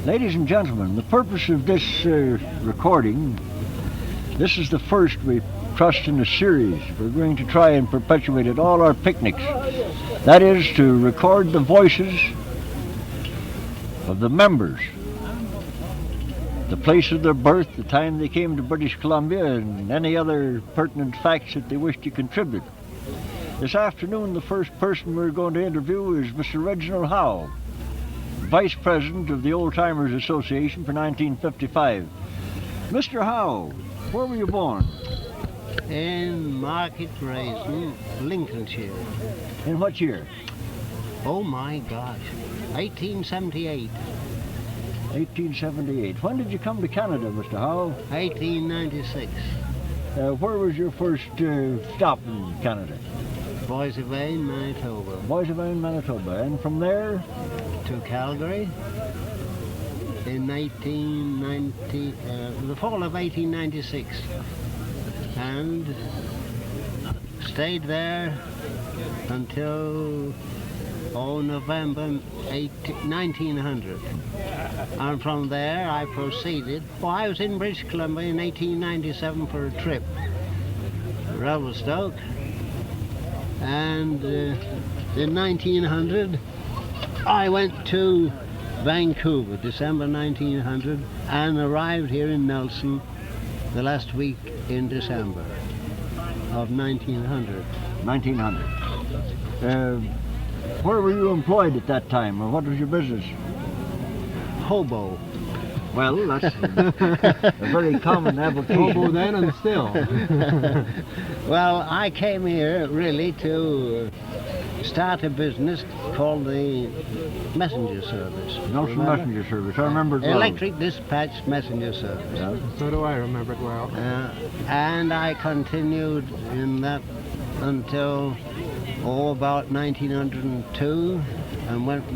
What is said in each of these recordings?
Ladies and gentlemen, the purpose of this recording, this is the first we trust in a series. We're going to try and perpetuate at all our picnics. That is to record the voices of the members, the place of their birth, the time they came to British Columbia, and any other pertinent facts that they wish to contribute. This afternoon, the first person we're going to interview is Mr. Reginald Howe, Vice President of the Oldtimers Association for 1955. Mr. Howe, where were you born? In Market Raisin, Lincolnshire. In what year? Oh my gosh, 1878. 1878. When did you come to Canada, Mr. Howe? 1896. Where was your first stop in Canada? Boissevain, Manitoba. Boissevain, Manitoba. And from there? To Calgary in 1990, the fall of 1896. And stayed there until November 1900. And from there I proceeded. Well, I was in British Columbia in 1897 for a trip, Revelstoke, and in 1900 I went to Vancouver, December 1900, and arrived here in Nelson the last week in December of 1900. 1900. Where were you employed at that time, or what was your business? Hobo. Well, that's a very common application. Hobo then and still. Well, I came here really to start a business called the messenger service. Nelson Messenger Service, I remember it well. Electric Dispatch Messenger Service. Yeah. So do I remember it well. And I continued in that until about 1902, and worked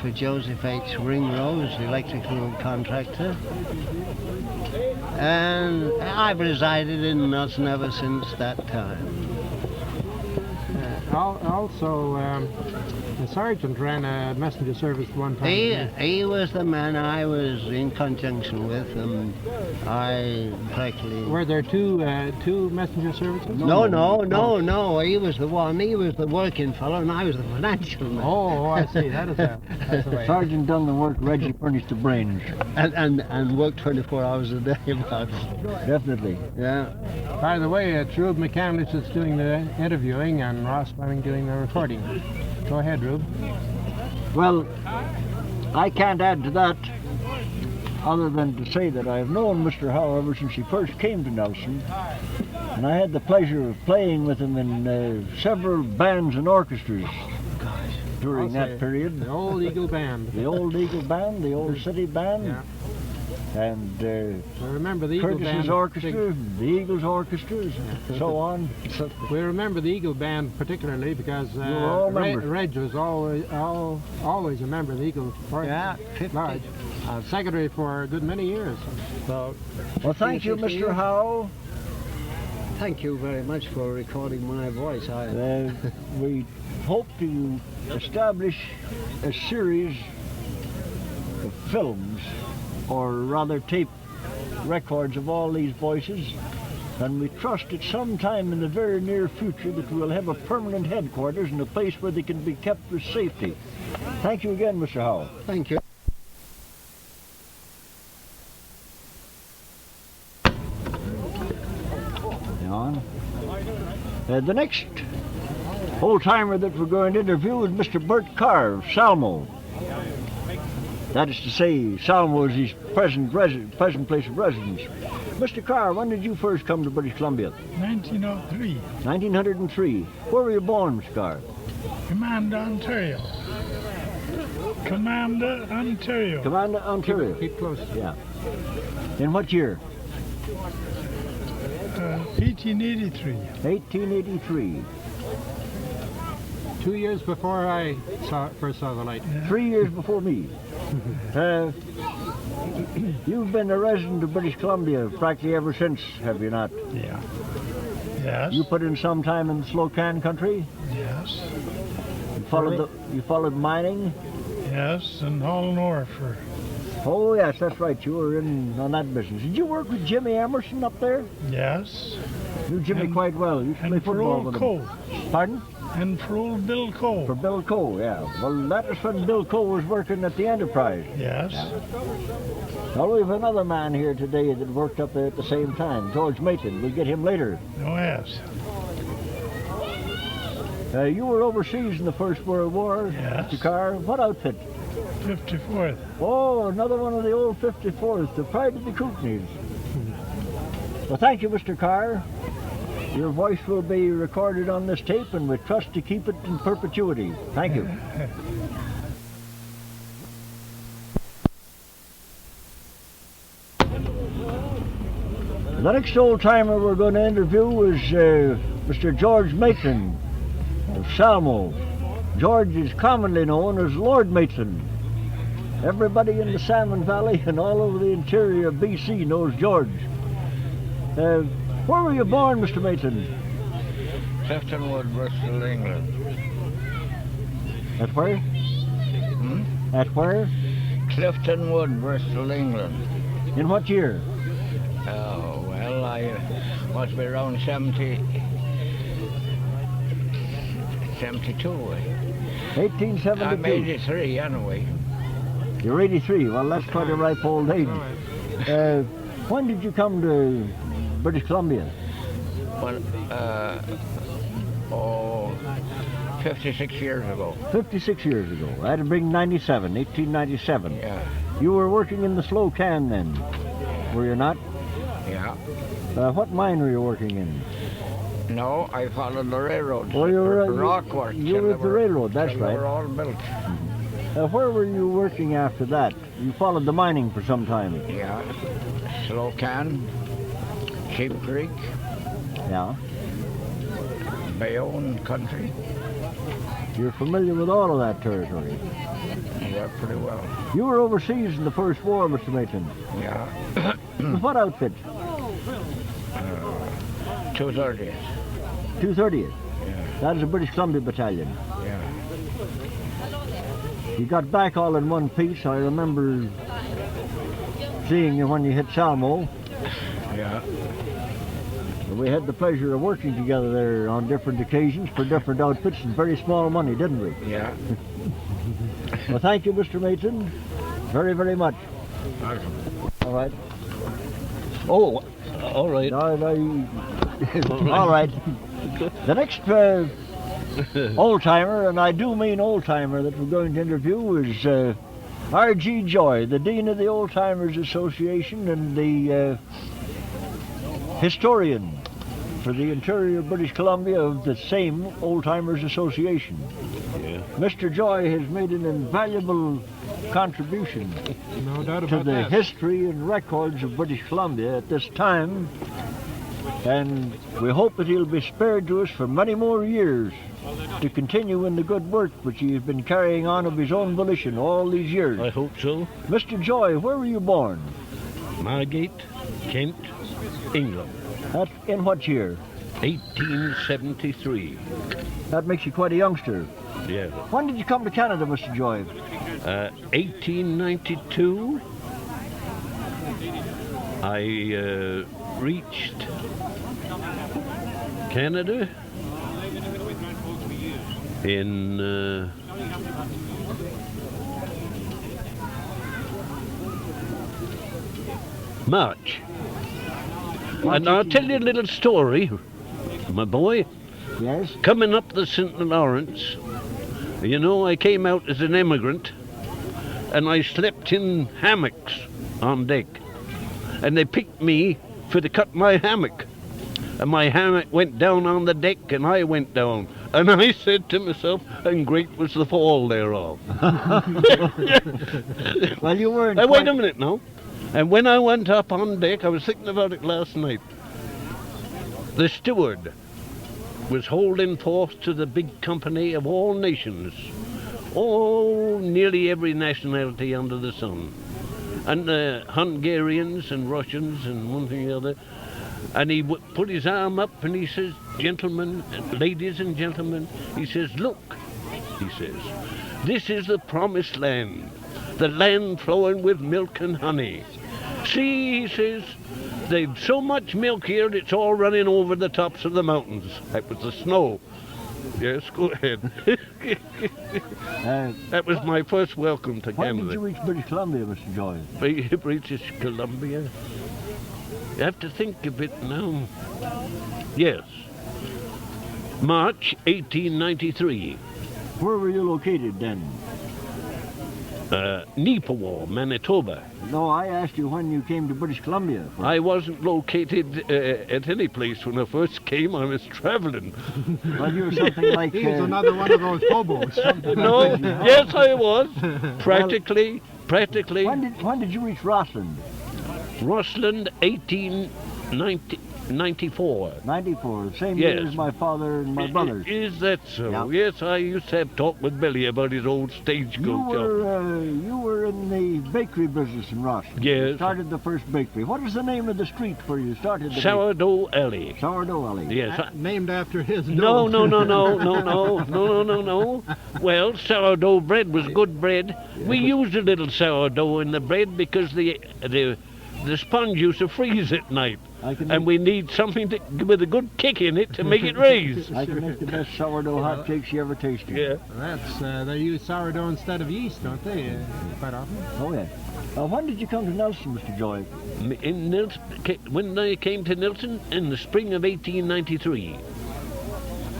for Joseph H. Ringrose, the electrical contractor. And I've resided in Nelson ever since that time. Also, the sergeant ran a messenger service one time. He was the man I was in conjunction with, and I practically... Were there two messenger services? No. He was the one. He was the working fellow, and I was the financial man. Oh, I see. That's the way. Sergeant done the work, Reggie furnished the brains. And worked 24 hours a day about it. Definitely. Yeah. By the way, it's Rube McCandlish that's doing the interviewing and Ross Fleming doing the recording. Go ahead, Rube. Well, I can't add to that other than to say that I've known Mr. Howe ever since he first came to Nelson, and I had the pleasure of playing with him in several bands and orchestras during that period. The Old Eagle Band. The Old Eagle Band, the Old City Band, yeah. And I remember the Eagle Curtis's Band Orchestra, the Eagles Orchestras, and so on. We remember the Eagle Band particularly because Reg was always a member of the Eagle Orchestra. Yeah, large. Secretary for a good many years. So, well, thank you, Mr. Howe. Thank you very much for recording my voice. We hope to establish a series of films, or rather tape records of all these voices, and we trust at some time in the very near future that we'll have a permanent headquarters and a place where they can be kept for safety. Thank you again, Mr. Howe. Thank you. On. The next old-timer that we're going to interview is Mr. Bert Carr of Salmo. That is to say, Salmo is his present place of residence. Mr. Carr, when did you first come to British Columbia? 1903. 1903. Where were you born, Mr. Carr? Commander, Ontario. Commander, Ontario. Commander, Ontario. Keep close. Yeah. In what year? 1883. 1883. 2 years before I first saw the light. Yeah. 3 years before me. You've been a resident of British Columbia practically ever since, have you not? Yeah. Yes. You put in some time in the Slocan country? Yes. You followed mining? Yes, and hauling ore for. Oh, yes, that's right. You were in on that business. Did you work with Jimmy Emerson up there? Yes. Knew Jimmy quite well. You used to play And for football old with Cole. him. Pardon? And for old Bill Cole. For Bill Coe, yeah. Well, that was when Bill Coe was working at the Enterprise. Yes. Well, we have another man here today that worked up there at the same time, George Maitland. We'll get him later. Oh, yes. You were overseas in the First World War, Yes. Mr. Carr. What outfit? 54th. Oh, another one of the old 54th, the pride of the Kootenays. Well, thank you, Mr. Carr. Your voice will be recorded on this tape, and we trust to keep it in perpetuity. Thank you. The next old-timer we're going to interview is Mr. George Maitland of Salmo. George is commonly known as Lord Maitland. Everybody in the Salmon Valley and all over the interior of BC knows George. Where were you born, Mr. Maitland? Clifton Wood, Bristol, England. At where? At where? Clifton Wood, Bristol, England. In what year? Oh, well, I must be around 72. 1872. I'm 83 anyway. You're 83. Well, that's quite a ripe old age. When did you come to British Columbia? Well, 56 years ago. 56 years ago. That'd bring 1897. Yeah, You were working in the slow can then, were you not? yeah. What mine were you working in? No, I followed the railroad. Oh, you were rock work. You were at the railroad, that's They right. were all built. Where were you working after that? You followed the mining for some time. Yeah. Slow Can, Sheep Creek, Yeah. Bayonne country. You're familiar with all of that territory. Yeah, pretty well. You were overseas in the First War, Mr. Maitland. Yeah. With what outfit? 230th. 230th. Yeah, That is a British Columbia Battalion. yeah. You got back all in one piece. I remember seeing you when you hit Salmo. Yeah. We had the pleasure of working together there on different occasions for different outfits and very small money, didn't we? Yeah. Well, thank you, Mr. Maitland, very, very much. All right. Oh, all right. All right. The next old-timer, and I do mean old-timer, that we're going to interview is R.G. Joy, the Dean of the Old-Timers Association and the historian for the interior of British Columbia of the same Old-Timers Association. Yeah. Mr. Joy has made an invaluable contribution No doubt to about the that. history and records of British Columbia at this time, and we hope that he'll be spared to us for many more years to continue in the good work which he has been carrying on of his own volition all these years. I hope so. Mr. Joy, where were you born? Margate, Kent, England, That's in what year? 1873. That makes you quite a youngster. Yeah. When did you come to Canada, Mr. Joy? 1892. I reached Canada in March. And I'll tell you a little story, my boy. Yes? Coming up the St. Lawrence, you know, I came out as an immigrant and I slept in hammocks on deck. And they picked me for to cut my hammock. And my hammock went down on the deck and I went down. And I said to myself, and great was the fall thereof. Well, you weren't Wait quite- a minute now. And when I went up on deck, I was thinking about it last night. The steward was holding forth to the big company of all nations, all nearly every nationality under the sun, and Hungarians and Russians and one thing or the other. And he put his arm up and he says, "Gentlemen, ladies and gentlemen," he says, "look, he says. This is the promised land, the land flowing with milk and honey. See, he says, they've so much milk here, it's all running over the tops of the mountains. That was the snow. Yes, go ahead. That was my first welcome to When Canada. did you reach British Columbia, Mr. Joy? British Columbia? You have to think of it now. Yes. March 1893. Where were you located then? Neepawa, Manitoba. No, I asked you when you came to British Columbia. I wasn't located at any place when I first came. I was traveling. Well, you were something like... He was another one of those hobos. No, yes, I was. Practically. When did you reach Rossland? Rossland, 1894. 94, same Yes. year as my father and my brothers. Is that so? Yeah. Yes, I used to have talk with Billy about his old stagecoach. You were in the bakery business in Rossland. Yes. You started the first bakery. What is the name of the street where you started the Sourdough Alley. bakery? Sourdough Alley. Yes. Named after his No. dough. No. Well, sourdough bread was good bread. We used a little sourdough in the bread because the sponge used to freeze at night. And we need something with a good kick in it to make it raise. I can make the best sourdough hotcakes you ever tasted. Yeah. That's they use sourdough instead of yeast, don't they? Quite often. Oh, yeah. When did you come to Nelson, Mr. Joy? In Nelson, when I came to Nelson in the spring of 1893.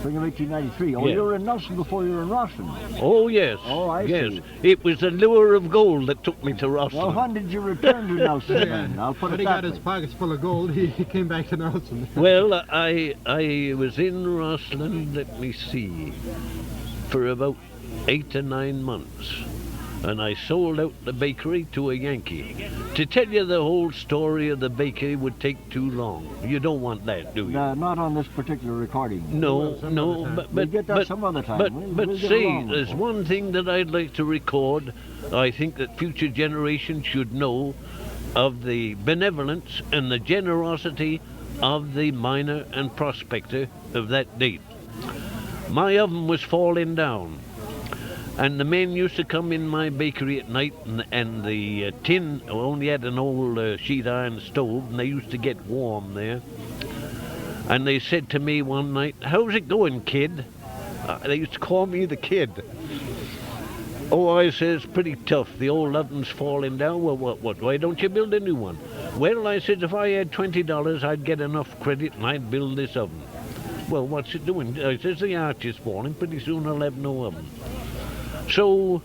Spring of 1893. Oh, Yeah. you were in Nelson before you were in Rossland. Oh, yes. Oh, I yes. see. It was the lure of gold that took me to Well, Rossland. when did you return to Nelson then? I'll put But it he that got his way. pockets full of gold. He came back to Nelson. Well, I was in Rossland, let me see, for about 8 to 9 months. And I sold out the bakery to a Yankee. To tell you the whole story of the bakery would take too long. You don't want that, do you? Not on this particular recording. No, Some other time. but We'll get that some other time. But We'll get see, along with there's it. one thing that I'd like to record. I think that future generations should know of the benevolence and the generosity of the miner and prospector of that date. My oven was falling down, and the men used to come in my bakery at night, and the tin only had an old sheet iron stove, and they used to get warm there. And they said to me one night, "How's it going, kid?" They used to call me the kid. Oh, I says, pretty tough. The old oven's falling down. Well, what? Why don't you build a new one? Well, I said, if I had $20, I'd get enough credit and I'd build this oven. Well, what's it doing? I says, the arch is falling. Pretty soon I'll have no oven. So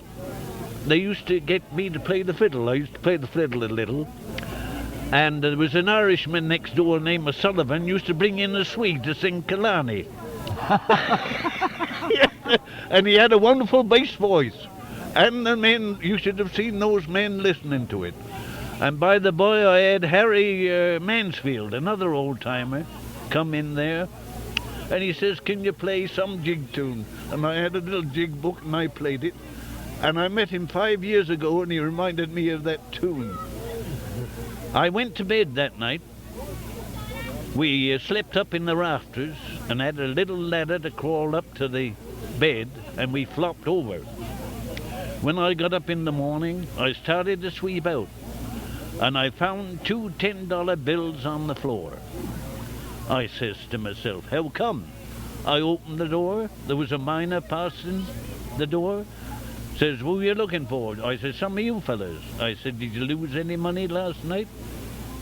they used to get me to play the fiddle. I used to play the fiddle a little. And there was an Irishman next door named Sullivan used to bring in a Swede to sing Killarney. And he had a wonderful bass voice. And the men, you should have seen those men listening to it. And by the by, I had Harry Mansfield, another old-timer, come in there. And he says, "Can you play some jig tune?" And I had a little jig book and I played it. And I met him 5 years ago and he reminded me of that tune. I went to bed that night. We slept up in the rafters and had a little ladder to crawl up to the bed, and we flopped over. When I got up in the morning, I started to sweep out, and I found 2 $10 bills on the floor. I says to myself, how come? I opened the door. There was a miner passing the door. Says, what are you looking for? I said, some of you fellas. I said, did you lose any money last night?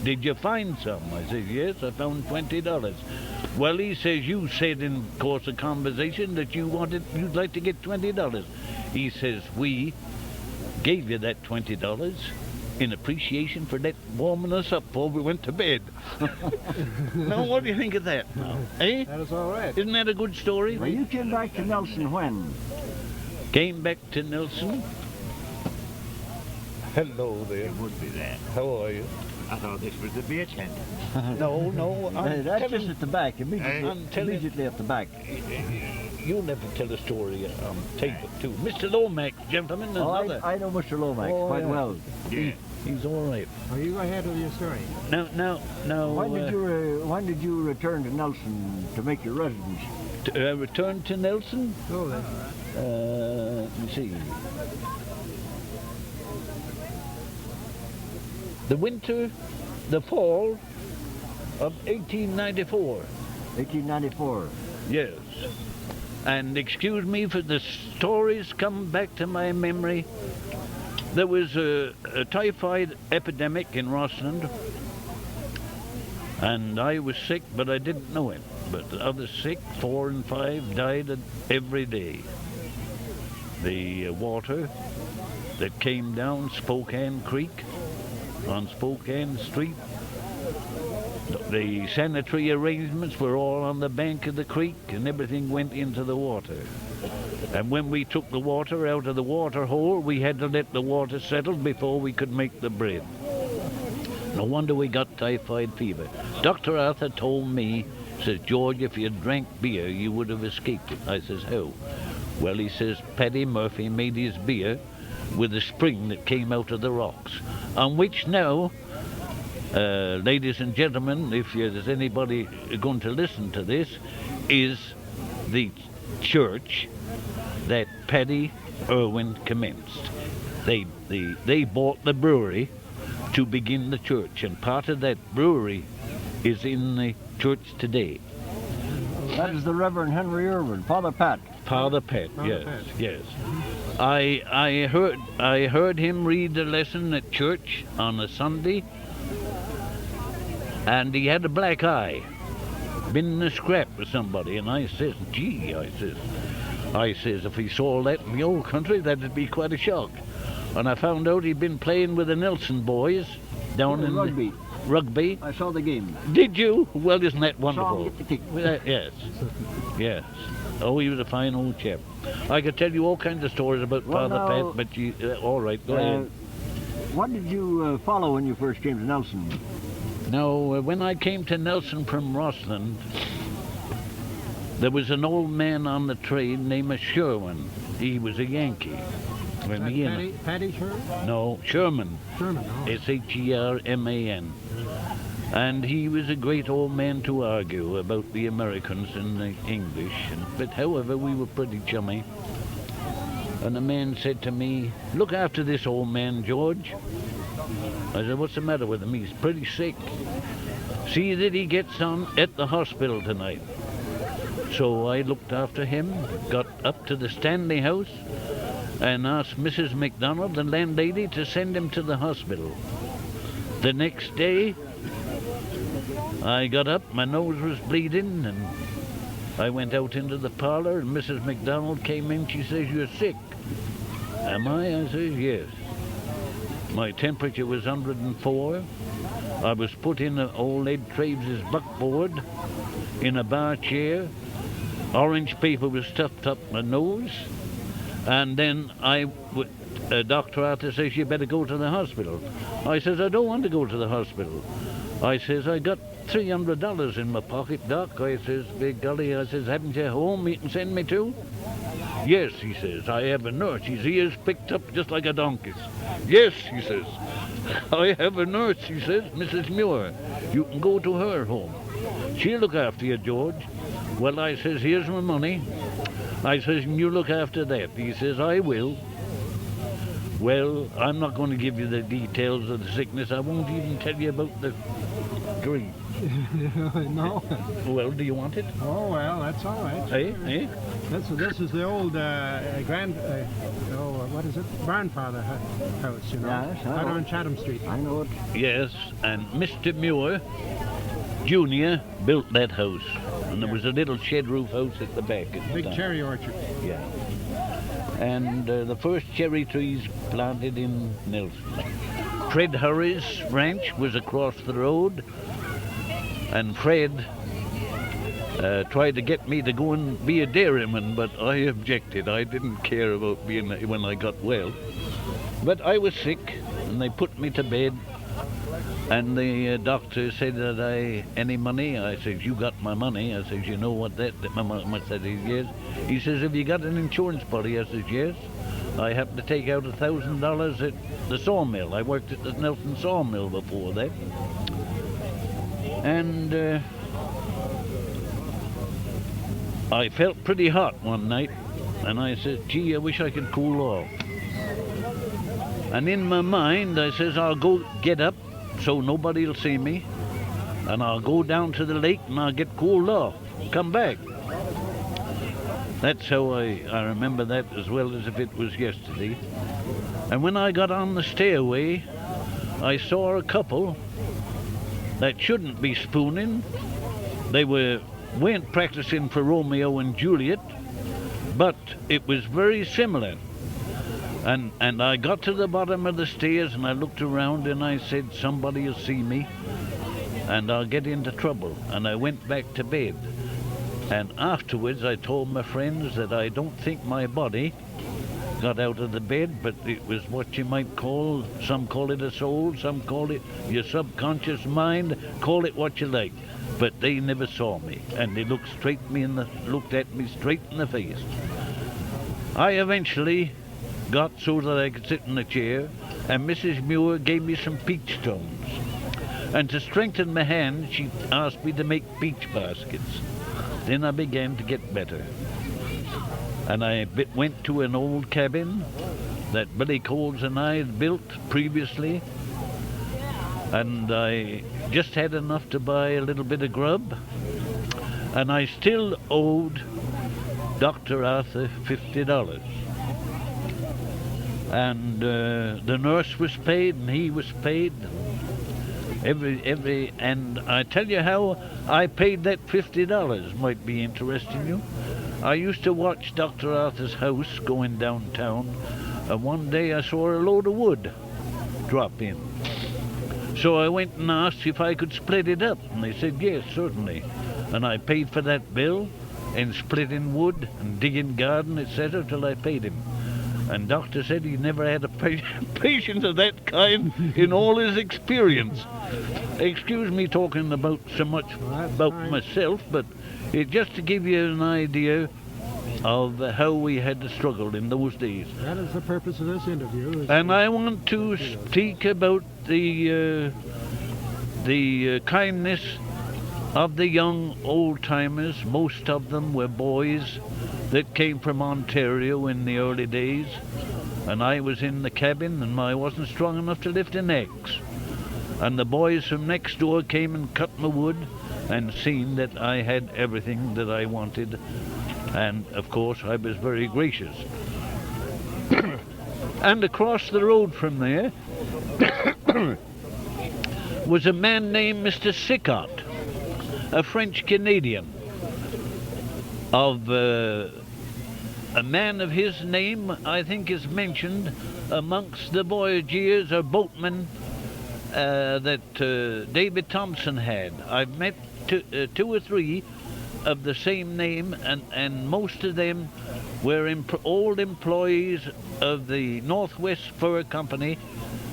Did you find some? I said, yes, I found $20. Well, he says, you said in course of conversation that you'd like to get $20. He says, we gave you that $20 in appreciation for that warming us up before we went to bed. Now, what do you think of that now? Eh? That is all right. Isn't that a good story? Well, you came back to Nelson when? Came back to Nelson. Hello there. It would be that. How are you? I thought this was the beer tent. No, That's just at the back, immediately, I'm telling- immediately at the back. You'll never tell a story on tape too. Mr. Lomax, gentlemen, Oh, another. I know Mr. Lomax Oh, quite yeah. well. Yeah. He's all right. Oh, you go ahead with your story. Now. When did you return to Nelson to make your residence? Return to Nelson? Oh, then. me see. The fall of 1894. 1894. Yes. And excuse me for the stories come back to my memory. There was a typhoid epidemic in Rossland, and I was sick, but I didn't know it. But the others sick, 4 and 5, died every day. The water that came down Spokane Creek on Spokane Street, the sanitary arrangements were all on the bank of the creek, and everything went into the water. And when we took the water out of the water hole, we had to let the water settle before we could make the bread. No wonder we got typhoid fever. Dr. Arthur told me, says, George, if you drank beer, you would have escaped it. I says, how? Well, he says, Paddy Murphy made his beer with a spring that came out of the rocks, on which now, ladies and gentlemen, if there's anybody going to listen to this, is the church that Paddy Irwin commenced. They bought the brewery to begin the church, and part of that brewery is in the church today. That is the Reverend Henry Irwin, Father Pat. Father Pat, Father yes, Pat. yes. I heard him read the lesson at church on a Sunday, and he had a black eye, been in a scrap with somebody, and I says, gee, I says, if he saw that in the old country, that'd be quite a shock. And I found out he'd been playing with the Nelson boys down in rugby. Rugby. I saw the game. Did you? Well, isn't that wonderful? Saw him get the kick. Yes, yes. Oh, he was a fine old chap. I could tell you all kinds of stories about Well, Father now, Pat, but you, all right, go ahead. What did you follow when you first came to Nelson? Now, when I came to Nelson from Rossland, there was an old man on the train named Sherwin. He was a Yankee. When he Paddy Sherman? No, Sherman. Sherman, oh. S-H-E-R-M-A-N. And he was a great old man to argue about the Americans and the English. But however, we were pretty chummy. And the man said to me, look after this old man, George. I said, what's the matter with him? He's pretty sick. See that he gets on at the hospital tonight. So I looked after him, got up to the Stanley house, and asked Mrs. McDonald, the landlady, to send him to the hospital. The next day, I got up, my nose was bleeding, and I went out into the parlor, and Mrs. McDonald came in. She says, you're sick. Am I? I says, yes. My temperature was 104. I was put in old Ed Traves's buckboard in a bar chair. Orange paper was stuffed up my nose. And then Dr. Arthur says, you better go to the hospital. I says, I don't want to go to the hospital. I says, I got $300 in my pocket, Doc. I says, big golly, I says, haven't you a home you can send me to? Yes, he says, I have a nurse. His ears picked up just like a donkey's. Yes, he says, I have a nurse, he says, Mrs. Muir. You can go to her home. She'll look after you, George. Well, I says, here's my money. I says, you look after that. He says, I will. Well, I'm not going to give you the details of the sickness. I won't even tell you about the grief. No. Well, do you want it? Oh, well, that's all right. Eh? This is the old what is it? Grandfather house, you know. Yes, I out know. on Chatham Street. I know it. Yes, and Mr. Muir Jr. built that house. And there was a little shed roof house at the back. At the Big time. cherry orchard. Yeah. And the first cherry trees planted in Nelson. Fred Hurry's ranch was across the road, and Fred tried to get me to go and be a dairyman, but I objected. I didn't care about being when I got well. But I was sick, and they put me to bed. And the doctor said that any money? I said, you got my money. I said, you know what that much that is? Yes. He says, have you got an insurance policy? I said, yes. I happened to take out $1,000 at the sawmill. I worked at the Nelson sawmill before that. And I felt pretty hot one night. And I said, gee, I wish I could cool off. And in my mind, I says, I'll go get up so nobody'll see me, and I'll go down to the lake and I'll get cooled off, come back. That's how I remember that as well as if it was yesterday. And when I got on the stairway, I saw a couple that shouldn't be spooning. They weren't practicing for Romeo and Juliet, but it was very similar. And I got to the bottom of the stairs and I looked around and I said, somebody will see me and I'll get into trouble. And I went back to bed. And afterwards I told my friends that I don't think my body got out of the bed, but it was what you might call, some call it a soul, some call it your subconscious mind, call it what you like. But they never saw me, and they looked looked at me straight in the face. I eventually got so that I could sit in a chair, and Mrs. Muir gave me some peach stones. And to strengthen my hand, she asked me to make peach baskets. Then I began to get better. And I went to an old cabin that Billy Coles and I had built previously, and I just had enough to buy a little bit of grub, and I still owed Dr. Arthur $50. And the nurse was paid and he was paid. And I tell you how I paid that $50, might be interesting you. I used to watch Dr. Arthur's house going downtown, and one day I saw a load of wood drop in. So I went and asked if I could split it up, and they said yes, certainly. And I paid for that bill in splitting wood and digging garden, etc., till I paid him. And Doctor said he never had a patient of that kind in all his experience. Excuse me talking about so much about myself, but it just to give you an idea of how we had to struggle in those days. That is the purpose of this interview. And I want to speak about the kindness of the young old-timers. Most of them were boys that came from Ontario in the early days, and I was in the cabin and I wasn't strong enough to lift an axe. And the boys from next door came and cut my wood and seen that I had everything that I wanted, and of course I was very gracious. And across the road from there was a man named Mr. Sickott, a French Canadian, of a man of his name I think is mentioned amongst the voyageurs or boatmen that David Thompson had. I've met two or three of the same name, and most of them were old employees of the Northwest Fur Company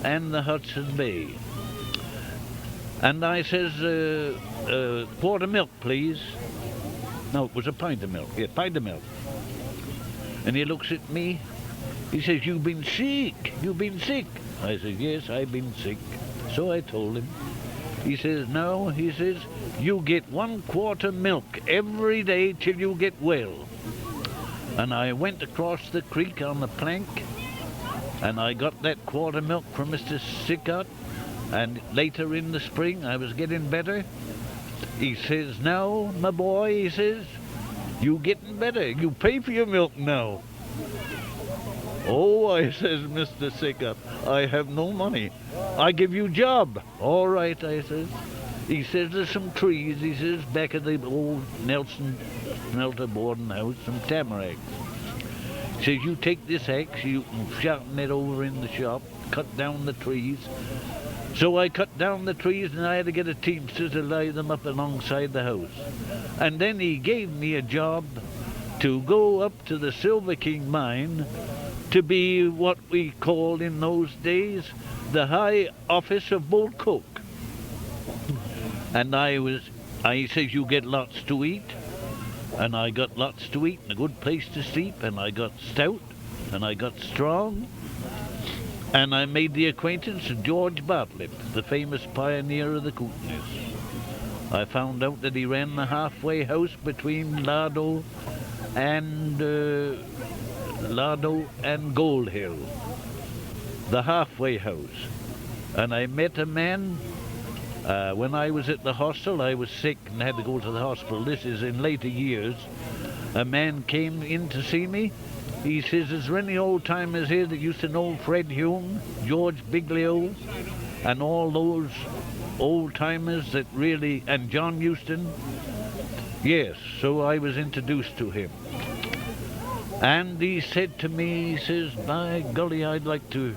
and the Hudson Bay. And I says, quart of milk, please. No, it was a pint of milk. Yeah, pint of milk. And he looks at me. He says, you've been sick. You've been sick. I said, yes, I've been sick. So I told him. He says, no, he says, you get 1 quart of milk every day till you get well. And I went across the creek on the plank, and I got that quart of milk from Mr. Sickott. And later in the spring, I was getting better. He says, now, my boy, he says, you getting better. You pay for your milk now. Oh, I says, Mr. Sickott, I have no money. I give you job. All right, I says. He says, there's some trees, he says, back of the old Nelson smelter boarding house, some tamaracks. He says, you take this axe, you can sharpen it over in the shop, cut down the trees. So I cut down the trees, and I had to get a teamster to lay them up alongside the house. And then he gave me a job to go up to the Silver King mine to be what we called in those days the high office of boat cook. And he says, you get lots to eat. And I got lots to eat and a good place to sleep, and I got stout and I got strong. And I made the acquaintance of George Bartlett, the famous pioneer of the Kootenays. I found out that he ran the halfway house between Lardo and Lardo and Gold Hill, the halfway house. And I met a man, when I was at the hostel, I was sick and had to go to the hospital. This is in later years. A man came in to see me. He says, is there any old-timers here that used to know Fred Hume, George Biglio, and all those old-timers that really, and John Houston? Yes, so I was introduced to him. And he said to me, he says, by golly, I'd like to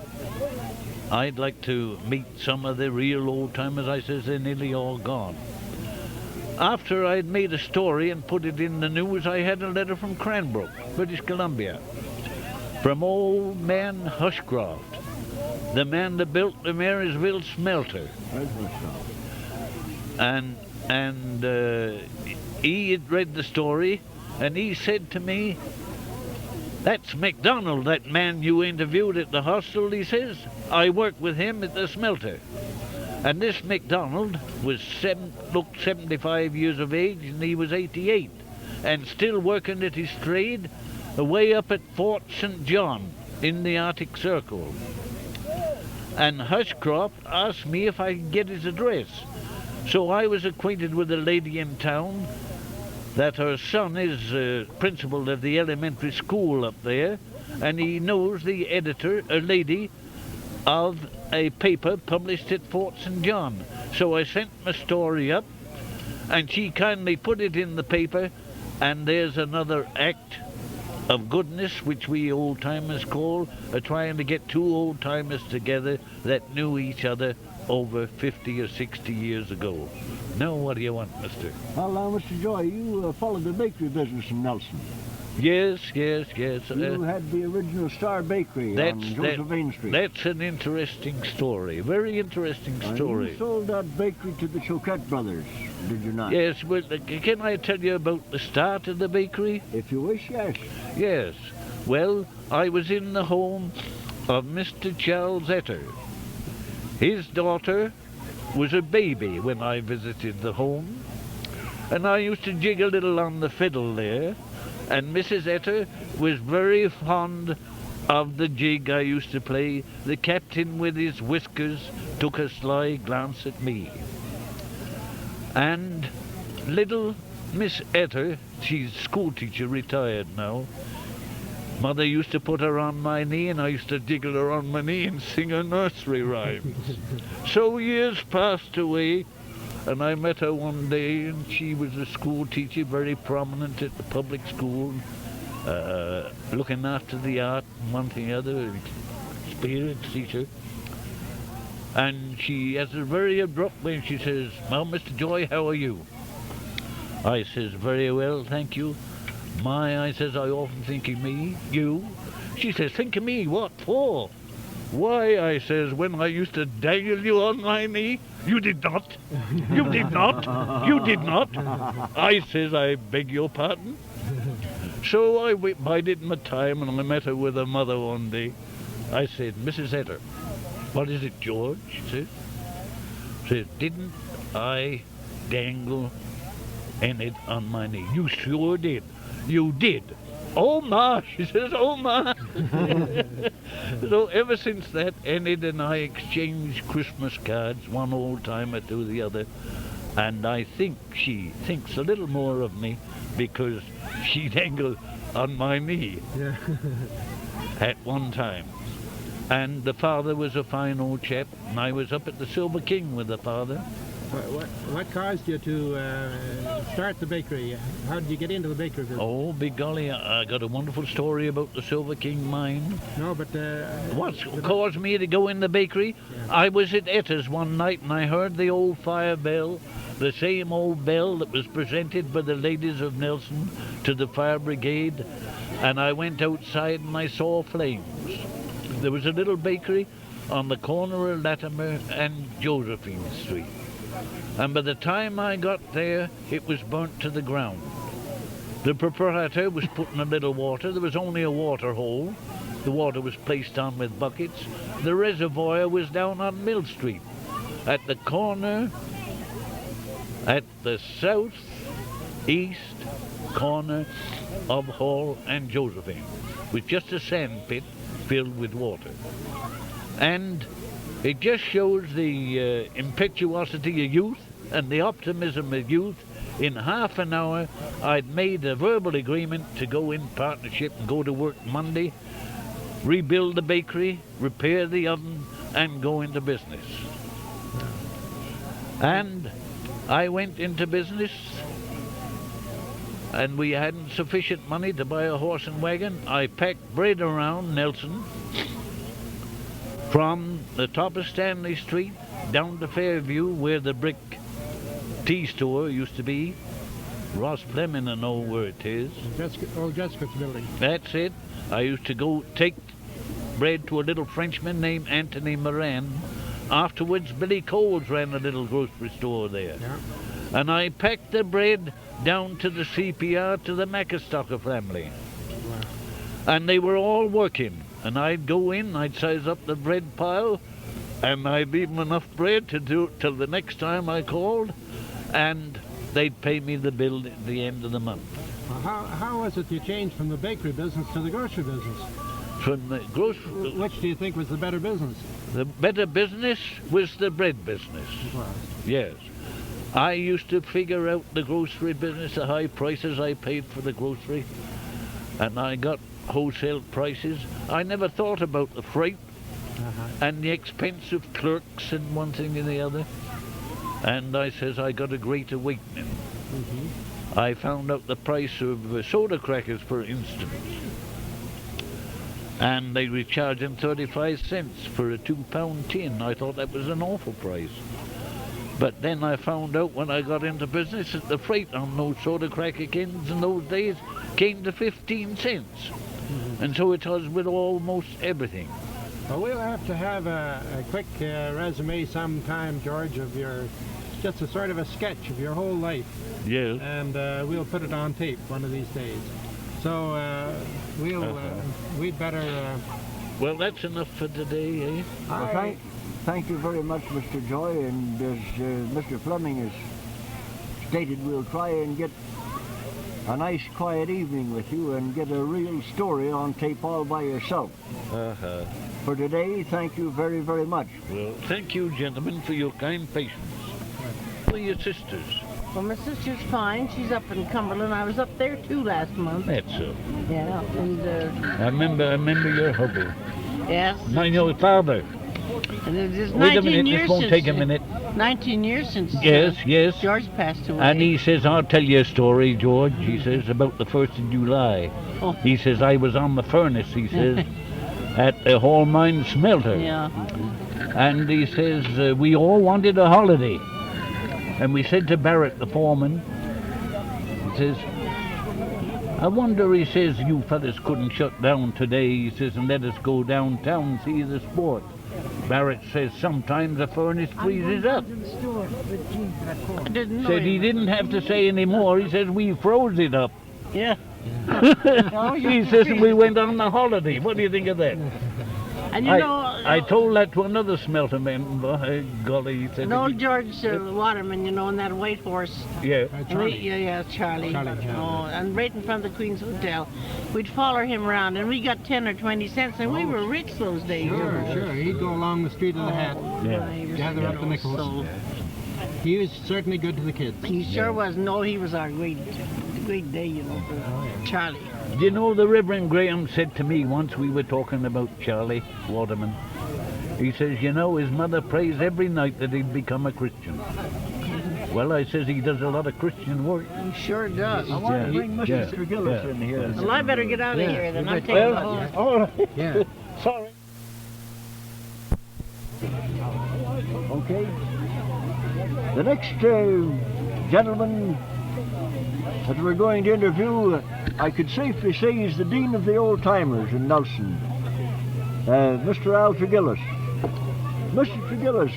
meet some of the real old-timers. I says, they're nearly all gone. After I'd made a story and put it in the news, I had a letter from Cranbrook, British Columbia, from old man Hushcroft, the man that built the Marysville smelter. And he had read the story, and he said to me, that's MacDonald, that man you interviewed at the hostel, he says. I worked with him at the smelter. And this MacDonald was 75 years of age, and he was 88, and still working at his trade away up at Fort St. John in the Arctic Circle. And Hushcroft asked me if I could get his address. So I was acquainted with a lady in town that her son is principal of the elementary school up there, and he knows the editor, a lady, of a paper published at Fort St. John. So I sent my story up, and she kindly put it in the paper, and there's another act of goodness, which we old-timers call trying to get two old-timers together that knew each other over 50 or 60 years ago. Now, what do you want, mister? Well, now, Mr. Joy, you followed the bakery business in Nelson. Yes. You had the original Star Bakery on Josephine Street. That's an interesting story, very interesting story. You sold that bakery to the Choquette brothers, did you not? Yes, well, can I tell you about the start of the bakery? If you wish, yes. Yes. Well, I was in the home of Mr. Charles Etter. His daughter was a baby when I visited the home, and I used to jig a little on the fiddle there, and Mrs. Etter was very fond of the jig I used to play. The captain with his whiskers took a sly glance at me. And little Miss Etter, she's school teacher, retired now, Mother used to put her on my knee, and I used to jiggle her on my knee and sing her nursery rhymes. So years passed away, and I met her one day, and she was a school teacher, very prominent at the public school, looking after the art and one thing or other, experienced teacher. And she has a very abrupt way, and she says, "Well, Mr. Joy, how are you?" I says, "Very well, thank you." "My," I says, "I often think of me, you." She says, "Think of me, what for?" "Why," I says, "when I used to dangle you on my knee." "You did not. You did not. You did not." I says, "I beg your pardon." So I bided my time, and I met her with her mother one day. I said, "Mrs. Etter." "What is it, George?" she says, "Didn't I dangle Enid on my knee?" "You sure did." "You did." "Oh, ma," she says, "oh, ma." So ever since that, Enid and I exchanged Christmas cards, one old-timer to the other, and I think she thinks a little more of me because she dangled on my knee at one time. And the father was a fine old chap, and I was up at the Silver King with the father. What caused you to start the bakery? How did you get into the bakery business? Oh, big golly, I got a wonderful story about the Silver King mine. No, but... What caused me to go in the bakery? Yeah. I was at Etter's one night, and I heard the old fire bell, the same old bell that was presented by the ladies of Nelson to the fire brigade, and I went outside and I saw flames. There was a little bakery on the corner of Latimer and Josephine Street. And by the time I got there, it was burnt to the ground. The proprietor was putting a little water. There was only a water hole. The water was placed on with buckets. The reservoir was down on Mill Street, at the corner, at the south-east corner of Hall and Josephine, with just a sand pit filled with water. And it just shows the impetuosity of youth and the optimism of youth. In half an hour, I'd made a verbal agreement to go in partnership and go to work Monday, rebuild the bakery, repair the oven, and go into business. And I went into business, and we hadn't sufficient money to buy a horse and wagon. I packed bread around Nelson from the top of Stanley Street down to Fairview, where the brick tea store used to be. Ross Fleming, I know where it is. Old Jessica's building. That's it. I used to go take bread to a little Frenchman named Anthony Moran. Afterwards, Billy Coles ran a little grocery store there. Yeah. And I packed the bread down to the CPR to the Macastocker family. Wow. And they were all working. And I'd go in, I'd size up the bread pile, and I'd leave them enough bread to do it till the next time I called, and they'd pay me the bill at the end of the month. Well, how was it you changed from the bakery business to the grocery business? From the grocery... Which do you think was the better business? The better business was the bread business. Wow. Yes. I used to figure out the grocery business, the high prices I paid for the grocery, and I got wholesale prices. I never thought about the freight and the expense of clerks and one thing and the other. And I says I got a great awakening. I found out the price of soda crackers, for instance, and they were charging 35 cents for a 2-pound tin. I thought that was an awful price. But then I found out when I got into business that the freight on those soda cracker cans in those days came to 15 cents. And so it was with almost everything. Well, we'll have to have a quick resume sometime, George, of your, just a sort of a sketch of your whole life. Yes. And we'll put it on tape one of these days. So we'd better... Well, that's enough for today, eh? Well, thank you very much, Mr. Joy, and as Mr. Fleming has stated, we'll try and get a nice quiet evening with you and get a real story on tape all by yourself. For today, thank you very, very much. Well, thank you, gentlemen, for your kind patience. How are your sisters? Well, my sister's fine. She's up in Cumberland. I was up there too last month. That's so. Yeah, and I remember your hubby. yes. My your father. And it is Wait a 19 minute, years this won't since, take a minute. 19 years since Yes. George passed away. And he says, I'll tell you a story, George, he says, about the 1st of July. Oh. He says, I was on the furnace, he says, at the Hall Mine smelter. Yeah. And he says, we all wanted a holiday. And we said to Barrett, the foreman, he says, I wonder, he says, you fellas couldn't shut down today, he says, and let us go downtown and see the sport. Barrett says, sometimes the furnace freezes up. I didn't know Said he didn't have to say any more, he says, we froze it up. Yeah. He says, we went on the holiday. What do you think of that? And you I told that to another smelter man, by golly, he said... an old George Waterman, you know, and that white horse. Yeah. Charlie. Yeah, Charlie. Charlie, yeah. Oh, and right in front of the Queen's Hotel. We'd follow him around, and we got 10 or 20 cents, and we were rich those days. Sure. He'd go along the street of the hat. Yeah. Gather up the nickels. So, He was certainly good to the kids. he sure was. No, he was our great day, you know, for Charlie. You know, the Reverend Graham said to me once, we were talking about Charlie Waterman. He says, you know, his mother prays every night that he'd become a Christian. Well, I says he does a lot of Christian work. He sure does. I want to bring Mrs. Tregillus in here. Well, I better get out of here then. I'm taking the whole... Oh, Yeah. sorry. Okay. The next gentleman that we're going to interview, I could safely say he's the Dean of the Oldtimers in Nelson, Mr. Al Tregillus. Mr. Tregillus,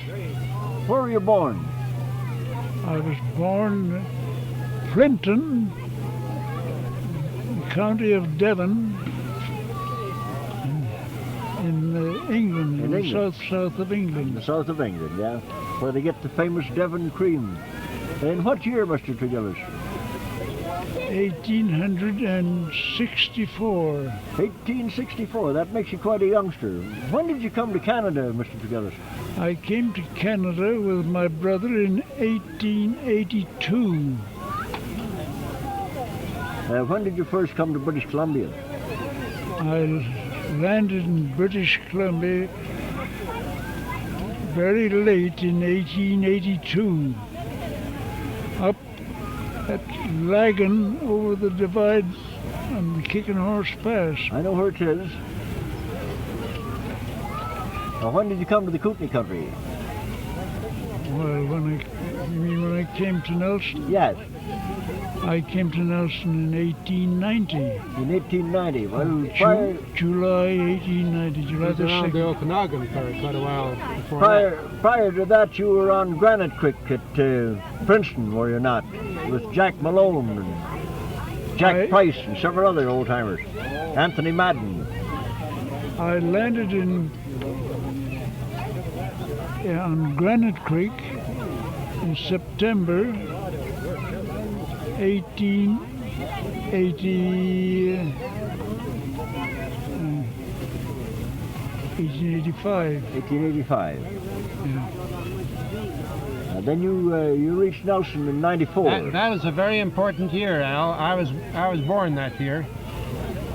where were you born? I was born Flinton, county of Devon, in England, In England. south of In England. the south of England, yeah, where they get the famous Devon cream. In what year, Mr. Tregillus? 1864. 1864, that makes you quite a youngster. When did you come to Canada, Mr. Tregillus? I came to Canada with my brother in 1882. When did you first come to British Columbia? I landed in British Columbia very late in 1882. Up at Lagan over the divide on the Kicking Horse Pass. I know where it is. Now, when did you come to the Kootenay country? Well, you mean when I came to Nelson? Yes, I came to Nelson in 1890. in 1890. Well, July 1890, July He was the around 2nd. the Okanagan for quite a while before that. prior to that, you were on Granite Creek at Princeton, were you not? With Jack Malone and Jack Price and several other old-timers. Anthony Madden. I landed on Granite Creek in September 1885. 1885. Yeah. Then you reached Nelson in 94. That is a very important year, Al. I was born that year.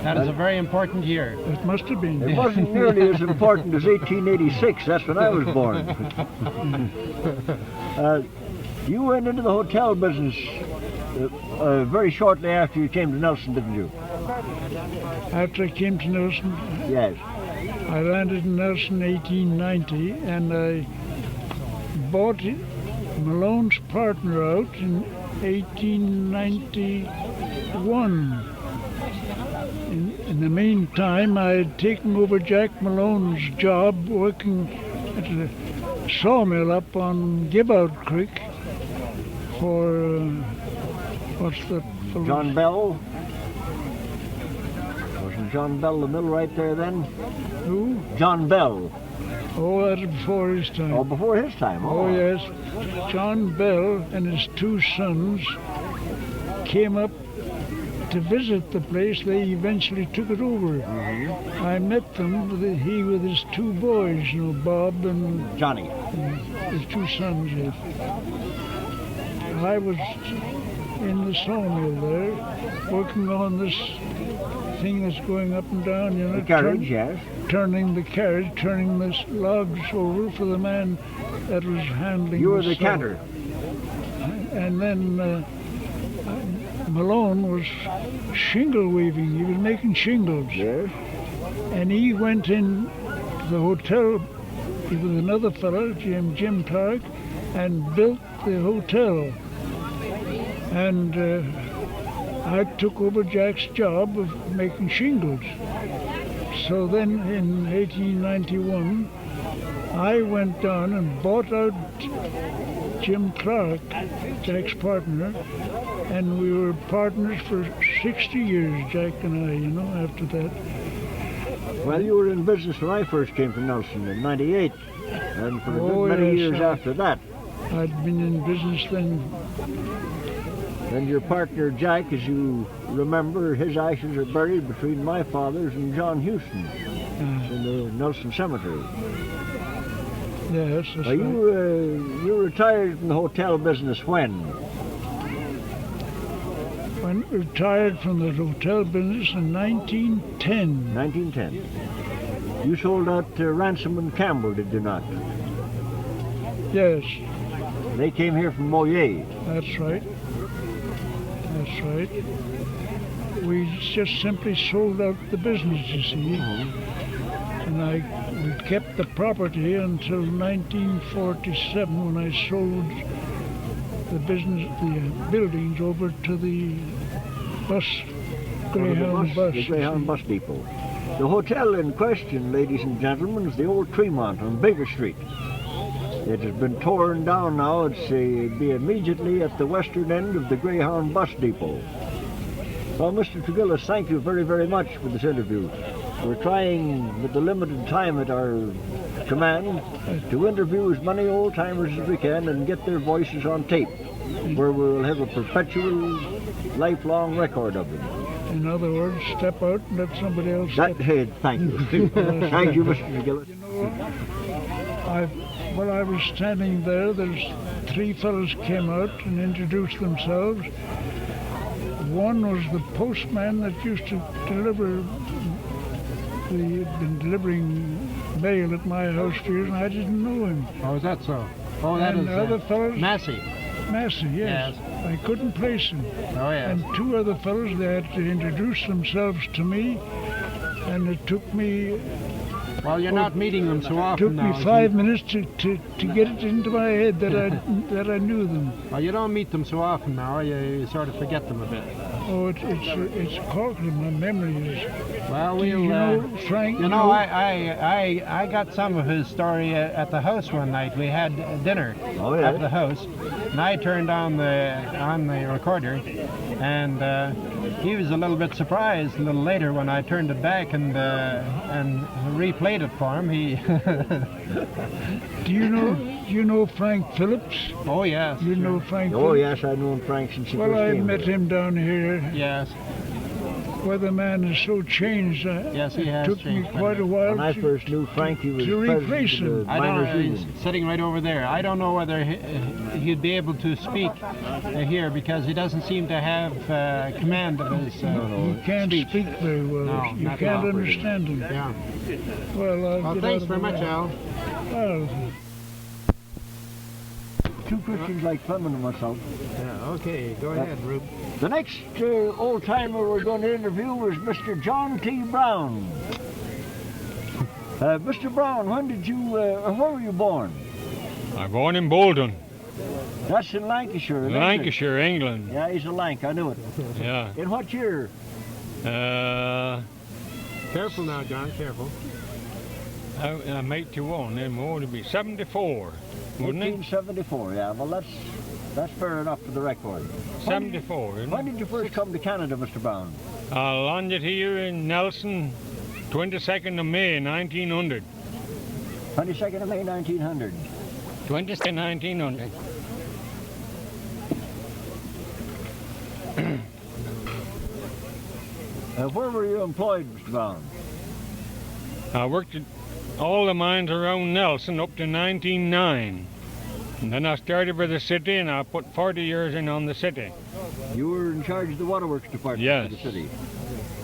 That is a very important year. It must have been. It wasn't nearly as important as 1886. That's when I was born. You went into the hotel business very shortly after you came to Nelson, didn't you? After I came to Nelson, Yes. I landed in Nelson in 1890, and I bought Malone's partner out in 1891. In the meantime, I had taken over Jack Malone's job working at a sawmill up on Giveout Creek for, what's that fellow? John Bell. Wasn't John Bell the mill right there then? Who? John Bell. Oh, that was before his time. Oh, before his time. Oh, yes. John Bell and his two sons came up to visit the place. They eventually took it over. Mm-hmm. I met them, he with his two boys, Bob and Johnny. his two sons. Yes. I was in the sawmill there, working on this thing that's going up and down, The carriage, yes. turning the carriage, turning the logs over for the man that was handling You were the saw. canter. And then Malone was shingle weaving. He was making shingles. Yes. And he went in to the hotel with another fellow, Jim Clark, and built the hotel. And I took over Jack's job of making shingles. So then in 1891, I went down and bought out Jim Clark, Jack's partner, and we were partners for 60 years, Jack and I, after that. Well, you were in business when I first came to Nelson in 98, and for a good many years after that. I'd been in business then. And your partner Jack, as you remember, his ashes are buried between my father's and John Houston's in the Nelson Cemetery. Yes, that's right. You retired from the hotel business when? When retired from the hotel business in 1910. 1910. You sold out to Ransom and Campbell, did you not? Yes, They came here from Moyer. that's right. That's right. We just simply sold out the business, you see. And we kept the property until 1947 when I sold the buildings over to the Greyhound bus. The Greyhound bus depot. The hotel in question, ladies and gentlemen, is the old Tremont on Baker Street. It has been torn down now. It's be immediately at the western end of the Greyhound bus depot. Well, Mr. Tregillus, thank you very, very much for this interview. We're trying, with the limited time at our command, to interview as many old-timers as we can and get their voices on tape, where we'll have a perpetual lifelong record of them. In other words, step out and let somebody else That step. head, thank you. Thank you, Mr. Tregillus. You know, while I was standing there's 3 fellows came out and introduced themselves. One was the postman that used to deliver. He had been delivering mail at my house for years, and I didn't know him. Oh, is that so? Oh, that And is the other fellows, Massey. Massey, yes. I couldn't place him. Oh, yes. And 2 other fellows, they had to introduce themselves to me, and it took me Well, you're not meeting them so often took now. me 5 minutes to get it into my head that I knew them. Well, you don't meet them so often now. You sort of forget them a bit. Oh, it's caught in my memories. Well, You know, Frank. You know, I got some of his story at the house one night. We had dinner Oh, yeah. at the house, and I turned on the recorder, and he was a little bit surprised a little later when I turned it back and replayed it for him. He Do you know Frank Phillips? Oh yes. You know Frank Oh, Phillips? yes, I've known Frank since he Well, first I came met here. him down here. Yes. Where the man is so changed. Yes, he it has took changed me quite a quite a bit. while When I to, first knew Frank, he was to replace president of him. the I don't miners' know. union. He's sitting right over there. I don't know whether he'd be able to speak here because he doesn't seem to have command of his. He can't speak very well. No, You not can't now. understand him. Yeah. Well, Well, get thanks out of very the much, way. Al. Well, 2 Christians like Fleming and myself. Yeah. Okay. Go ahead, Rube. The next old-timer we're going to interview is Mr. John T. Brown. Mr. Brown, where were you born? I'm born in Bolton, That's in Lancashire. isn't it? Lancashire, England. Yeah, he's a Lank, I knew it. Yeah. In what year? Careful now, John. Careful. I'm 81, then what would it be? 74, wouldn't it? 1874, yeah. Well, that's fair enough for the record. 74, When isn't it? did you first come to Canada, Mr. Brown? I landed here in Nelson, 22nd of May, 1900. 22nd of May, 1900. 22nd, 1900. Where were you employed, Mr. Brown? I worked at all the mines around Nelson up to 1909. And then I started with the city and I put 40 years in on the city. You were in charge of the waterworks department Yes. of the city.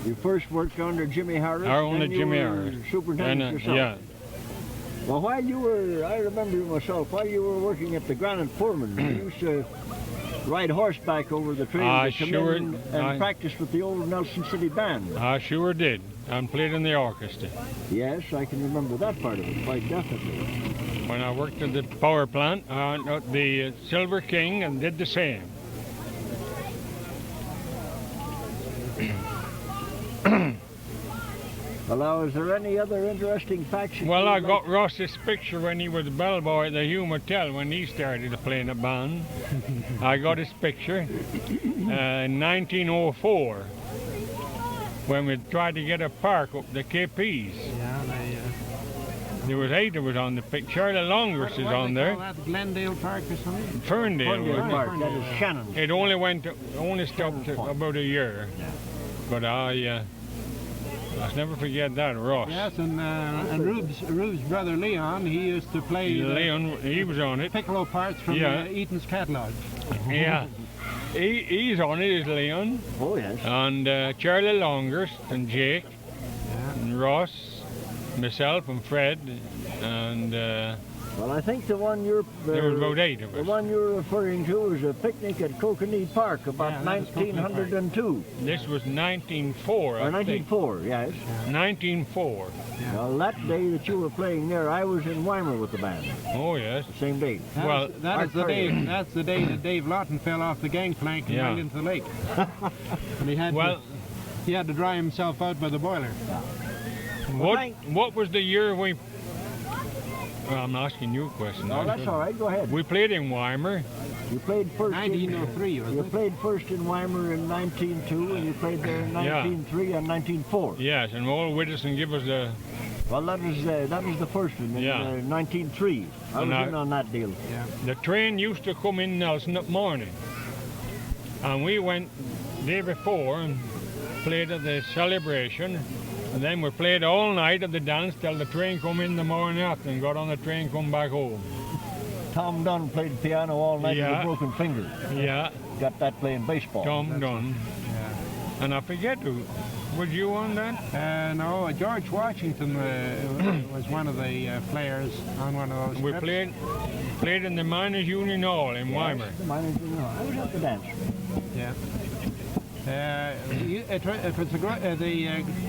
You first worked under Jimmy Harris. Under then you Jimmy were Harris. Superintendent yourself. Yeah. Well, while you were, I remember myself, while you were working at the Granite Foreman, you used to ride horseback over the trail I to come sure- in and I- practice with the old Nelson City Band. I sure did. And played in the orchestra. Yes, I can remember that part of it, quite definitely. When I worked at the power plant, the Silver King, and did the same. Well, now, is there any other interesting facts? that Well, you I would got Ross's picture when he was a bellboy at the Hugh Motel when he started playing a band. I got his picture in 1904 when we tried to get a park up the KPs. Yeah. There was 8 that was on the picture. Charlie Longhurst is on there. That Glendale Park or something? Ferndale. Ferndale wasn't it? Park, that is Shannon. It only stopped about a year. But I'll never forget that, Ross. Yes, and Rube's brother Leon, he used to play the Leon, he was on it. piccolo parts from Yeah. Eaton's catalog. Yeah. He's on it, is Leon. Oh, yes. And Charlie Longhurst and Jake and Ross, myself and Fred, and Well, I think the one you're... there was about 8 of The us. one you're referring to was a picnic at Kootenays Park about Yeah, that was Kootenays Park. 1902. This was 1904, Or I think. 1904, yes. 1904. Well, that day that you were playing there, I was in Weimar with the band. Oh, yes. The same day. Well, That's the day that Dave Lawton fell off the gangplank and Yeah. went into the lake. And he had to dry himself out by the boiler. What was the year we... Well, I'm asking you a question. No, that's all right. Go ahead. We played in Weimar. You played first 1903, in... wasn't You it? played first in Weimar in 1902, and you played there in 1903 and 1904. Yes, and all with us and give us the... Well, that is the first one, in 1903. I was in on that deal. The train used to come in Nelson that morning. And we went day before and played at the celebration. And then we played all night at the dance till the train come in the morning after and got on the train come back home. Tom Dunn played piano all night with a broken finger. Yeah. Got that playing baseball. Tom Dunn. Yeah. And I forget who. Was you on that? No, George Washington was one of the players on one of those We trips. played in the Miners Union Hall in Weimar. The Miners Union Hall. I was at the dance. Yeah. It was the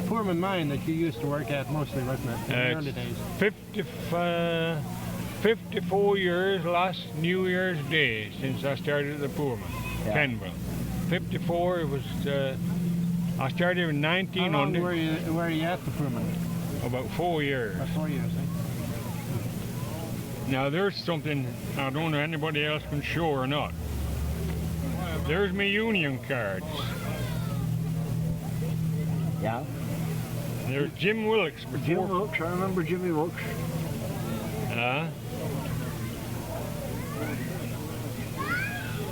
Poorman mine that you used to work at mostly, wasn't it, in the early days? 54 years last New Year's Day since I started at the Poorman, Kenville. 54, it was, I started in 1900. How long were you at the Poorman? About 4 years. About 4 years, eh? Now there's something I don't know anybody else can show or not. There's my union cards. Yeah. There's Jim Wilkes. Jim Wilkes, I remember Jimmy Wilkes.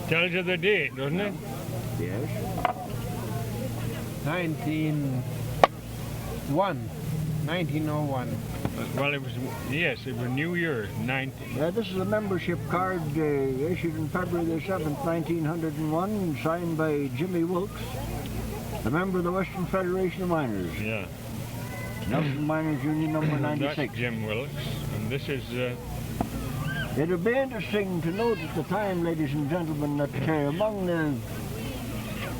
Tells you the date, doesn't it? Yes. 1901. Well, it was New Year's, 19. This is a membership card issued in February the 7th, 1901, signed by Jimmy Wilkes, a member of the Western Federation of Miners. Yeah. Nelson Miners Union number 96. That's Jim Wilkes, and this is... It would be interesting to note at the time, ladies and gentlemen, that among the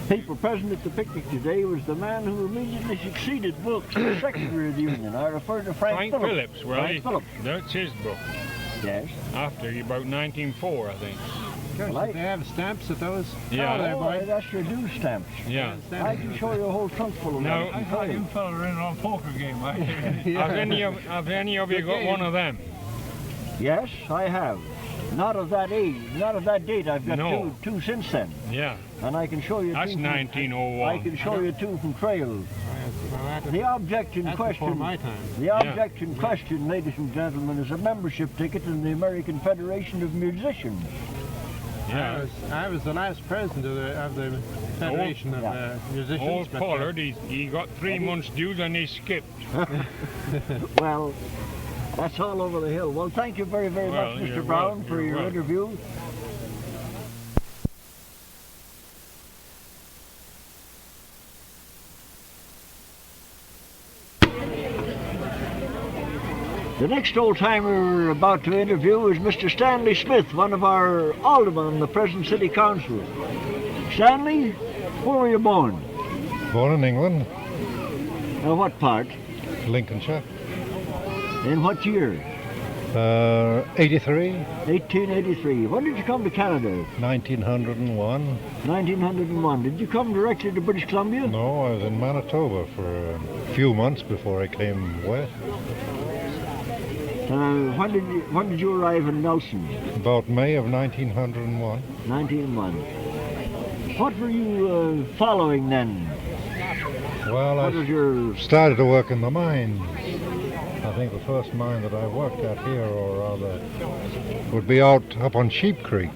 people present at the picnic today was the man who immediately succeeded Wilkes as Secretary of the Union. I refer to Frank Phillips. Well, Frank Phillips. That's his book. Yes. After about 1904, I think. Well, they have stamps of those. Yeah. Oh, there, boy. That's your due stamps. Yeah. I can show you a whole trunk full of them. I thought you fella were in on a poker game. Have any of you got one of them? Yes, I have. Not of that age, not of that date. I've got two since then. Yeah. And I can show you That's two. 1901. I can show you two from Trail. The object in question. My time. The object in question, ladies and gentlemen, is a membership ticket in the American Federation of Musicians. Yeah. I was the last president of the Federation of Musicians. Old Pollard, he got 3 months' dues and he skipped. Well, that's all over the hill. Well, thank you very, very much, Mr. Brown, for your interview. The next old-timer we're about to interview is Mr. Stanley Smith, one of our aldermen on the present city council. Stanley, where were you born? Born in England. What part? Lincolnshire. In what year? 83. 1883. When did you come to Canada? 1901. 1901. Did you come directly to British Columbia? No, I was in Manitoba for a few months before I came west. When did you arrive in Nelson? About May of 1901. 1901. What were you following then? Well, I started to work in the mine. I think the first mine that I worked at here, or rather, would be out up on Sheep Creek.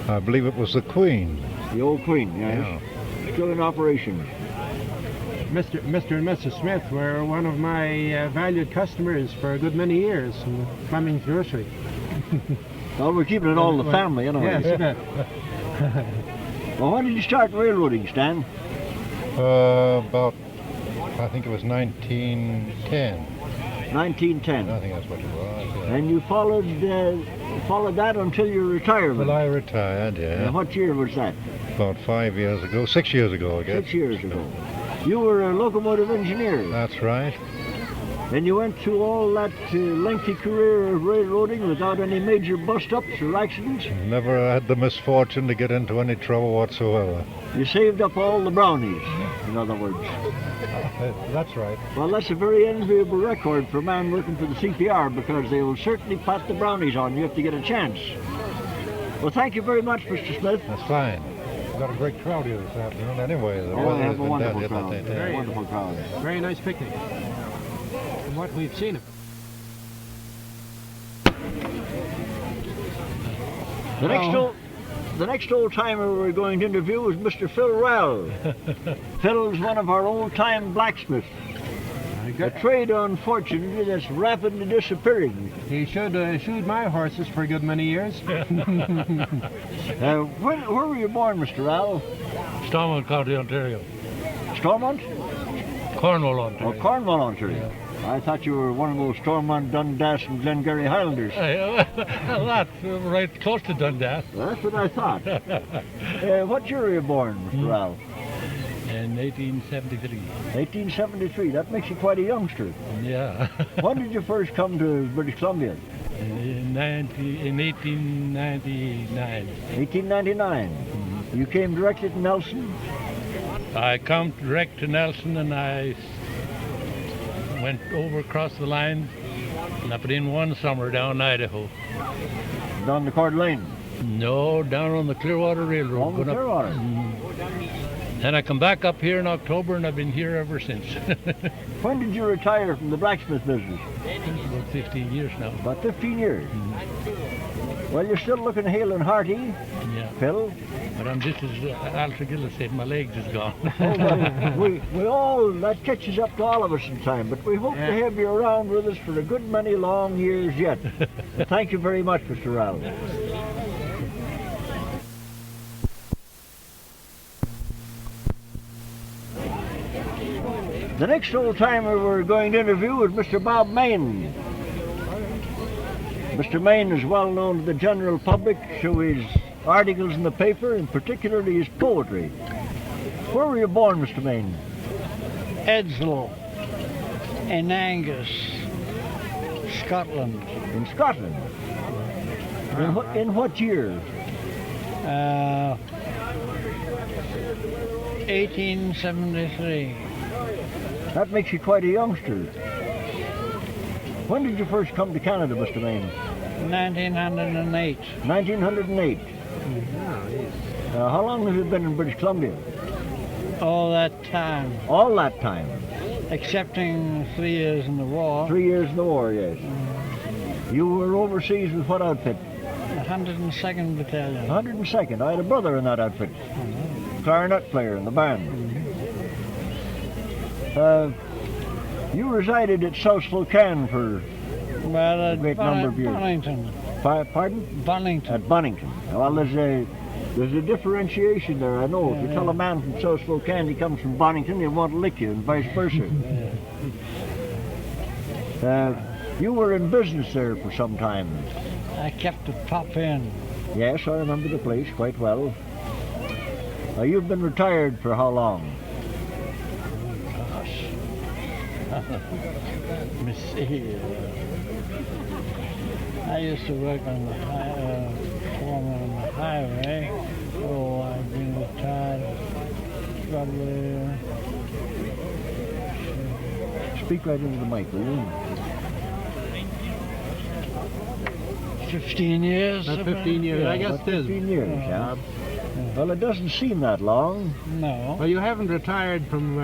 I believe it was the Queen. The old Queen, yes. Yeah. Still in operation. Mr. and Mrs. Smith were one of my valued customers for a good many years in the Fleming grocery. Well, we're keeping it all the family, anyway. Yes. Well, when did you start railroading, Stan? About, I think it was 1910. 1910. I think that's what it was. Yeah. And you followed that until your retirement? Well, I retired, yeah. And what year was that? About 5 years ago, 6 years ago, I guess. 6 years ago. You were a locomotive engineer. That's right. And you went through all that lengthy career of railroading without any major bust-ups or accidents? Never had the misfortune to get into any trouble whatsoever. You saved up all the brownies, in other words. That's right. Well, that's a very enviable record for a man working for the CPR, because they will certainly pat the brownies on you if they get a chance. Well, thank you very much, Mr. Smith. That's fine. We've got a great crowd here this afternoon anyway. The we have a wonderful crowd. Very wonderful crowd. Very nice picnic. From what we've seen of it. The next old-timer we're going to interview is Mr. Phil Rahal. Phil's one of our old-time blacksmiths. A trade, unfortunately, that's rapidly disappearing. He should shoot my horses for a good many years. Where were you born, Mr. Rahal? Stormont County, Ontario. Stormont? Cornwall, Ontario. Oh, Cornwall, Ontario. I thought you were one of those Stormont, Dundas, and Glengarry Highlanders. That's right close to Dundas. That's what I thought. What year were you born, Mr. Rahal? In 1873. 1873. That makes you quite a youngster. Yeah. When did you first come to British Columbia? In 1899. 1899. You came directly to Nelson? I come direct to Nelson and I went over across the line and I put in one summer down in Idaho. Down the Coeur d'Alene? No, down on the Clearwater Railroad. On the Clearwater? Then I come back up here in October and I've been here ever since. When did you retire from the blacksmith business? About 15 years now. About 15 years? Well, you're still looking hale and hearty, Yeah. Phil. But I'm just as Tregillus said, my legs is gone. we all, that catches up to all of us in time, but we hope to have you around with us for a good many long years yet. Thank you very much, Mr. Rahal. The next old-timer we're going to interview is Mr. Bob Main. Mr. Main is well known to the general public through his articles in the paper, and particularly his poetry. Where were you born, Mr. Main? Edsel in Angus, Scotland. In Scotland? In what year? 1873. That makes you quite a youngster. When did you first come to Canada, Mr. Main? 1908. 1908. How long have you been in British Columbia? All that time. All that time? Excepting 3 years in the war. 3 years in the war, yes. You were overseas with what outfit? 102nd Battalion. 102nd. I had a brother in that outfit. Clarinet player in the band. You resided at South Spokane for a great number of years. Bonington. Pardon? Bonington. At Bonington. Well, there's a differentiation there, I know. If you tell a man from South Spokane he comes from Bonington, he'll want to lick you, and vice versa. You were in business there for some time. I kept a pop in. Yes, I remember the place quite well. You've been retired for how long? Let me see. I used to work on the foreman on the highway. Oh, I've been retired probably. Speak right into the mic, will you? 15 years. About 15 years, I guess it is. 15 years, yeah. Well, it doesn't seem that long. No. Well, you haven't retired from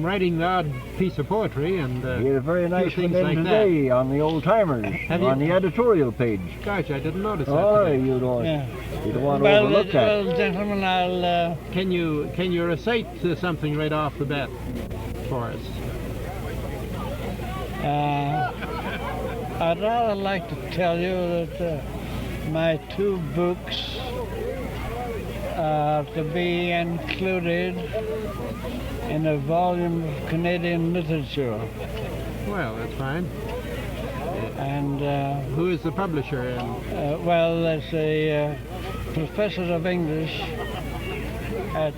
writing the odd piece of poetry and you had a very nice one like today on the Oldtimers, on the editorial page. Gosh, I didn't notice that. Oh, today. you don't want to Well, overlook that. well, gentlemen, I'll... Can you recite something right off the bat for us? I'd rather like to tell you that my 2 books are to be included in a volume of Canadian literature. Well, that's fine. And who is the publisher? well, there's a professor of English at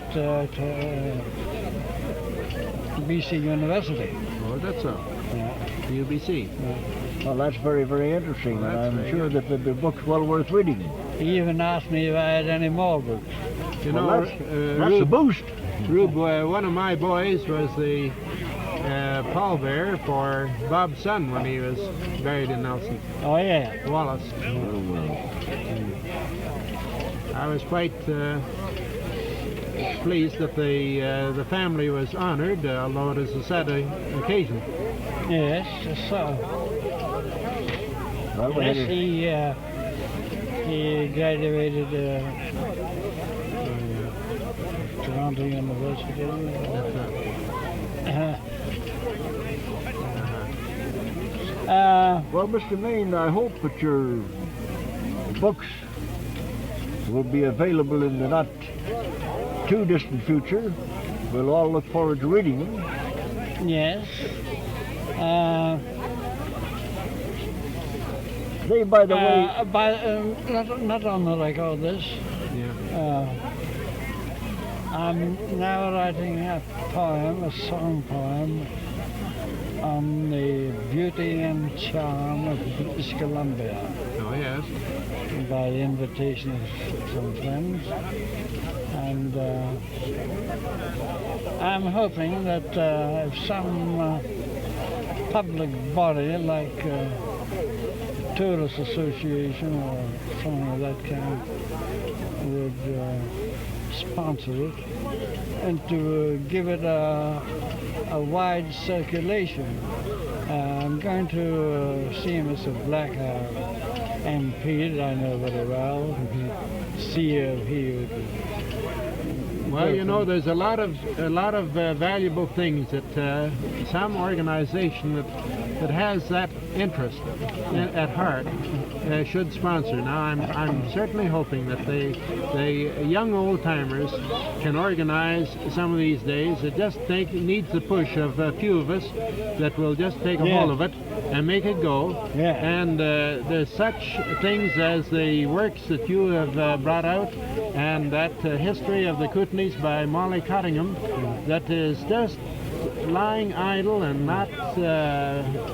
BC University. Oh, that's so. UBC. Well, that's very, very interesting, and I'm sure that the book's well worth reading. He even asked me if I had any more books. You Well, know, that's a boost. Rube, one of my boys was the pallbearer for Bob's son when he was buried in Nelson. Oh, yeah. Wallace. I was quite pleased that the family was honored, although it is a sad occasion. Yes, so. Well, Yes, he graduated Toronto University. Well, Mr. Main, I hope that your books will be available in the not too distant future. We'll all look forward to reading them. Yes. They, by the way... Not on the record this. I'm now writing a poem, a song poem, on the beauty and charm of British Columbia. Oh, yes. By the invitation of some friends. And I'm hoping that if some public body like Tourist Association or something of that kind would sponsor it and to give it a wide circulation. I'm going to see Mr. Blackhart, MP, that I know very well, see if he would. Well, you know, there's a lot of valuable things that some organization that has that interest at heart should sponsor. Now, I'm certainly hoping that the young old-timers can organize some of these days. It just needs the push of a few of us that will just take a hold of it and make it go. And there's such things as the works that you have brought out, and that history of the Kootenays by Molly Cottingham, that is just lying idle and not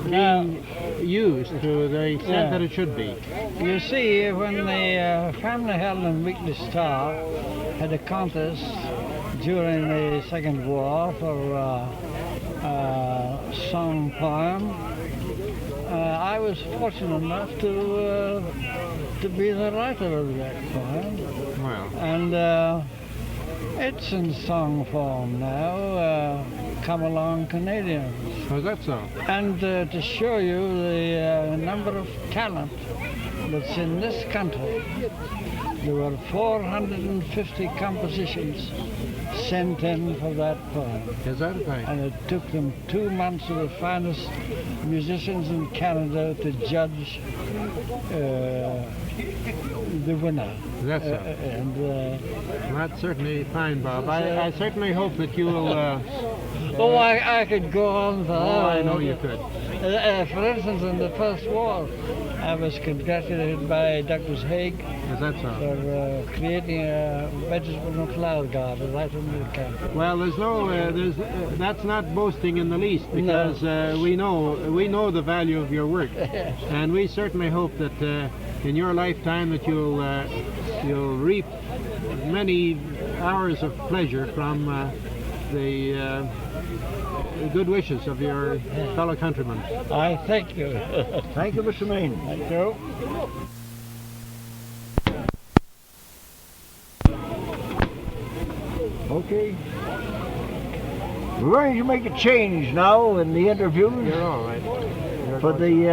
being used to the extent that it should be. You see, when the Family Herald and Weekly Star had a contest during the Second War for song poem, I was fortunate enough to be the writer of that poem. Well. And it's in song form now. Come along, Canadians. Oh, is that so? And to show you the number of talent that's in this country, there were 450 compositions sent in for that poem. Is that right? And it took them 2 months of the finest musicians in Canada to judge the winner. That's so. And that's certainly fine, Bob. I certainly hope that you will... I could go on for I know you could. For instance, in the First War, I was congratulated by Douglas Haig for creating a vegetable and flower garden right in the camp. Well, that's not boasting in the least, because we know the value of your work, and we certainly hope that in your lifetime that you'll reap many hours of pleasure from the good wishes of your fellow countrymen. I thank you. Thank you, Mr. Main. Thank you. Okay. We're going to make a change now in the interviews. You're all right. For the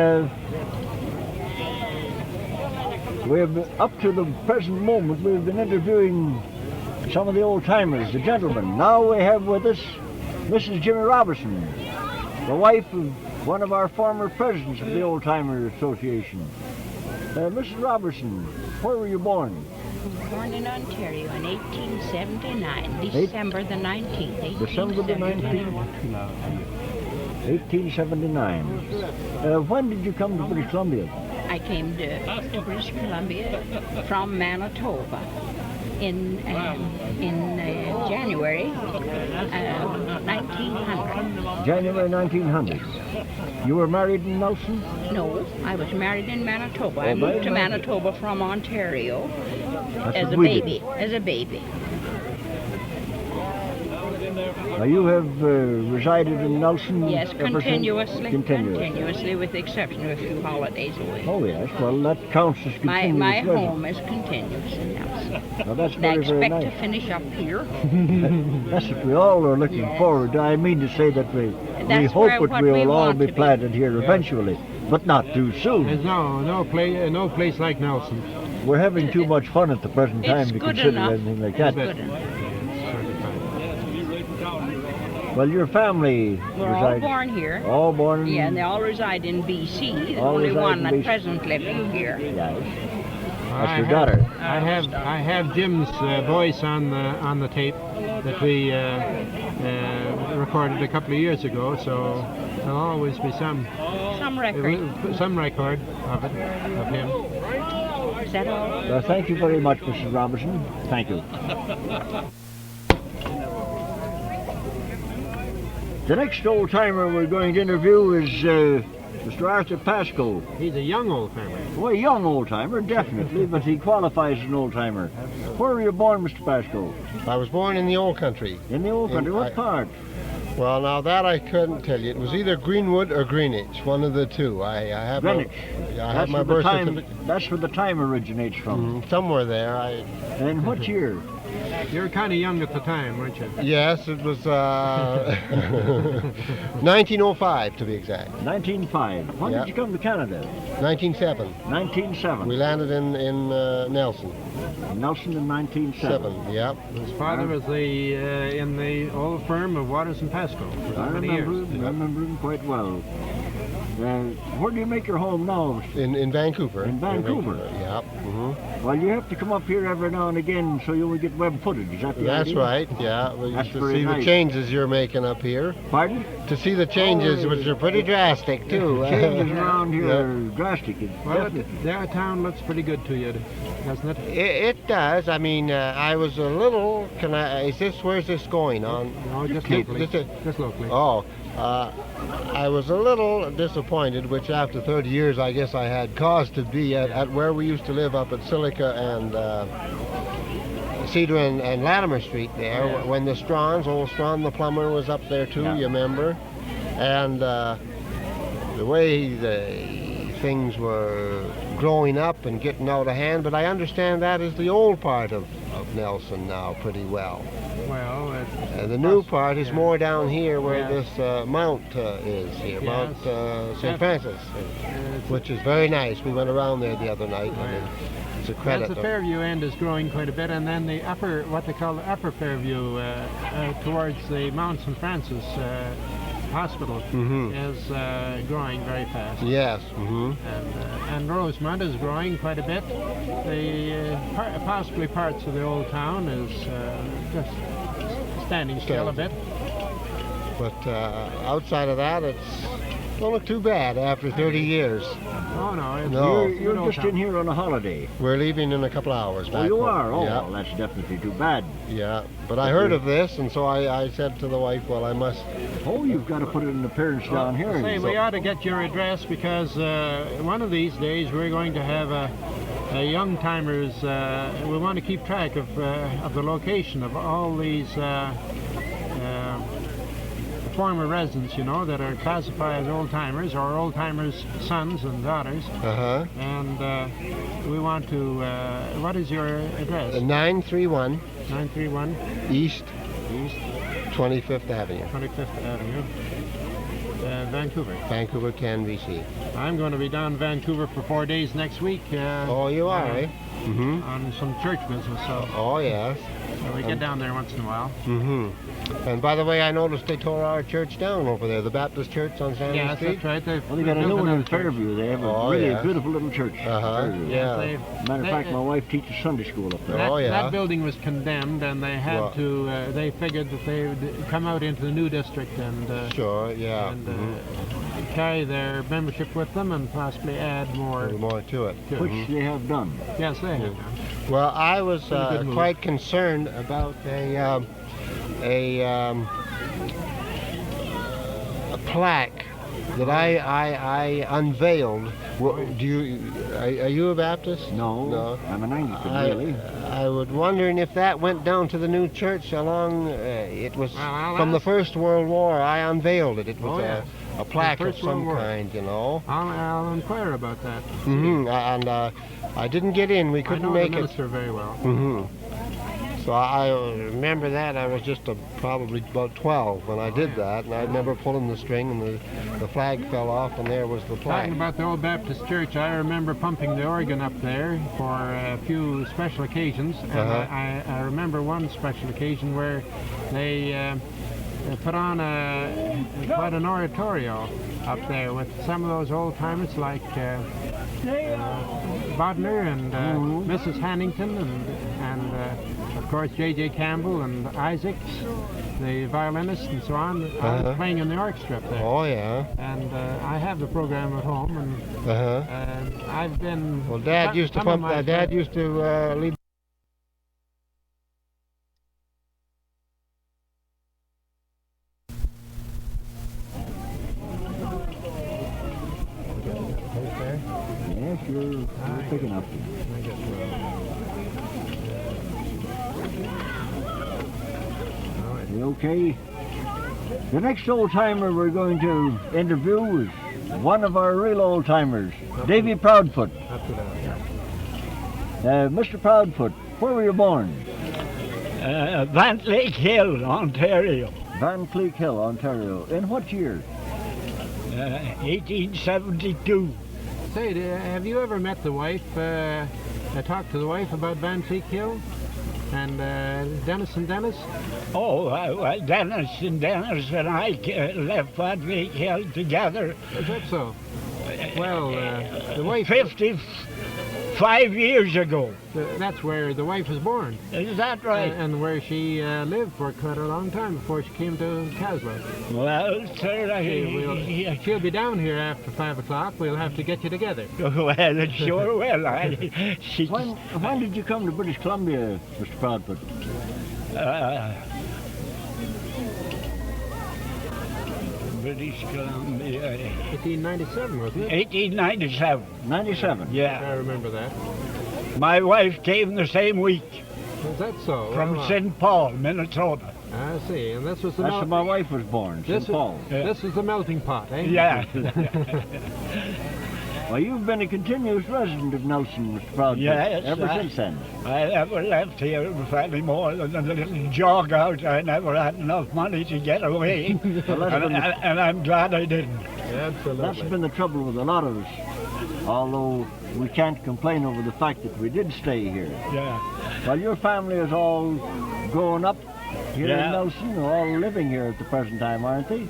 up to the present moment, we've been interviewing some of the old-timers, the gentlemen. Now we have with us Mrs. Jimmy Robinson, the wife of one of our former presidents of the Old-Timer Association. Mrs. Robinson, where were you born? Born in Ontario in 1879, December the 19th. December the 19th? 1879. When did you come to British Columbia? I came to British Columbia from Manitoba in January 1900. January 1900. You were married in Nelson? No, I was married in Manitoba. I moved to Manitoba from Ontario as a baby. Now you have resided in Nelson? Yes, continuously. Continuously, with the exception of a few holidays away. Oh yes, well that counts as continuous. My home is continuous in Nelson. Well, that's and I very nice. expect to finish up here. That's what we all are looking forward to. I mean to say that we hope that we will all be planted here eventually, but not too soon. There's no place like Nelson. We're having too much fun at the present time to consider anything like that. Well, your family We're all resides... born here. All born... Yeah, and they all reside in B.C. There's All only reside one in at BC. present living here. Yes. I That's your have- daughter. I have Jim's voice on the tape that we recorded a couple of years ago, so there'll always be some record of it, of him. Is that all? Well, thank you very much, Mrs. Robinson. Thank you. The next old-timer we're going to interview is Mr. Arthur Pascoe. He's a young old-timer. Well, a young old-timer, definitely, but he qualifies as an old-timer. Where were you born, Mr. Pascoe? I was born in the old country. In the old country? What part? Well, now that I couldn't tell you. It was either Greenwood or Greenwich, one of the two. I have Greenwich. I have my birth certificate. That's where the time originates from. Somewhere there. And what year? You were kind of young at the time, weren't you? Yes, it was 1905 to be exact. 1905. When did you come to Canada? 1907. 1907. We landed in Nelson. Nelson in 1907. Yep. His father was in the old firm of Waters and Pascoe for many years. I remember him quite well. Where do you make your home now? In Vancouver. In Vancouver? Yep. Well, you have to come up here every now and again so you will get web footage. Is that the That's idea? right, yeah. We That's used to very see nice. the changes you're making up here. Pardon? To see the changes, which are pretty drastic, too. Changes around here are drastic. Well, the town looks pretty good to you, doesn't it? It does. I mean, I was a little. Where's this going on? No, just locally. Just locally. Oh, I was a little disappointed, which after 30 years, I guess I had cause to be at where we used to live up at Silica and Cedar and Latimer Street there, when the old Strawn the plumber was up there too, you remember? And the way things were growing up and getting out of hand, but I understand that is the old part of Nelson now pretty well. Well, the new part is more down here where this mount is here, Mount St. Francis, which is very nice. We went around there the other night, and it's a credit. The Fairview end is growing quite a bit, and then the what they call the upper Fairview towards the Mount St. Francis Hospital is growing very fast. Yes. And Rosemont is growing quite a bit. The possibly parts of the old town is just standing still a bit. But outside of that, it's don't look too bad after 30 years. Oh no, You're just in here on a holiday. We're leaving in a couple of hours. Oh, you are? Oh, yeah. well, that's definitely too bad. Yeah, but I heard of this, and so I said to the wife, well, I must... Oh, you've got to put an appearance down here. Say, we ought to get your address because one of these days we're going to have a young timers. We want to keep track of the location of all these former residents, you know, that are classified as old-timers or old-timers' sons and daughters. And we want to, what is your address? 931 East 25th Avenue. 25th Avenue. Vancouver. Vancouver, BC. I'm going to be down in Vancouver for 4 days next week. Oh, you are, eh? On some church business. So. Oh, yes. So we get down there once in a while. And by the way, I noticed they tore our church down over there, the Baptist church on Stanley Street. That's right. They got a new one in Fairview. They have a really beautiful little church. Yeah. Matter of fact, my wife teaches Sunday school up there. That building was condemned, and they had to. They figured that they would come out into the new district and carry their membership with them, and possibly add more to it. Which they have done. Yes, they have done. Well, I was quite concerned about a plaque that I unveiled. Are you a Baptist? No. I'm an Anglican, really. I was wondering if that went down to the new church along. It was from the First World War. I unveiled it. It was a plaque of some kind, you know. I'll inquire about that. And I didn't get in. We couldn't make the minister very well. So I remember that. I was just probably about 12 when I did that, and I remember pulling the string, and the flag fell off, and there was the plaque. Talking about the old Baptist church, I remember pumping the organ up there for a few special occasions, and I remember one special occasion where they put on quite an oratorio up there with some of those old timers like Bodner and Mrs. Hannington and of course J.J. Campbell and Isaacs, the violinist and so on. I was playing in the orchestra up there. Oh, yeah. And I have the program at home, and I've been. Well, Dad used to lead. Yes, you're picking up. Okay. The next old timer we're going to interview is one of our real old timers, Davy Proudfoot. Mr. Proudfoot, where were you born? Van Cleek Hill, Ontario. Van Cleek Hill, Ontario. In what year? 1872. Say, have you ever met the wife? I talked to the wife about Van Cleek Hill and Dennis and Dennis. Oh, well, Dennis and I left Van Cleek Hill together. Is that so? Well, the wife. 55 years ago. That's where the wife was born. Is that right? And where she lived for quite a long time before she came to Caslow. Well, sir, she'll be down here after 5 o'clock. We'll have to get you together. Well, it sure will. When did you come to British Columbia, Mr. Proudfoot? British Columbia. 1897, wasn't it? 1897. 97? Yeah. I remember that. My wife came the same week. Is that so? From St. Paul, Minnesota. I see. And this was the That's where my wife was born, St. Paul. This is the melting pot, eh? Yeah. Well, you've been a continuous resident of Nelson, Mr. Proudfoot, ever since then. I never left here any more than a little jog out. I never had enough money to get away, and I'm glad I didn't. Absolutely. That's been the trouble with a lot of us, although we can't complain over the fact that we did stay here. Yeah. Well, your family is all grown up here in Nelson, all living here at the present time, aren't they?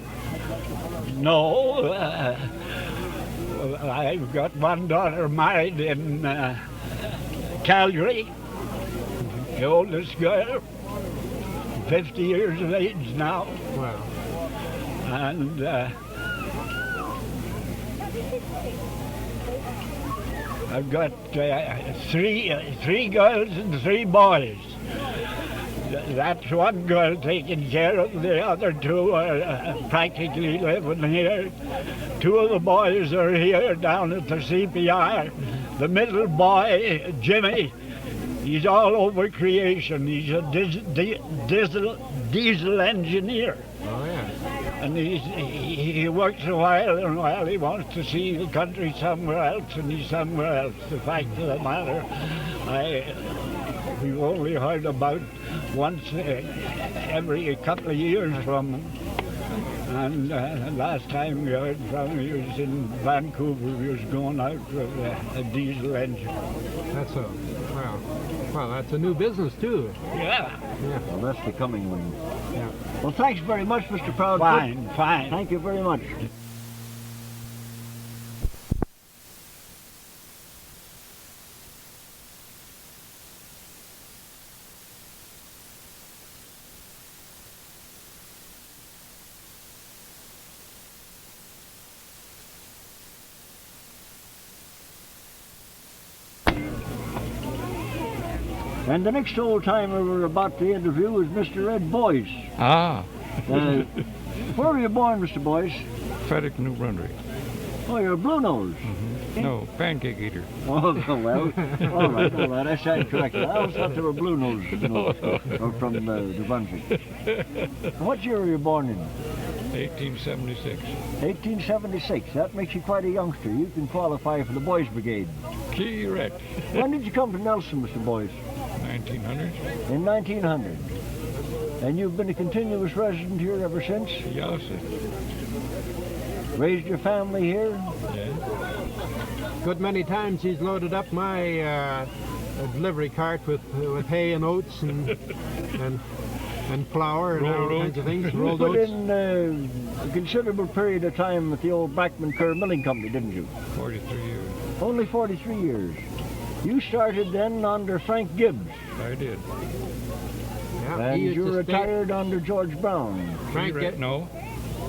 No. I've got one daughter married in Calgary, the oldest girl, 50 years of age now. Wow. And I've got three girls and 3 boys. That's one girl taking care of. The other 2 are practically living here. 2 of the boys are here down at the CPR. The middle boy, Jimmy, he's all over creation. He's a diesel engineer. Oh, yeah. And he works a while, and while he wants to see the country somewhere else, and he's somewhere else. The fact of the matter, we've only heard about once every couple of years from him. And last time we heard from him, he was in Vancouver. He was going out with a diesel engine. That's so. Wow. Well, that's a new business, too. Yeah. Well, that's the coming one. Yeah. Well, thanks very much, Mr. Proudfoot. Fine. Thank you very much. And the next old timer we're about to interview is Mr. Ed Boyce. Ah. Where were you born, Mr. Boyce? Frederick, New Brunswick. Oh, you're a blue nose. No, pancake eater. Oh, well, all right, I stand corrected. I always thought they were blue noses, or from New Brunswick. What year were you born in? 1876. 1876. That makes you quite a youngster. You can qualify for the Boys Brigade. Correct. When did you come to Nelson, Mr. Boyce? 1900. In 1900. And you've been a continuous resident here ever since? Yes, sir. Raised your family here? Yeah. Good many times he's loaded up my delivery cart with hay and oats and And flour and all kinds of things. You Rolled put oats. in a considerable period of time with the old Brackman Kerr Milling Company, didn't you? 43 years. Only 43 years. You started then under Frank Gibbs. I did. Yeah, And he used you to stay- retired under George Brown. Frank Gibbs. No.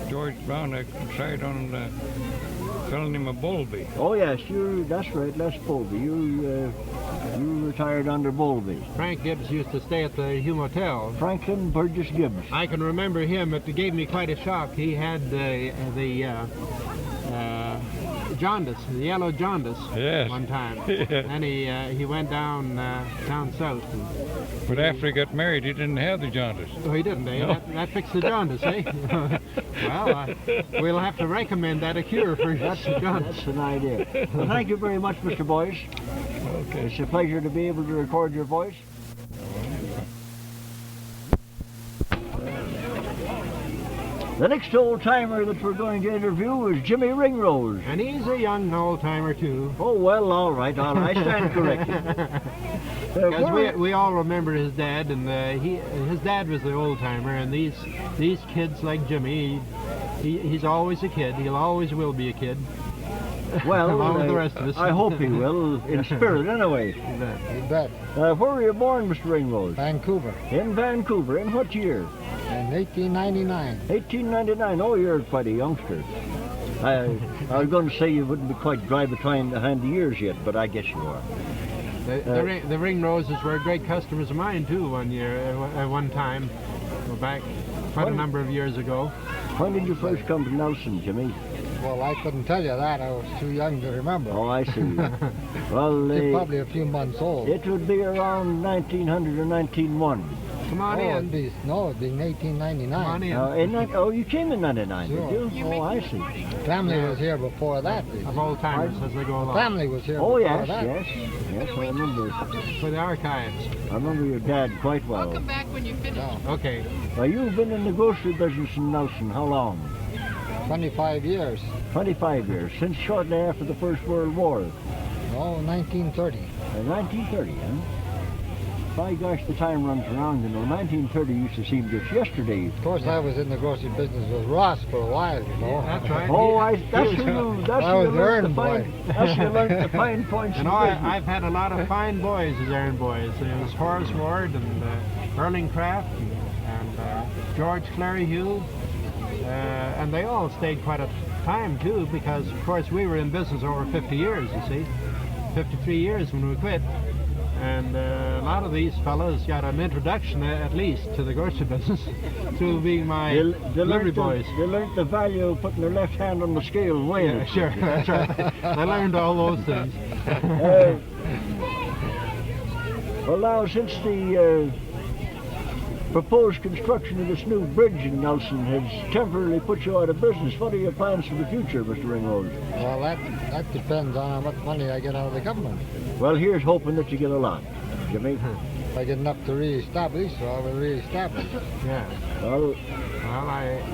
George Brown, I tried on a fellow named Bowlby. Oh yes, that's right, Les Bowlby. You retired under Bowlby. Frank Gibbs used to stay at the Hume Hotel. Franklin Burgess Gibbs. I can remember him. It gave me quite a shock. He had the jaundice, the yellow jaundice, Yes. one time. Yes. And he went down south. But after he got married, he didn't have the jaundice. Oh, he didn't, eh? No. That fixed the jaundice, eh? Well, we'll have to recommend that a cure for jaundice. That's an idea. Well, thank you very much, Mr. Boyce. Okay. It's a pleasure to be able to record your voice. The next old-timer that we're going to interview is Jimmy Ringrose. And he's a young old-timer, too. Oh, well, all right. I stand corrected. Because we all remember his dad, and his dad was the old-timer, and these kids like Jimmy, he's always a kid. He'll always will be a kid. Well, along with the rest of us. I hope he will, in spirit anyway. You bet. Where were you born, Mr. Ringrose? Vancouver. In Vancouver. In what year? In 1899. 1899. Oh, you're quite a youngster. I was going to say you wouldn't be quite dry behind the ears yet, but I guess you are. The Ringroses were great customers of mine, too, one time. Back quite a number of years ago. When did you first come to Nelson, Jimmy? Well, I couldn't tell you that. I was too young to remember. Oh, I see. Well, probably a few months old. It would be around 1900 or 1901. Come on in. It'd be 1899. Come on in. Oh, you came in 99, Sure. did you? Oh, I see. Family was here before that. Of old-timers as they go along. Family was here Oh, before yes, that. yes, I remember. For the archives. I remember your dad quite well. I'll come back when you finish. Yeah. Okay. Well, you've been in the grocery business in Nelson. How long? 25 years. 25 years, since shortly after the First World War. Oh, 1930. 1930, huh? By gosh, the time runs around, you know. 1930 used to seem just yesterday. Of course, I was in the grocery business with Ross for a while, you know. Yeah, that's right. Oh, that's who you learned the fine points. And I've had a lot of fine boys as errand boys. There was Horace Ward and Erling Kraft and George Claryhugh. And they all stayed quite a time, too, because, of course, we were in business over 50 years, you see. 53 years when we quit. And a lot of these fellows got an introduction, at least, to the grocery business through being my delivery boys. They learned the value of putting their left hand on the scale and weighing it. Sure, that's right. They learned all those things. Well, now, since the proposed construction of this new bridge in Nelson has temporarily put you out of business, what are your plans for the future, Mr. Ringrose? Well, that depends on how much money I get out of the government. Well, here's hoping that you get a lot, Jimmy. If I get enough to re-establish, so I will re-establish. Yeah. Well,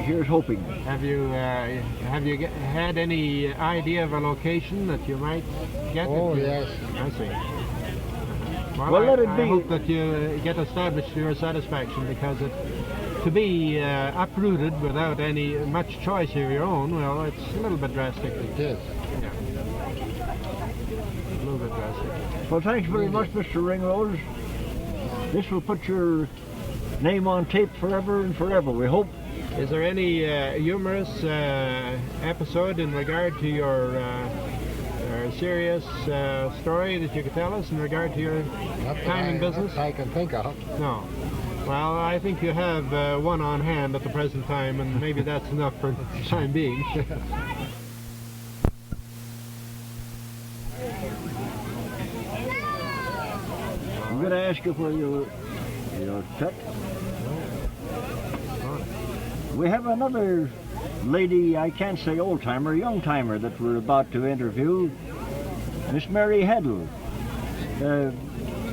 here's hoping. Have you had any idea of a location that you might get? Oh, yes. I see. Well, let it I be. hope that you get established to your satisfaction, because to be uprooted without any much choice of your own, well, it's a little bit drastic. It is. Yeah. A little bit drastic. Well, thanks very much, Mr. Ringrose. This will put your name on tape forever and forever, we hope. Is there any humorous episode in regard to your serious story that you could tell us in regard to your time in business? I can think of. No. Well, I think you have one on hand at the present time, and maybe that's enough for the time being. I'm going to ask you for your check. We have another lady, I can't say old-timer, young-timer that we're about to interview, Miss Mary Heddle.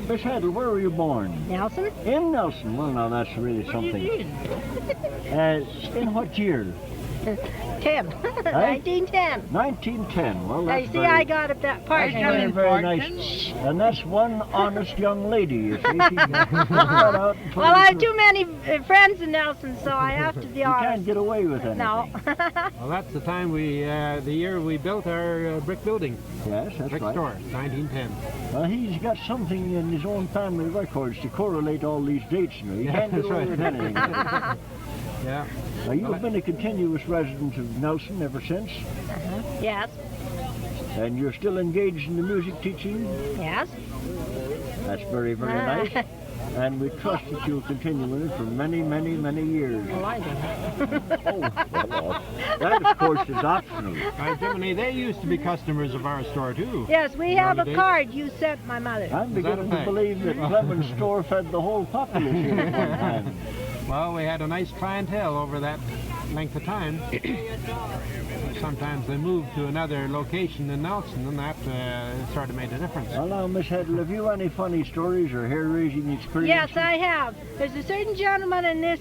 Miss Heddle, where were you born? Nelson? In Nelson. Well, now that's really something. In what year? 10. 1910. 1910. Well, Now, that's you see, very, I got it that part. very, very nice. And that's one honest young lady, you see. She can put that out and Well, I have put it too many friends in Nelson, so I have to be You honest. can't get away with anything. No. Well, that's the time the year we built our brick building. Yes, that's brick right. store, 1910. Well, he's got something in his own family records to correlate all these dates. You know. He can't get that's away right. with anything. Yeah. Now, you've been a continuous resident of Nelson ever since, Yes. and you're still engaged in the music teaching. Yes. That's very, very nice. And we trust that you'll continue in it for many, many, many years. Well, I do. Well, that, of course, is optional. Jiminy, they used to be customers of our store, too. Yes, we have a card you sent my mother. I'm beginning to believe that Fleming's store fed the whole populace here at one time. Well, we had a nice clientele over that length of time. Sometimes they moved to another location in Nelson, and that sort of made a difference. Well, now, Miss Hedl, have you any funny stories or hair-raising experiences? Yes, I have. There's a certain gentleman in this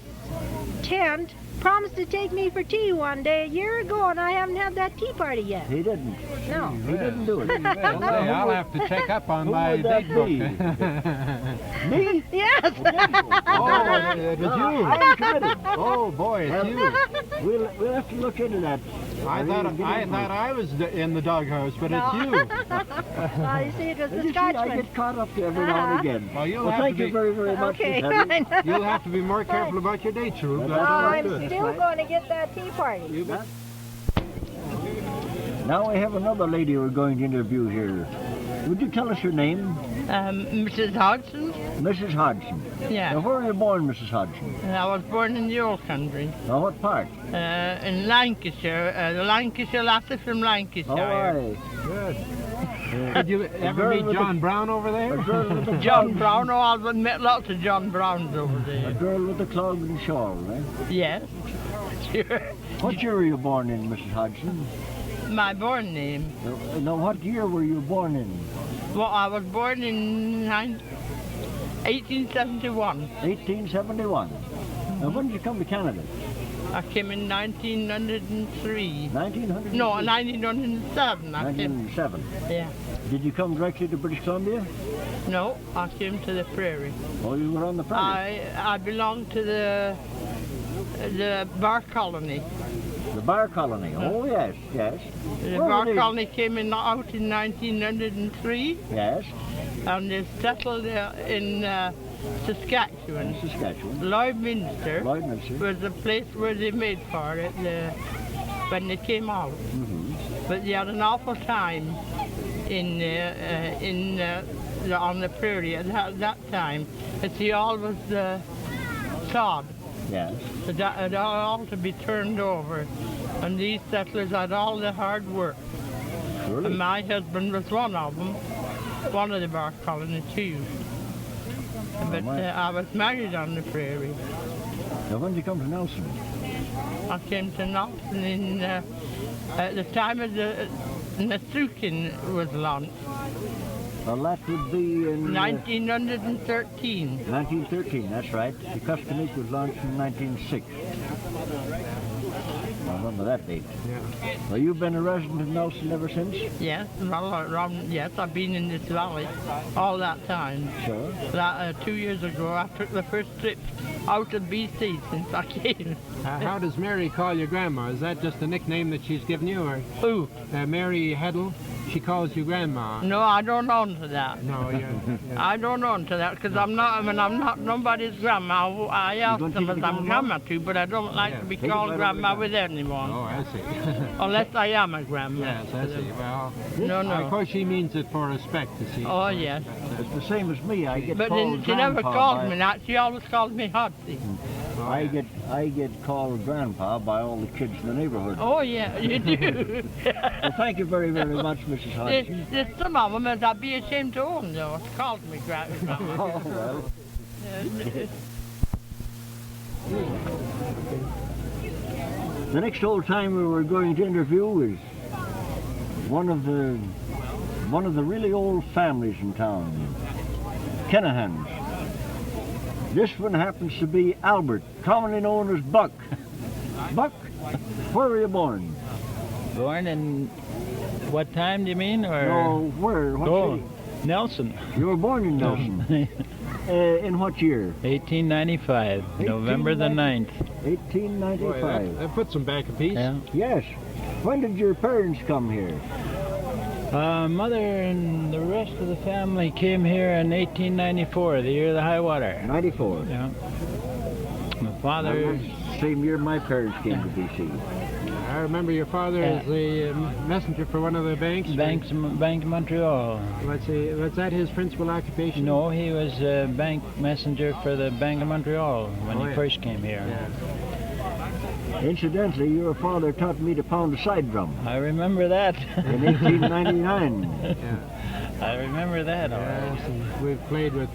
tent promised to take me for tea one day a year ago, and I haven't had that tea party yet. He didn't. No. He didn't do it. Well, I'll have to check up on my date book. Me? Yes. Oh, did you? I'm committed. Oh boy, it's you. We'll have to look into that. I thought I was in the doghouse, but it's you. You see, it was the Scotchman. I get caught up every now and again. Well, Thank you very, very much. Okay. Miss Hedl. You'll have to be more careful about your dates, Rube. I'm still going to get that tea party. Now we have another lady we're going to interview here. Would you tell us your name? Mrs. Hodgson. Mrs. Hodgson. Yeah. Now, where were you born, Mrs. Hodgson? I was born in the old country. Now, what part? In Lancashire, the Lancashire lasses from Lancashire. Oh, good. Did you ever meet John Brown over there? John Brown, oh, I've met lots of John Browns over there. A girl with a clog and shawl, eh? Yes. Sure. What year were you born in, Mrs. Hodgson? My born name? No, what year were you born in? Well, I was born in 1871. 1871. Now, when did you come to Canada? I came in 1903. 1900? No, 1907. 1907. Yeah. Did you come directly to British Columbia? No, I came to the prairie. Oh, you were on the prairie? I belonged to the bar colony. The bar colony? Oh, yes, yes. The bar colony came out in 1903. Yes. And they settled in Saskatchewan. Lloydminster was the place where they made for it when they came out. Mm-hmm. But they had an awful time on the prairie at that time. You see, all was sod. Yes. It all to be turned over. And these settlers had all the hard work. Surely. And my husband was one of them, one of the bar colony too. But I was married on the prairie. Now, when did you come to Nelson? I came to Nelson at the time of the Nasukin was launched. Well, that would be in... 1913. 1913, that's right. The Kootenays was launched in 1906. I remember that date. Yeah. Well, you've been a resident of Nelson ever since? Yes, yes, I've been in this valley all that time. Sure. 2 years ago, I took the first trip out of BC since I came. How does Mary call your grandma? Is that just a nickname that she's given you, or who? Mary Hedl? She calls you grandma. No, I don't own to that. No, I don't own to that because I'm not nobody's grandma. I ask them as I'm grandma to, but I don't like to be called grandma with anyone. Oh, I see. Unless I am a grandma. Yes, I see. Well, no. Of course, she means it for respect, you see. Oh, yes. It's the same as me. I get but called she never called me that. She always called me Hotsy. I get called grandpa by all the kids in the neighborhood. Oh, yeah, you do. Well, thank you very, very much, Mrs. Hodgson. There's some of them that I'd be ashamed to own, though. It's called me grandma. Oh, well. The next old timer we're going to interview is one of the really old families in town, Kenahans. This one happens to be Albert, commonly known as Buck. Buck, where were you born? Born in what time do you mean? Or No, where? What city? Nelson. You were born in Nelson. In what year? 1895, November the 9th. 1895. That puts them back a piece. Yeah. Yes. When did your parents come here? Mother and the rest of the family came here in 1894, the year of the high water. 94. Yeah. My father. Same year my parents came to BC. I remember your father as the messenger for one of the banks. Bank of Montreal. Was that his principal occupation? No, he was a bank messenger for the Bank of Montreal when he first came here. Yeah. Incidentally, your father taught me to pound a side drum. I remember that. In 1899. Yeah. I remember that. Yes, and we've played with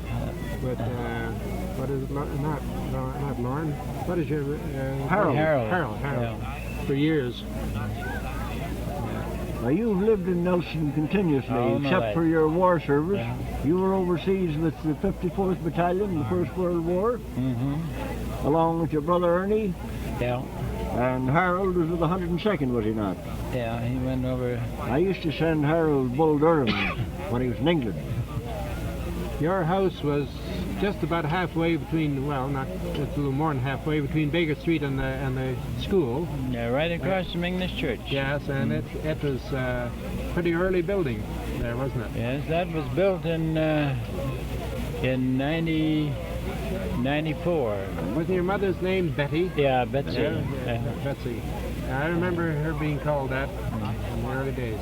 what is it? Not Lauren. What is your Harold. Harold. Yeah. For years. Now you've lived in Nelson continuously, except for your war service. Yeah. You were overseas with the 54th Battalion in the First World War, along with your brother Ernie. Yeah. And Harold was with the 102nd, was he not? Yeah, he went over. I used to send Harold Bull Durham when he was in England. Your house was just about halfway between, well, not just a little more than halfway between Baker Street and the school. Yeah, right across from English Church. Yes, and it was a pretty early building there, wasn't it? Yes, that was built in 94. Was your mother's name Betty? Yeah, Betsy. Yeah, Betsy. I remember her being called that in the early days.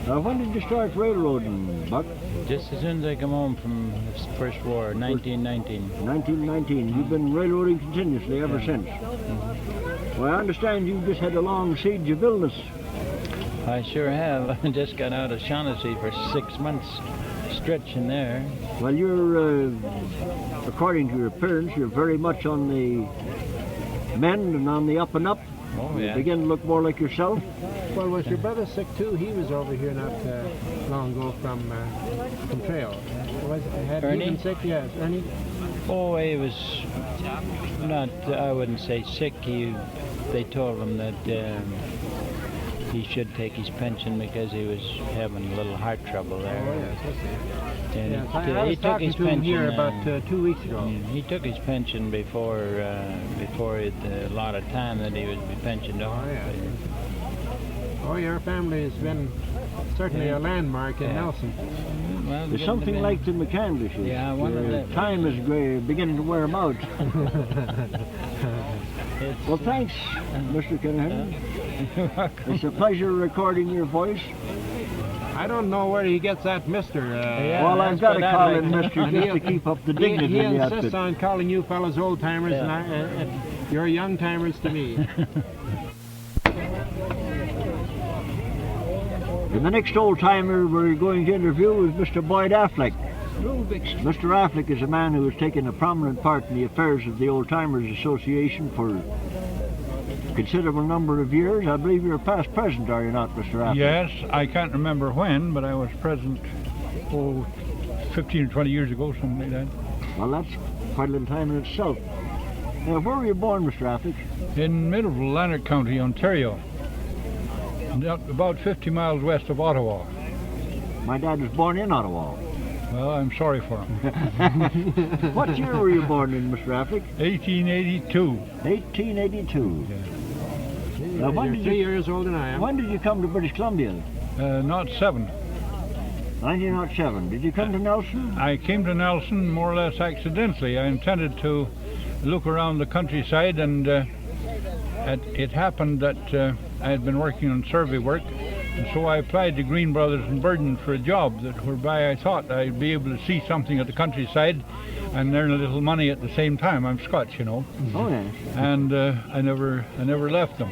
When did you start railroading, Buck? Just as soon as I come home from the First War, 1919. 1919. You've been railroading continuously ever since. Well, I understand you just had a long siege of illness. I sure have. I just got out of Shaughnessy for 6 months stretching there. Well, you're, according to your appearance, you're very much on the mend and on the up and up. Oh, You yeah. begin to look more like yourself. Well, was your brother sick too? He was over here not long ago from Trail. Had Ernie? he been sick? Yes, Ernie. Oh, he was not, I wouldn't say sick. They told him that he should take his pension because he was having a little heart trouble there. Oh, yes, And yes, he I was took talking his to him pension here about 2 weeks ago. He took his pension before a lot of time that he would be pensioned off. Oh, yeah. Oh, your family has been certainly a landmark in Nelson. Well, There's something like the McCandlishes. Yeah, one of the time is beginning to wear them out. Well, thanks, Mr. Kinahan. It's a pleasure recording your voice. I don't know where he gets that Mr. Well, I've got to call him Mr. just to keep up the dignity He of the insists outfit. on calling you fellas old timers, and you're young timers to me. And the next old timer we're going to interview is Mr. Boyd Affleck. Mr. Affleck is a man who has taken a prominent part in the affairs of the Old Timers Association for a considerable number of years. I believe you're past president, are you not, Mr. Affleck? Yes, I can't remember when, but I was president, 15 or 20 years ago, something like that. Well, that's quite a little time in itself. Now, where were you born, Mr. Affleck? In middle of Lanark County, Ontario, about 50 miles west of Ottawa. My dad was born in Ottawa. Well, I'm sorry for him. What year were you born in, Mr. Affleck? 1882. 1882. Yeah. Now, when You're did 3 years older than I am. When did you come to British Columbia? Not 7. 1907. Did you come to Nelson? I came to Nelson more or less accidentally. I intended to look around the countryside, and it happened that I had been working on survey work, and so I applied to Green Brothers in Burden for a job whereby I thought I'd be able to see something at the countryside and earn a little money at the same time. I'm Scotch, you know. Oh, yes. And I never left them.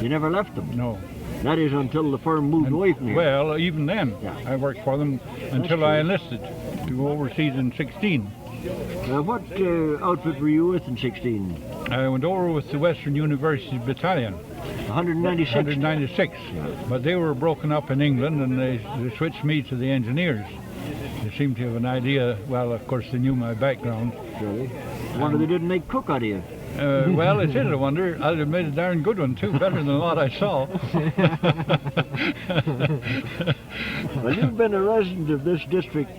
You never left them? No. That is until the firm moved away from here. Well, even then, I worked for them until I enlisted to go overseas in 16. What outfit were you with in 16? I went over with the Western University Battalion. 196? 196. But they were broken up in England, and they switched me to the engineers. They seemed to have an idea. Well, of course, they knew my background. Really? Wonder they didn't make cook out of you. Well, it is a wonder. I'd have made a darn good one, too, better than a lot I saw. Well, you've been a resident of this district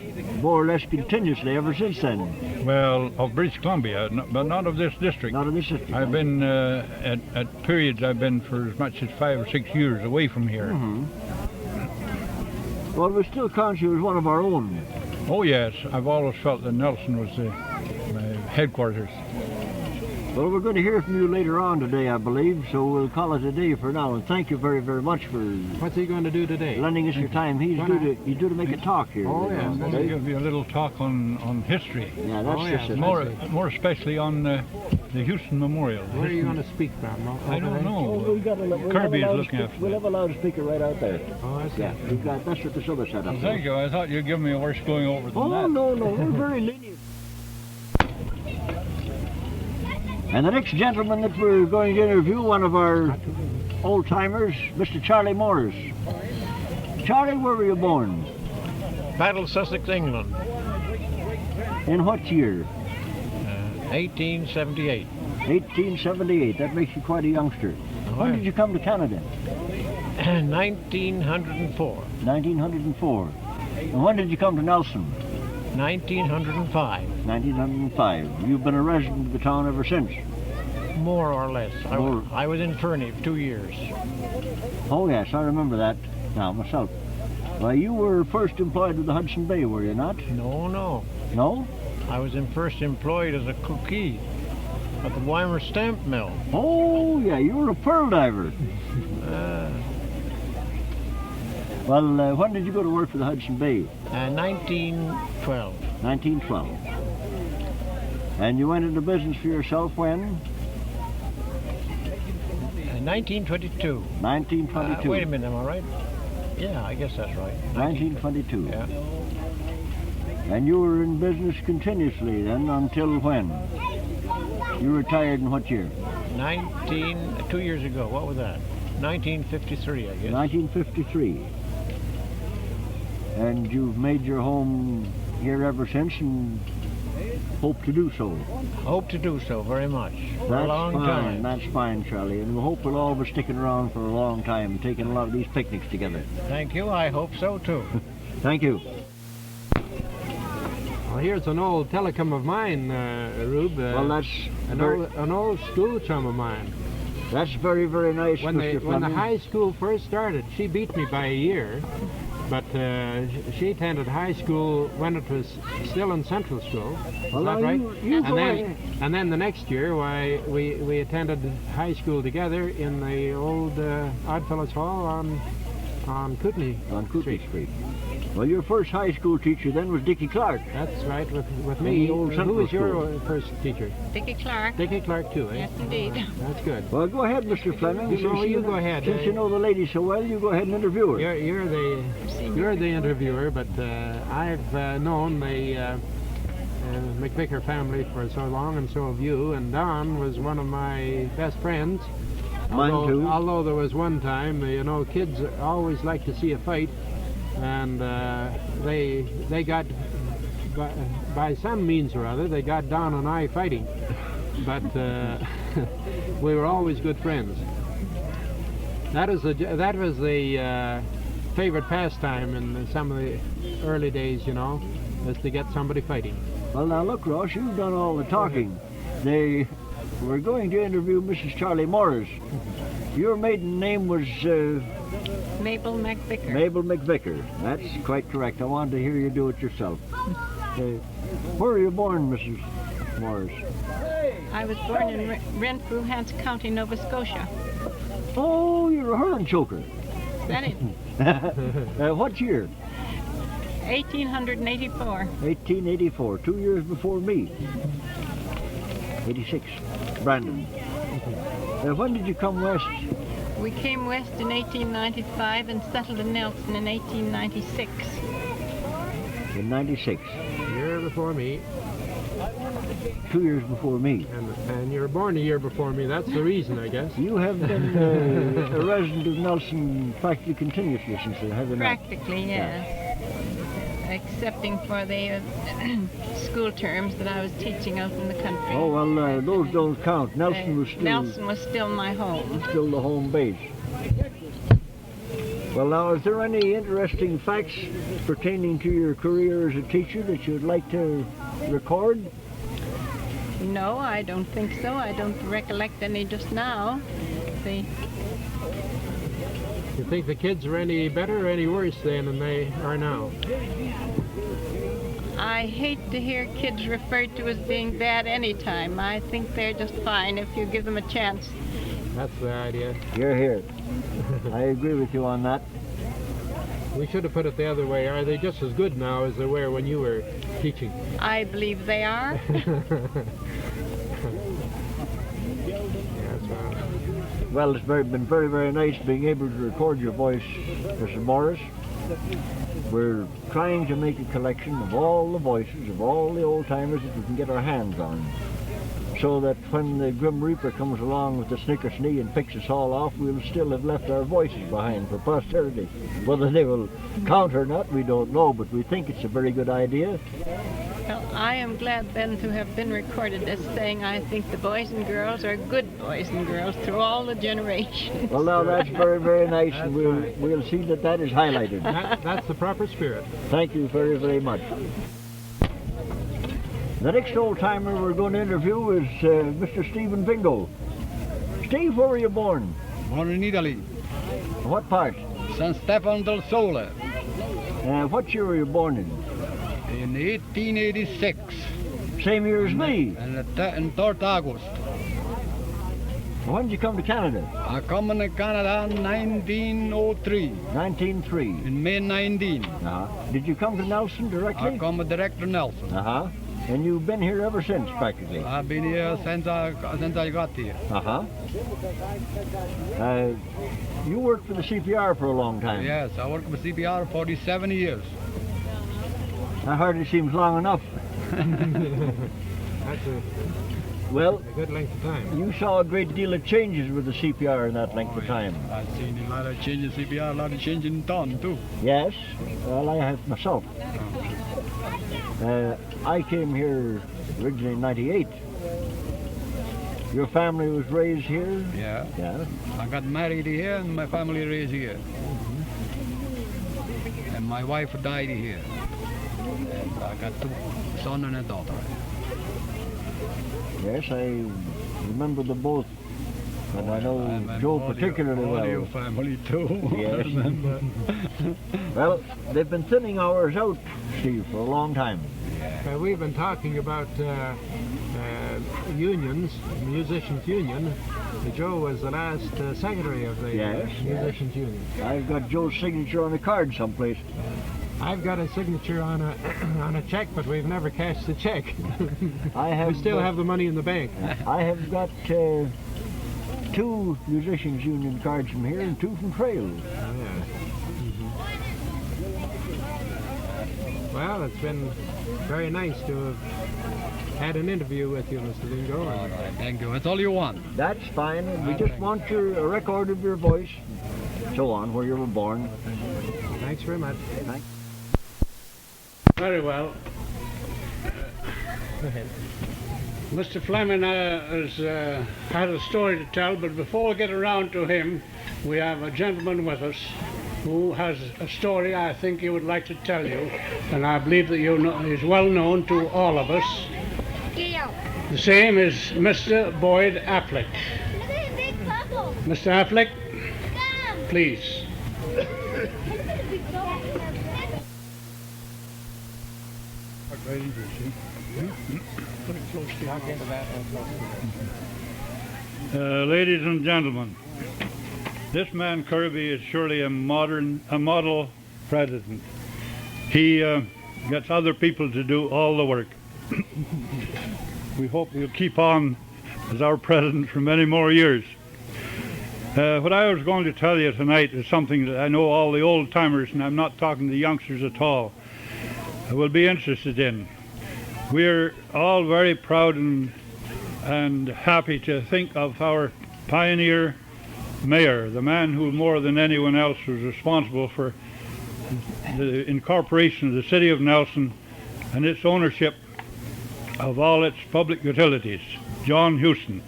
more or less continuously ever since then. Well, of British Columbia, but not of this district. Not of this district. I've been, at periods, I've been for as much as 5 or 6 years away from here. Mm-hmm. Well, we still count you as one of our own. Oh, yes. I've always felt that Nelson was the headquarters. Well, we're going to hear from you later on today, I believe, so we'll call it a day for now. And thank you very, very much for... What's he going to do today? Lending us your time. He's due to make a talk here. Oh, yeah. I'm going to give you a little talk on history. Yeah, that's it. More especially on the Houston Memorial. Where are you going to speak from? I don't know. Kirby is looking after We'll have a loudspeaker right out there. Oh, I see. Yeah, that's what the other set up. Thank you. I thought you'd give me a worse going over than that. Oh, no. We're very lenient. And the next gentleman that we're going to interview, one of our old-timers, Mr. Charlie Morris. Charlie, where were you born? Battle, Sussex, England. In what year? 1878. 1878. That makes you quite a youngster. When did you come to Canada? 1904. 1904. And when did you come to Nelson? 1905. 1905. You've been a resident of the town ever since? More or less. I was in Fernie for 2 years. Oh, yes, I remember that now myself. Well, you were first employed with the Hudson Bay, were you not? No. No? I was first employed as a cookee at the Weimar Stamp Mill. Oh, yeah, you were a pearl diver. Well, when did you go to work for the Hudson Bay? 1912. 1912. And you went into business for yourself when? 1922. 1922. Wait a minute, am I right? Yeah, I guess that's right. 1922. Yeah. And you were in business continuously then until when? You retired in what year? 2 years ago. What was that? 1953, I guess. 1953. And you've made your home here ever since and hope to do so. Hope to do so very much. For a long time. That's fine, Charlie. And we hope we'll all be sticking around for a long time, taking a lot of these picnics together. Thank you. I hope so, too. Thank you. Well, here's an old telecom of mine, Rube. Well, that's an old school chum of mine. That's very, very nice, when Mr. When the Fleming. high school first started, she beat me by a year. But she attended high school when it was still in central school. Is that right? And then the next year, we attended high school together in the old Oddfellows Hall on Kootenays. On Kootenays Street. Well, your first high school teacher then was Dickie Clark. That's right, with me. Who was your first teacher? Dickie Clark. Dickie Clark too, eh? Yes, indeed. That's good. Well, go ahead, Mr. Fleming. You go ahead. Since you know the lady so well, you go ahead and interview her. You're the interviewer, but I've known the McVicker family for so long, and so have you. And Don was one of my best friends. Mine too. Although there was one time, kids always like to see a fight, and they got by some means or other they got Don and I fighting, but we were always good friends. That was the favorite pastime in some of the early days, was to get somebody fighting. Well, now look, Ross, you've done all the talking. We're going to interview Mrs. Charlie Morris. Your maiden name was... Mabel McVicker. Mabel McVicker. That's quite correct. I wanted to hear you do it yourself. Where were you born, Mrs. Morris? I was born in Renfrew, Hants County, Nova Scotia. Oh, you're a hurling choker. Is that it? What year? 1884. 1884, 2 years before me. 86, Brandon. When did you come west? We came west in 1895 and settled in Nelson in 1896. In 96. A year before me. 2 years before me. And you were born a year before me. That's the reason, I guess. You have been a resident of Nelson practically continuously since then, have you not? Practically, yes. excepting for the school terms that I was teaching out in the country. Oh, well, those don't count. Nelson was still my home. Still the home base. Well, now, is there any interesting facts pertaining to your career as a teacher that you'd like to record? No, I don't think so. I don't recollect any just now. You think the kids are any better or any worse then than they are now? I hate to hear kids referred to as being bad any time. I think they're just fine if you give them a chance. That's the idea. You're here. I agree with you on that. We should have put it the other way. Are they just as good now as they were when you were teaching? I believe they are. Well, it's been very, very nice being able to record your voice, Mr. Morris. We're trying to make a collection of all the voices of all the old-timers that we can get our hands on, so that when the Grim Reaper comes along with the snickersnee and picks us all off, we'll still have left our voices behind for posterity. Whether they will count or not, we don't know, but we think it's a very good idea. Well, I am glad then to have been recorded as saying I think the boys and girls are good boys and girls through all the generations. Well, now that's very, very nice, and we'll see that that is highlighted. That's the proper spirit. Thank you very, very much. The next old-timer we're going to interview is Mr. Stephen Bingo. Steve, where were you born? Born in Italy. What part? San Stefano del Sole. What year were you born in? In 1886. Same year as me? In 3rd August. When did you come to Canada? I come to Canada in 1903. 1903. In May 19. Did you come to Nelson directly? I come direct to Nelson. And you've been here ever since, practically? I've been here since I got here. You worked for the CPR for a long time? Yes, I worked for CPR 47 years. That hardly seems long enough. That's well, a good length of time. You saw a great deal of changes with the CPR in that length of time. I've seen a lot of changes in CPR, a lot of changes in town too. Yes, well, I have myself. I came here originally in '98. Your family was raised here? Yeah. Yeah. I got married here and my family raised here. And my wife died here. And I got 2 sons and a daughter. Yes, I remember them both. And I know Joe particularly well. Your family too. Yes. I remember. Well, they've been thinning ours out, Steve, for a long time. We've been talking about unions, musicians' union. Joe was the last secretary of the musicians' union. I've got Joe's signature on a card someplace. I've got a signature on a check, but we've never cashed the check. We still have the money in the bank. I have got 2 musicians' union cards from here and 2 from Trails. Well, it's been very nice to have had an interview with you, Mr. Bingo. All right, thank you. That's all you want. That's fine. We just want a record of your voice, so on, where you were born. Thanks very much. Thanks. Very well. Go ahead. Mr. Fleming has had a story to tell, but before we get around to him, we have a gentleman with us who has a story I think he would like to tell you, and I believe that is well known to all of us. The same is Mr. Boyd Affleck. Mr. Affleck, please. Ladies and gentlemen, this man Kirby is surely a model president. He gets other people to do all the work. We hope he'll keep on as our president for many more years. What I was going to tell you tonight is something that I know all the old timers, and I'm not talking to youngsters at all, will be interested in. We're all very proud and happy to think of our pioneer mayor, the man who more than anyone else was responsible for the incorporation of the city of Nelson and its ownership of all its public utilities, John Houston.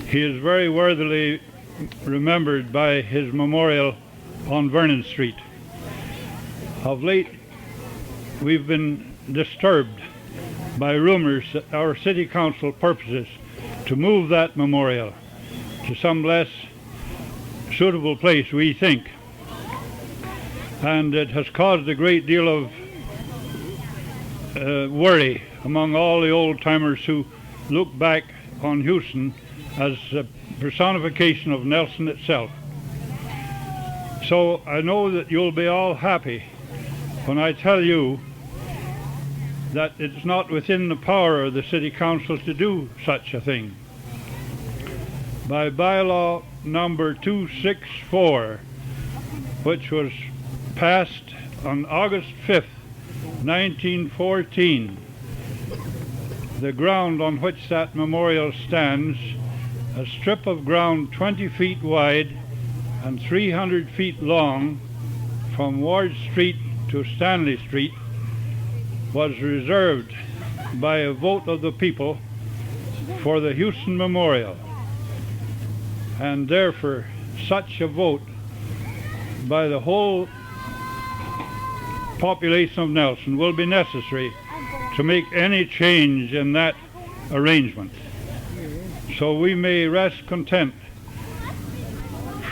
He is very worthily remembered by his memorial on Vernon Street. Of late, we've been disturbed by rumors that our city council purposes to move that memorial to some less suitable place, we think. And it has caused a great deal of worry among all the old-timers who look back on Houston as a personification of Nelson itself. So I know that you'll be all happy when I tell you that it's not within the power of the City Council to do such a thing. By bylaw number 264, which was passed on August 5th, 1914, the ground on which that memorial stands, a strip of ground 20 feet wide and 300 feet long from Ward Street to Stanley Street, was reserved by a vote of the people for the Houston Memorial, and therefore such a vote by the whole population of Nelson will be necessary to make any change in that arrangement. So we may rest content,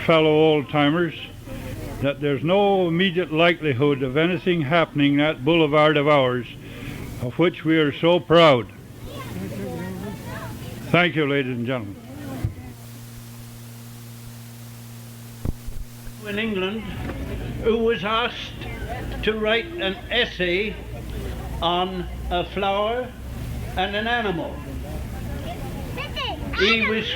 fellow old-timers, that there's no immediate likelihood of anything happening at boulevard of ours, of which we are so proud. Thank you, ladies and gentlemen. In England, who was asked to write an essay on a flower and an animal. He was...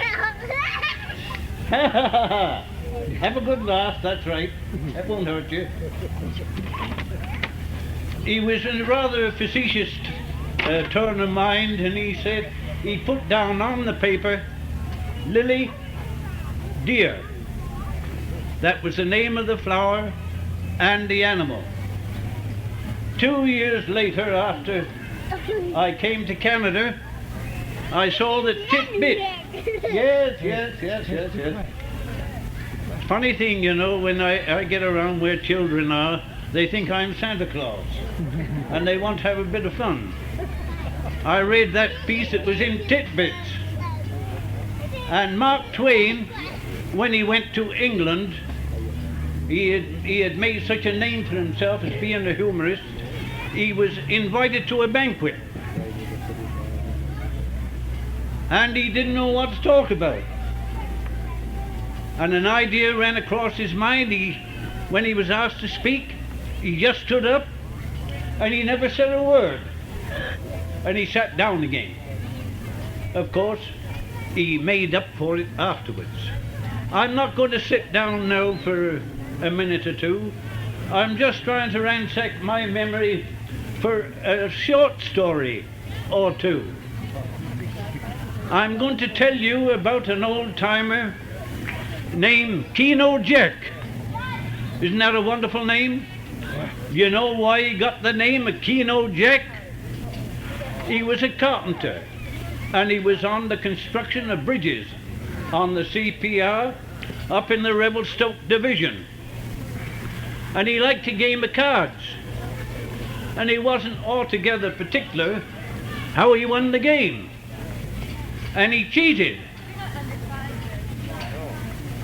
Have a good laugh, that's right. That won't hurt you. He was in rather a facetious turn of mind, and he said, he put down on the paper, Lily Deer. That was the name of the flower and the animal. 2 years later, after I came to Canada, I saw the titbit. Yes. Funny thing, you know, when I get around where children are, they think I'm Santa Claus, and they want to have a bit of fun. I read that piece, it was in Titbits. And Mark Twain, when he went to England, he had made such a name for himself as being a humorist, he was invited to a banquet. And he didn't know what to talk about. And an idea ran across his mind. When he was asked to speak, he just stood up and he never said a word. And he sat down again. Of course, he made up for it afterwards. I'm not going to sit down now for a minute or two. I'm just trying to ransack my memory for a short story or two. I'm going to tell you about an old-timer named Keno Jack. Isn't that a wonderful name? You know why he got the name of Keno Jack? He was a carpenter, and he was on the construction of bridges on the CPR up in the Revelstoke Division. And he liked a game of cards, and he wasn't altogether particular how he won the game. And he cheated.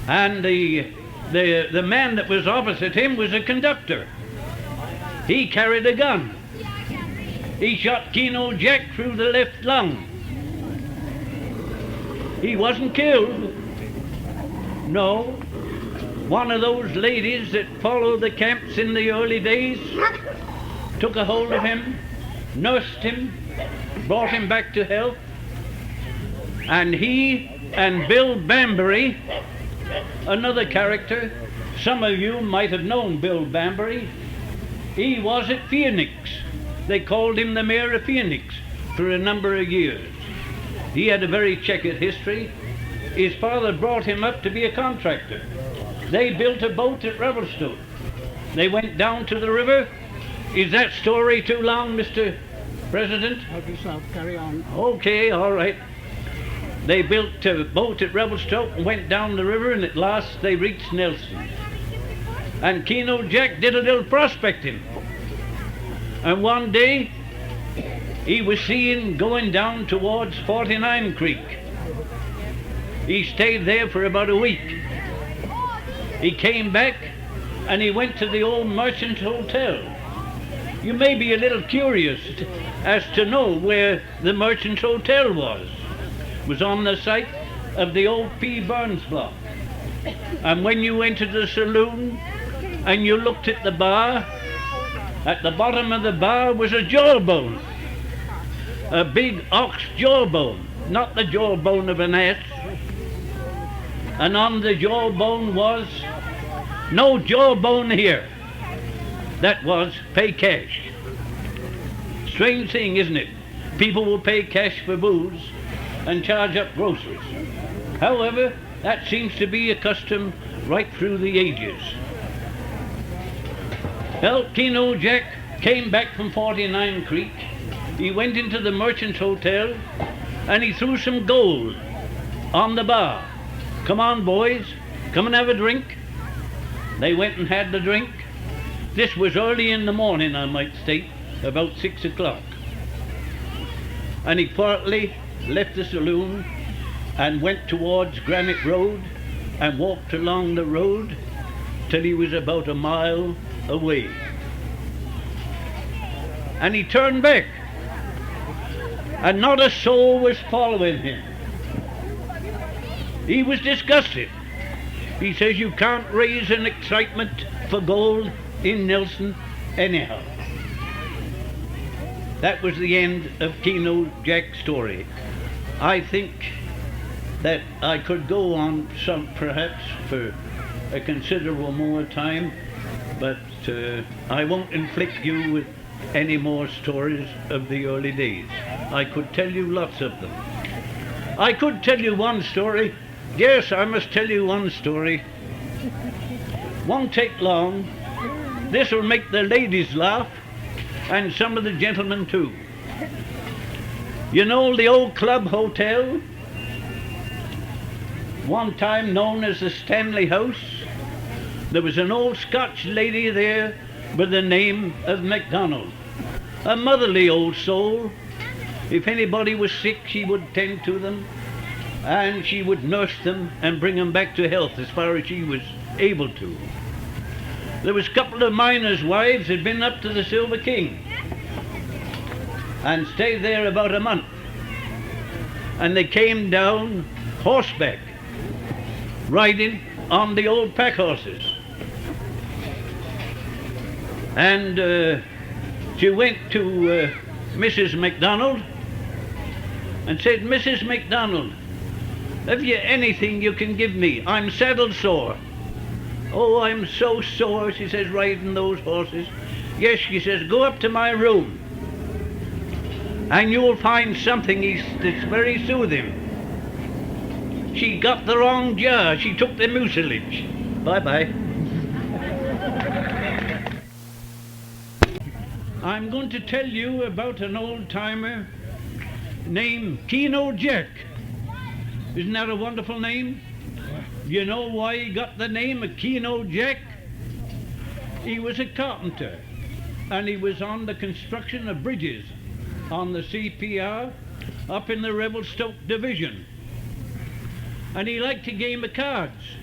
And the man that was opposite him was a conductor. He carried a gun. He shot Keno Jack through the left lung. He wasn't killed. No. One of those ladies that followed the camps in the early days took a hold of him, nursed him, brought him back to health. And he and Bill Bambury, another character, some of you might have known Bill Bambury. He was at Phoenix. They called him the mayor of Phoenix for a number of years. He had a very checkered history. His father brought him up to be a contractor. They built a boat at Revelstoke. They went down to the river. Is that story too long, Mr. President? Help yourself, carry on. Okay, all right. They built a boat at Revelstoke and went down the river, and at last they reached Nelson. And Keno Jack did a little prospecting. And one day, he was seen going down towards 49 Creek. He stayed there for about a week. He came back, and he went to the old Merchant's Hotel. You may be a little curious as to know where the Merchant's Hotel was. It was on the site of the old P. Burns block. And when you entered the saloon and you looked at the bar, at the bottom of the bar was a jawbone. A big ox jawbone, not the jawbone of an ass. And on the jawbone was, "No jawbone here." That was, "Pay cash." Strange thing, isn't it? People will pay cash for booze and charge up groceries. However, that seems to be a custom right through the ages. Well, Keno Jack came back from 49 Creek. He went into the Merchant's Hotel and he threw some gold on the bar. "Come on, boys, come and have a drink." They went and had the drink. This was early in the morning, I might state, about 6 o'clock. And he quietly left the saloon and went towards Granite Road and walked along the road till he was about a mile away. And he turned back, and not a soul was following him. He was disgusted. He says, "You can't raise an excitement for gold in Nelson anyhow." That was the end of Keno Jack's story. I think that I could go on some, perhaps for a considerable more time, but I won't inflict you with any more stories of the early days. I could tell you lots of them. I could tell you one story. Yes, I must tell you one story. Won't take long. This will make the ladies laugh, and some of the gentlemen too. You know the old club hotel? One time known as the Stanley House. There was an old Scotch lady there with the name of MacDonald. A motherly old soul. If anybody was sick, she would tend to them, and she would nurse them and bring them back to health as far as she was able to. There was a couple of miners' wives had been up to the Silver King and stayed there about a month. And they came down horseback, riding on the old pack horses. And she went to Mrs. MacDonald and said, "Mrs. MacDonald, have you anything you can give me? I'm saddle sore." "Oh, I'm so sore," she says, "riding those horses." "Yes," she says, "go up to my room and you'll find something that's very soothing." She got the wrong jar. She took the mucilage. Bye-bye. I'm going to tell you about an old-timer named Keno Jack. Isn't that a wonderful name? You know why he got the name of Keno Jack? He was a carpenter, and he was on the construction of bridges on the CPR up in the Revelstoke Division. And he liked a game of cards,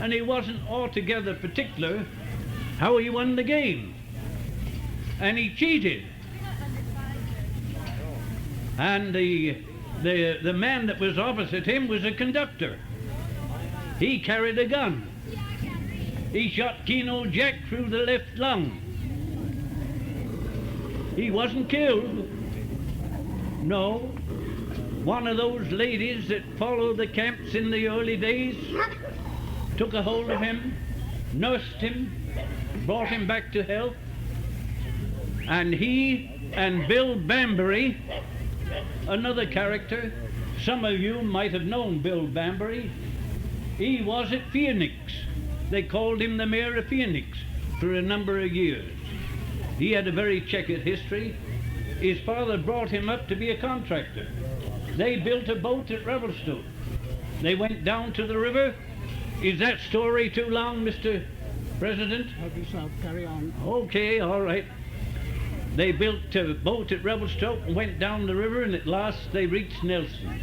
and he wasn't altogether particular how he won the game. And he cheated. And the man that was opposite him was a conductor. He carried a gun. He shot Keno Jack through the left lung. He wasn't killed. No. One of those ladies that followed the camps in the early days took a hold of him, nursed him, brought him back to health. And he and Bill Bambury, another character, some of you might have known Bill Bambury. He was at Phoenix. They called him the mayor of Phoenix. for a number of years. He had a very checkered history. His father brought him up to be a contractor. They built a boat at Revelstoke. They went down to the river. Is that story too long, Mr. President? Help yourself, carry on. Okay, all right. They built a boat at Revelstoke and went down the river, and at last they reached Nelson.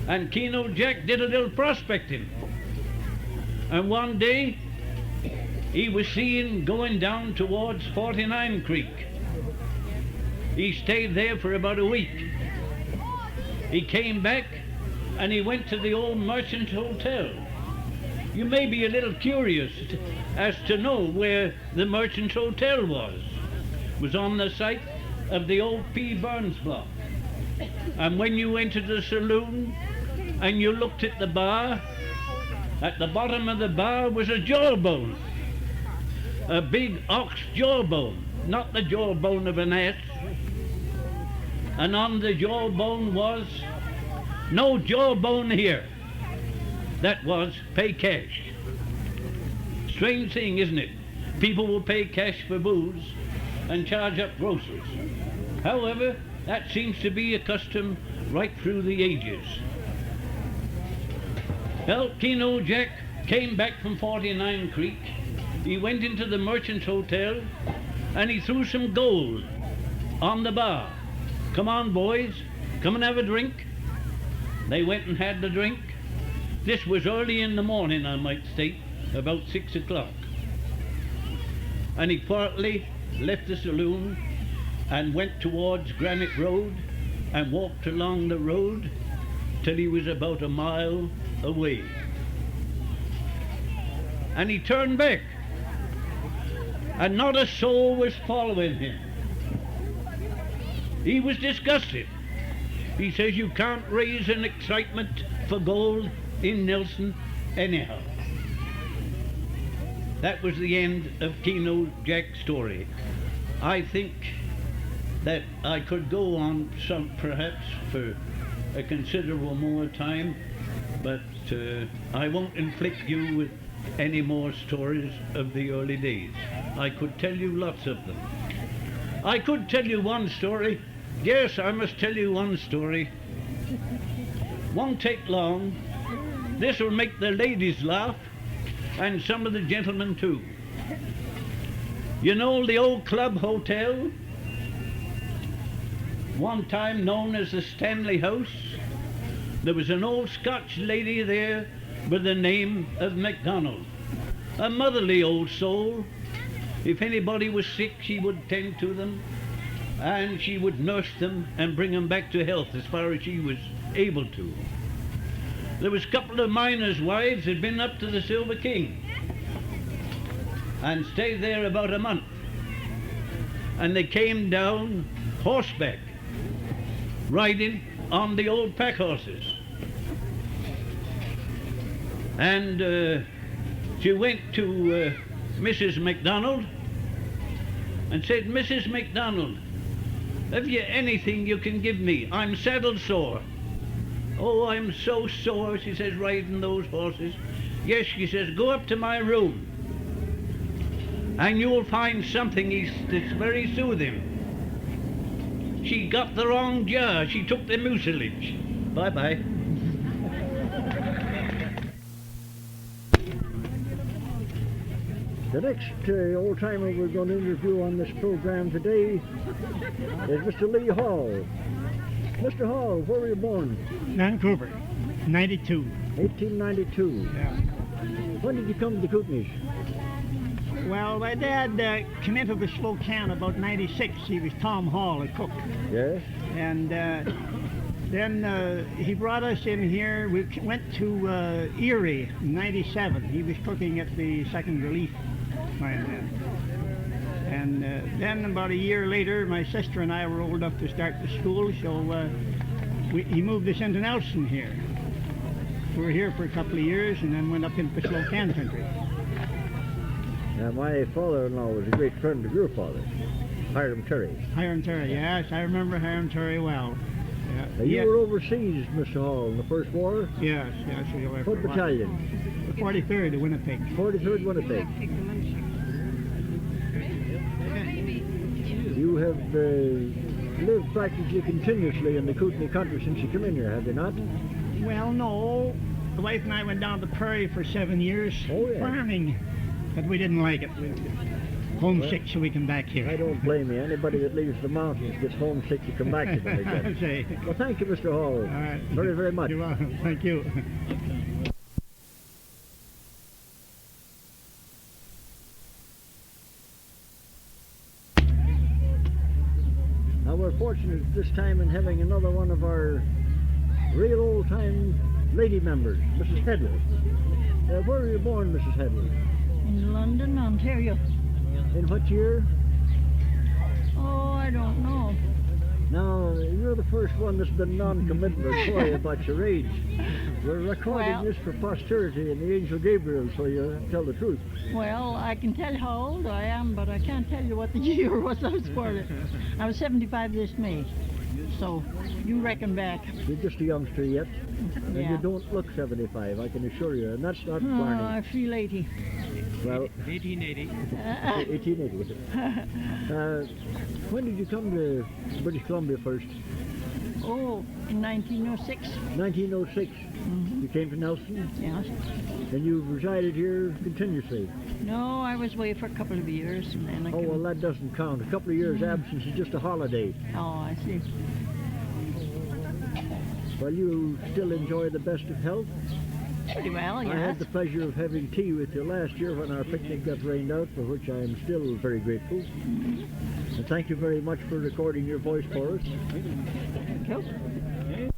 And Keno Jack did a little prospecting. And one day, he was seen going down towards 49 Creek. He stayed there for about a week. He came back and he went to the old Merchant's Hotel. You may be a little curious as to know where the Merchant's Hotel was. It was on the site of the old P. Burns block. And when you entered the saloon and you looked at the bar, at the bottom of the bar was a jawbone. A big ox jawbone, not the jawbone of an ass. And on the jawbone was, no jawbone here. That was, pay cash. Strange thing, isn't it? People will pay cash for booze and charge up groceries. However, that seems to be a custom right through the ages. Well, Keno Jack came back from 49 Creek. He went into the Merchant's Hotel and he threw some gold on the bar. Come on, boys, come and have a drink. They went and had the drink. This was early in the morning, I might state, about 6 o'clock. And he quietly left the saloon and went towards Granite Road and walked along the road till he was about a mile away. And he turned back, and not a soul was following him. He was disgusted. He says, you can't raise an excitement for gold in Nelson anyhow. That was the end of Keno Jack's story. I think that I could go on some perhaps for a considerable more time, but I won't inflict you with any more stories of the early days. I could tell you lots of them. I could tell you one story. Yes, I must tell you one story. Won't take long. This will make the ladies laugh, and some of the gentlemen too. You know the old club hotel? One time known as the Stanley House. There was an old Scotch lady there with the name of MacDonald. A motherly old soul. If anybody was sick, she would tend to them, and she would nurse them and bring them back to health as far as she was able to. There was a couple of miners' wives had been up to the Silver King and stayed there about a month. And they came down horseback, riding on the old pack horses. And she went to Mrs. MacDonald and said, Mrs. MacDonald, have you anything you can give me? I'm saddle sore. Oh, I'm so sore, she says, riding those horses. Yes, she says, go up to my room and you'll find something that's very soothing. She got the wrong jar. She took the mucilage. Bye-bye. The next old-timer we're going to interview on this program today is Mr. Lee Hall. Mr. Hall, where were you born? Vancouver, 92. 1892. Yeah. When did you come to the Kootenays? Well, my dad came into the Spokane about 96. He was Tom Hall, a cook. Yes. And then he brought us in here. We went to Erie in 97. He was cooking at the Second Relief mine then. And then about a year later, my sister and I were old enough to start the school, so he moved us into Nelson here. We were here for a couple of years and then went up into Spokane country. Now, my father-in-law was a great friend of your father, Hiram Terry. Hiram Terry, yes, I remember Hiram Terry well. Yeah. Now, you were overseas, Mr. Hall, in the First War? Yes, we were. What battalion? The 43rd of Winnipeg. 43rd Winnipeg. have lived practically continuously in the Kootenay country since you came in here, have you not? Well, no. The wife and I went down the prairie for 7 years farming, but we didn't like it. We were homesick, so we come back here. I don't blame you. Anybody that leaves the mountains gets homesick to come back to them again. Well, thank you, Mr. Hall. All right. Very, very much. You're welcome. Thank you. Now, we're fortunate at this time in having another one of our real old-time lady members, Mrs. Headley. Where were you born, Mrs. Headley? In London, Ontario. In what year? Oh, I don't know. Now, you're the first one that's been non-committal or sorry about your age. We're recording this for posterity and the angel Gabriel, so you tell the truth. Well, I can tell how old I am, but I can't tell you what the year was I was born. I was 75 this May, so you reckon back. You're just a youngster yet, and Yeah. you don't look 75, I can assure you, and that's not Barney. I feel 80. Well, 1880. 1880. When did you come to British Columbia first? Oh, in 1906. 1906. You came to Nelson? Yes. And you've resided here continuously? No, I was away for a couple of years, and then I Oh, came. well, that doesn't count. A couple of years absence is just a holiday. Oh, I see. Well, you still enjoy the best of health? Pretty well, yes. I had the pleasure of having tea with you last year when our picnic got rained out, for which I am still very grateful. And thank you very much for recording your voice for us. Thank you.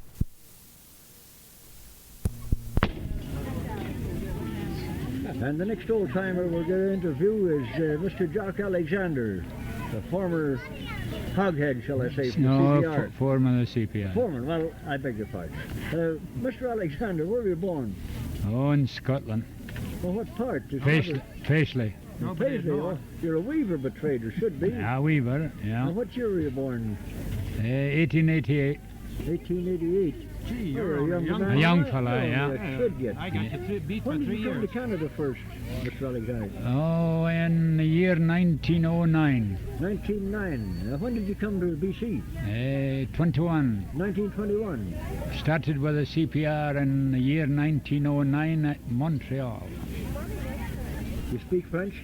And the next old-timer we're going to interview is Mr. Jock Alexander, the former hoghead, shall I say, from No, the CPR. foreman of the CPR. Foreman, well, I beg your pardon. Mr. Alexander, where were you born? Oh, in Scotland. Well, what part? Paisley. Paisley, oh, you're a weaver, but trader, should be. Yeah, weaver, yeah. Now, what year were you born? 1888. 1888. Gee, you're a young A young fella, Oh, yeah. you're a kid yet. I got you beat When for did 3 you come years. to Canada first, Mr. Alexander? Oh, in the year 1909. 1909. Now, when did you come to BC? 21. 1921. Started with the CPR in the year 1909 at Montreal. You speak French?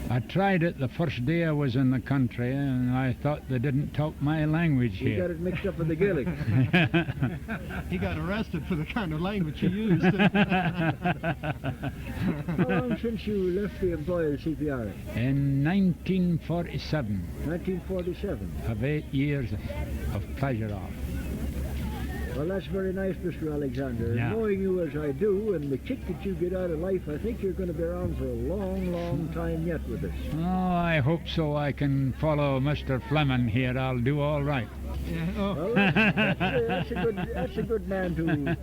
I tried it the first day I was in the country, and I thought they didn't talk my language You here. got it mixed up with the Gaelic. He got arrested for the kind of language he used. How long since you left the employ of the CPR? In 1947. 1947. Of 8 years of pleasure off. Well, that's very nice, Mr. Alexander. Yeah. Knowing you as I do, and the kick that you get out of life, I think you're going to be around for a long, long time yet with us. Oh, I hope so. I can follow Mr. Fleming here. I'll do all right. Well, that's a good man to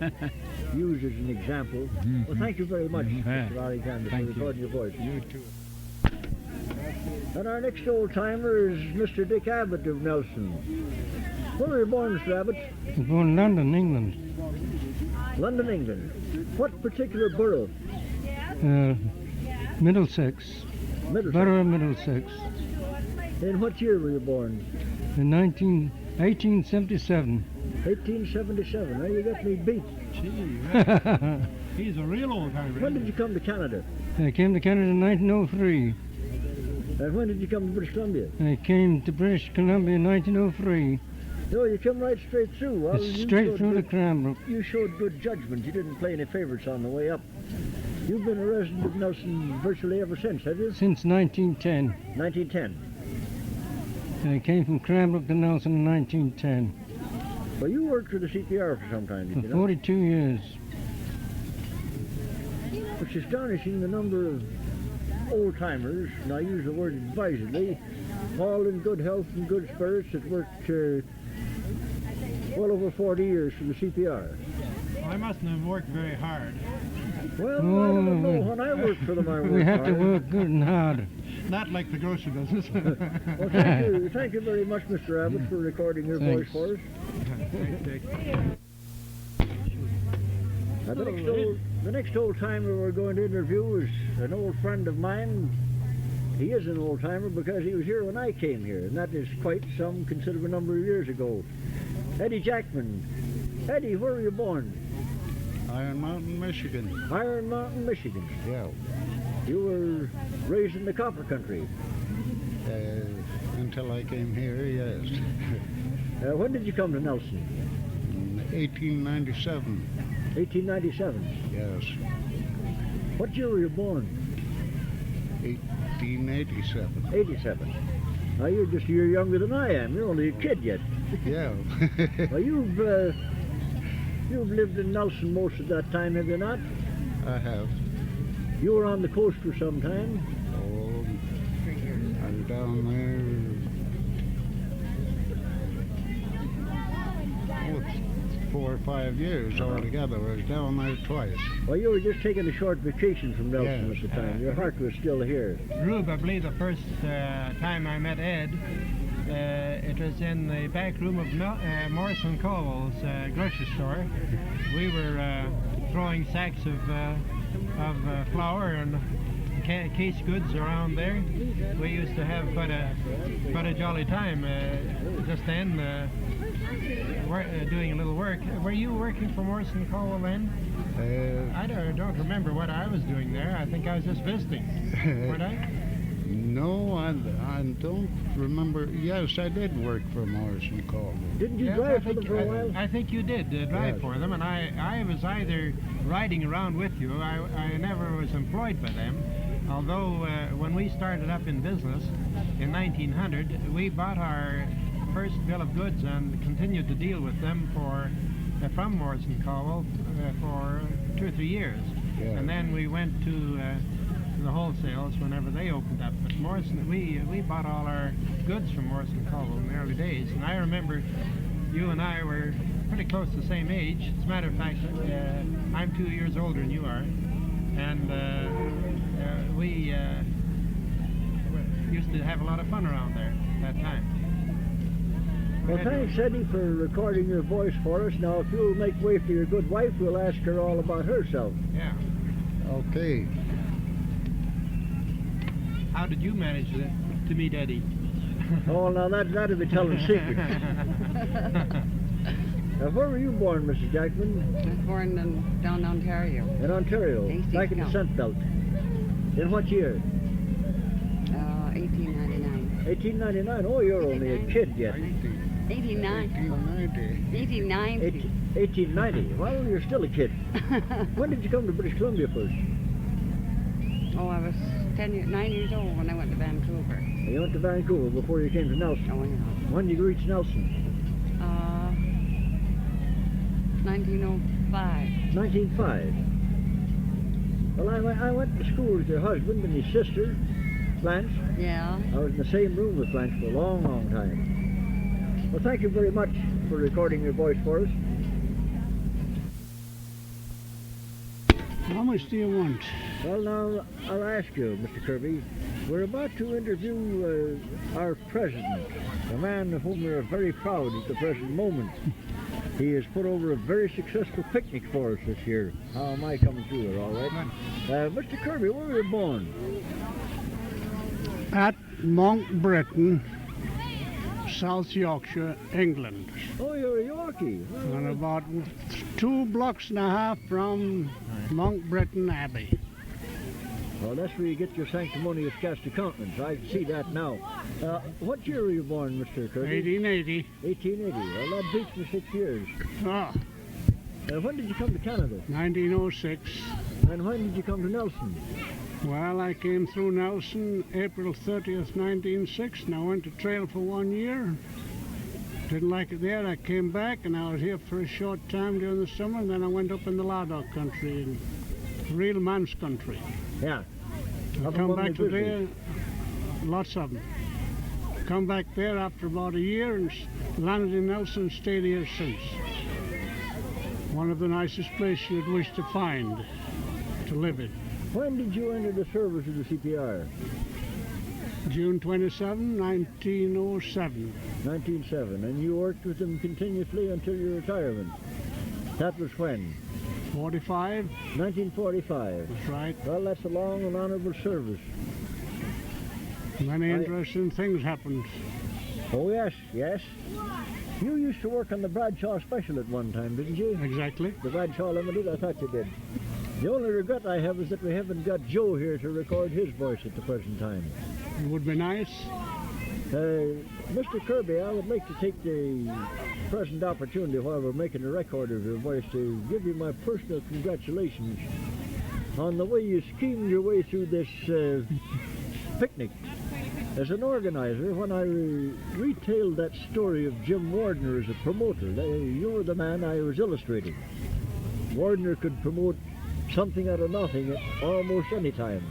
use as an example. Well, thank you very much, Mr. Alexander, for recording your voice. You too. And our next old-timer is Mr. Dick Abbott of Nelson. Where were you born, Mr. Abbott? I was born in London, England. London, England. What particular borough? Middlesex. Borough of Middlesex. In what year were you born? In 1877. 1877. Now you got me beat. Gee, he's a real old timer. When did you come to Canada? I came to Canada in 1903. And when did you come to British Columbia? I came to British Columbia in 1903. No, you come right straight through. Well, you Straight showed through the good- Cranbrook. You showed good judgment. You didn't play any favorites on the way up. You've been a resident of Nelson virtually ever since, have you? Since 1910. 1910. I came from Cranbrook to Nelson in 1910. Well, you worked for the CPR for some time, did For you know? 42 years. It's astonishing the number of old-timers, and I use the word advisedly, all in good health and good spirits that worked well over 40 years for the CPR. I mustn't have worked very hard. Well, I don't know. When I worked for them, I worked We have to hard. work good and hard. Not like the grocery business. Well, thank you very much, Mr. Abbott, for recording your Thanks. voice for us. Now, the next old timer we're going to interview is an old friend of mine, He is an old-timer because he was here when I came here, and that is quite some considerable number of years ago. Eddie Jackman. Eddie, where were you born? Iron Mountain, Michigan. Iron Mountain, Michigan. Yeah. You were raised in the copper country. Until I came here, yes. When did you come to Nelson? In 1897. 1897? Yes. What year were you born? 1887. 87. Now you're just a year younger than I am. You're only a kid yet. Yeah. Well, you've lived in Nelson most of that time, have you not? I have. You were on the coast for some time? Oh, I was down there. Oh, 4 or 5 years altogether. I was down there twice. Well, you were just taking a short vacation from Nelson Yes. at the time. Your heart was still here. Rube, I believe the first time I met Ed, it was in the back room of Morrison Cowell's grocery store. We were throwing sacks of flour and case goods around there. We used to have quite a jolly time just then, doing a little work. Were you working for Morrison Cowell then? I don't remember what I was doing there. I think I was just visiting. Weren't I? No, I don't remember. Yes, I did work for Morrison Cowell. Didn't you drive for them for a while? I think you did drive Yes. for them, and I was either riding around with you. I never was employed by them. Although when we started up in business in 1900, we bought our first bill of goods and continued to deal with them from Morrison Cowell for 2 or 3 years. Yeah. And then we went to the wholesales whenever they opened up. But Morrison, we bought all our goods from Morrison Cowell in the early days. And I remember you and I were pretty close to the same age. As a matter of fact, I'm 2 years older than you are. And we used to have a lot of fun around there at that time. Well, thanks, Eddie, for recording your voice for us. Now, if you'll make way for your good wife, we'll ask her all about herself. Yeah. Okay. How did you manage to meet Eddie? Oh, now that'll be telling secrets. Now, where were you born, Mrs. Jackman? I was born down in Ontario. In Ontario, back in the Scent Belt. In what year? 1899. 1899. Oh, you're only a kid yet. 1890. 1890. Well, you're still a kid. When did you come to British Columbia first? Oh, I was 9 years old when I went to Vancouver. You went to Vancouver before you came to Nelson? Oh, yeah. When did you reach Nelson? 1905. 1905. Well, I went to school with your husband and his sister, Blanche. Yeah. I was in the same room with Blanche for a long, long time. Well, thank you very much for recording your voice for us. How much do you want? Well, now, I'll ask you, Mr. Kirby. We're about to interview our president, a man of whom we're very proud at the present moment. He has put over a very successful picnic for us this year. How am I coming through there, all right? Mr. Kirby, where were you born? At Monk Bretton, South Yorkshire, England. Oh, you're a Yorkie. Oh, And about 2.5 blocks from Monk Bretton Abbey. Well, that's where you get your sanctimonious cast of countenance. I see that now. What year were you born, Mr. Kirby? 1880. 1880. Well, that beats me 6 years. Ah. When did you come to Canada? 1906. And when did you come to Nelson? Well, I came through Nelson April 30th, 1906, and I went to trail for 1 year. Didn't like it there. I came back, and I was here for a short time during the summer, and then I went up in the Ladakh country, in real man's country. Yeah. I come back to there, lots of them. Come back there after about a year and landed in Nelson and stayed here since. One of the nicest places you'd wish to find, to live in. When did you enter the service of the CPR? June 27, 1907. 1907, and you worked with them continuously until your retirement. That was when? 45. 1945. That's right. Well, that's a long and honorable service. Many interesting things happened. Oh, yes, yes. You used to work on the Bradshaw Special at one time, didn't you? Exactly. The Bradshaw Limited, I thought you did. The only regret I have is that we haven't got Joe here to record his voice at the present time. It would be nice. Mr. Kirby, I would like to take the present opportunity while we're making a record of your voice to give you my personal congratulations on the way you schemed your way through this picnic. As an organizer, when I retailed that story of Jim Wardner as a promoter, you were the man I was illustrating. Wardner could promote something out of nothing at almost any time.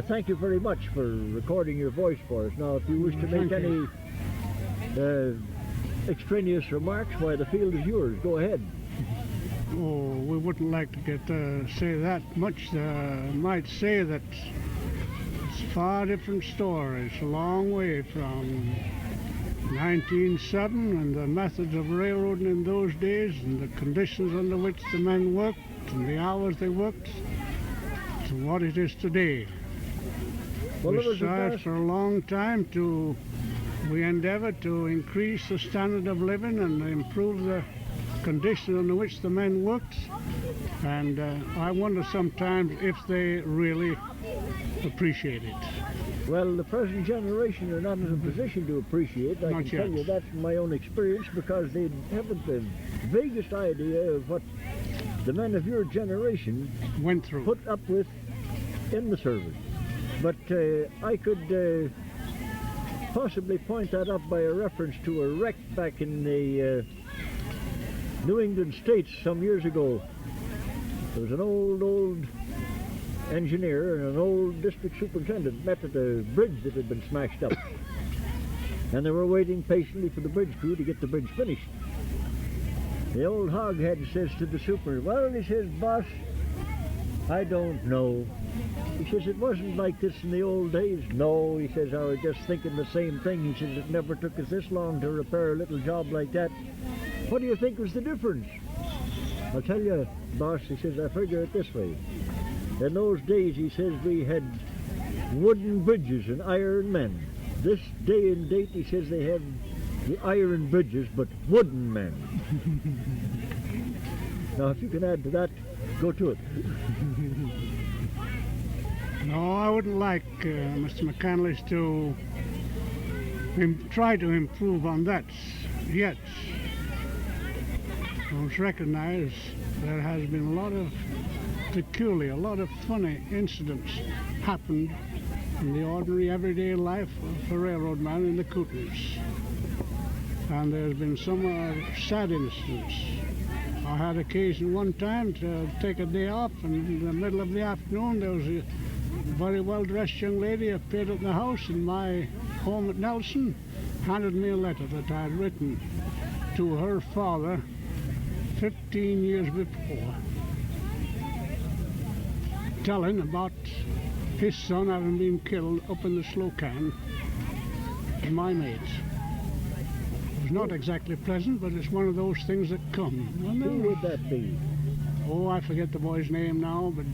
Thank you very much for recording your voice for us. Now, if you wish to make any extraneous remarks, why, the field is yours. Go ahead. Oh, we wouldn't like to get say that much. Might say that it's a far different story. It's a long way from 1907 and the methods of railroading in those days and the conditions under which the men worked and the hours they worked to what it is today. Well, we strive for a long time we endeavor to increase the standard of living and improve the conditions under which the men worked, and I wonder sometimes if they really appreciate it. Well, the present generation are not in a position to appreciate it. I can tell you that from my own experience, because they haven't the vaguest idea of what the men of your generation went through, put up with in the service. But I could possibly point that out by a reference to a wreck back in the New England States some years ago. There was an old engineer and an old district superintendent met at a bridge that had been smashed up. And they were waiting patiently for the bridge crew to get the bridge finished. The old hoghead says to the super, well, he says, boss, I don't know. He says, it wasn't like this in the old days. No, he says, I was just thinking the same thing. He says, it never took us this long to repair a little job like that. What do you think was the difference? I'll tell you, boss, he says, I figure it this way. In those days, he says, we had wooden bridges and iron men. This day and date, he says, they have the iron bridges, but wooden men. Now, if you can add to that, go to it. No, I wouldn't like Mr. McCandlish to try to improve on that yet. I must recognize there has been a lot of peculiar, a lot of funny incidents happened in the ordinary everyday life of a railroad man in the Kootenays. And there's been some sad incidents. I had occasion one time to take a day off, and in the middle of the afternoon there was a very well-dressed young lady appeared at the house in my home at Nelson, handed me a letter that I had written to her father 15 years before, telling about his son having been killed up in the Slocan in my mate. It was not exactly pleasant, but it's one of those things that come. Who would that be? Oh, I forget the boy's name now, but...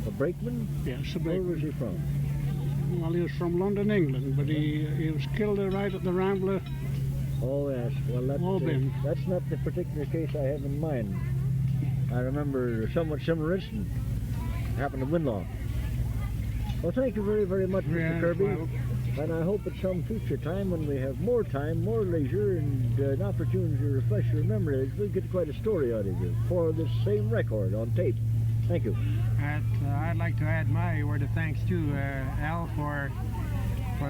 A brakeman? Yes, a brakeman. Where was he from? Well, he was from London, England, but he was killed right at the Rambler. Oh, yes. Well, that's not the particular case I have in mind. I remember a somewhat similar incident happened in Winlaw. Well, thank you very, very much, Mr. Kirby. Well, and I hope at some future time, when we have more time, more leisure, and an opportunity to refresh your memories, we'll get quite a story out of you for this same record on tape. Thank you. I'd like to add my word of thanks to Al for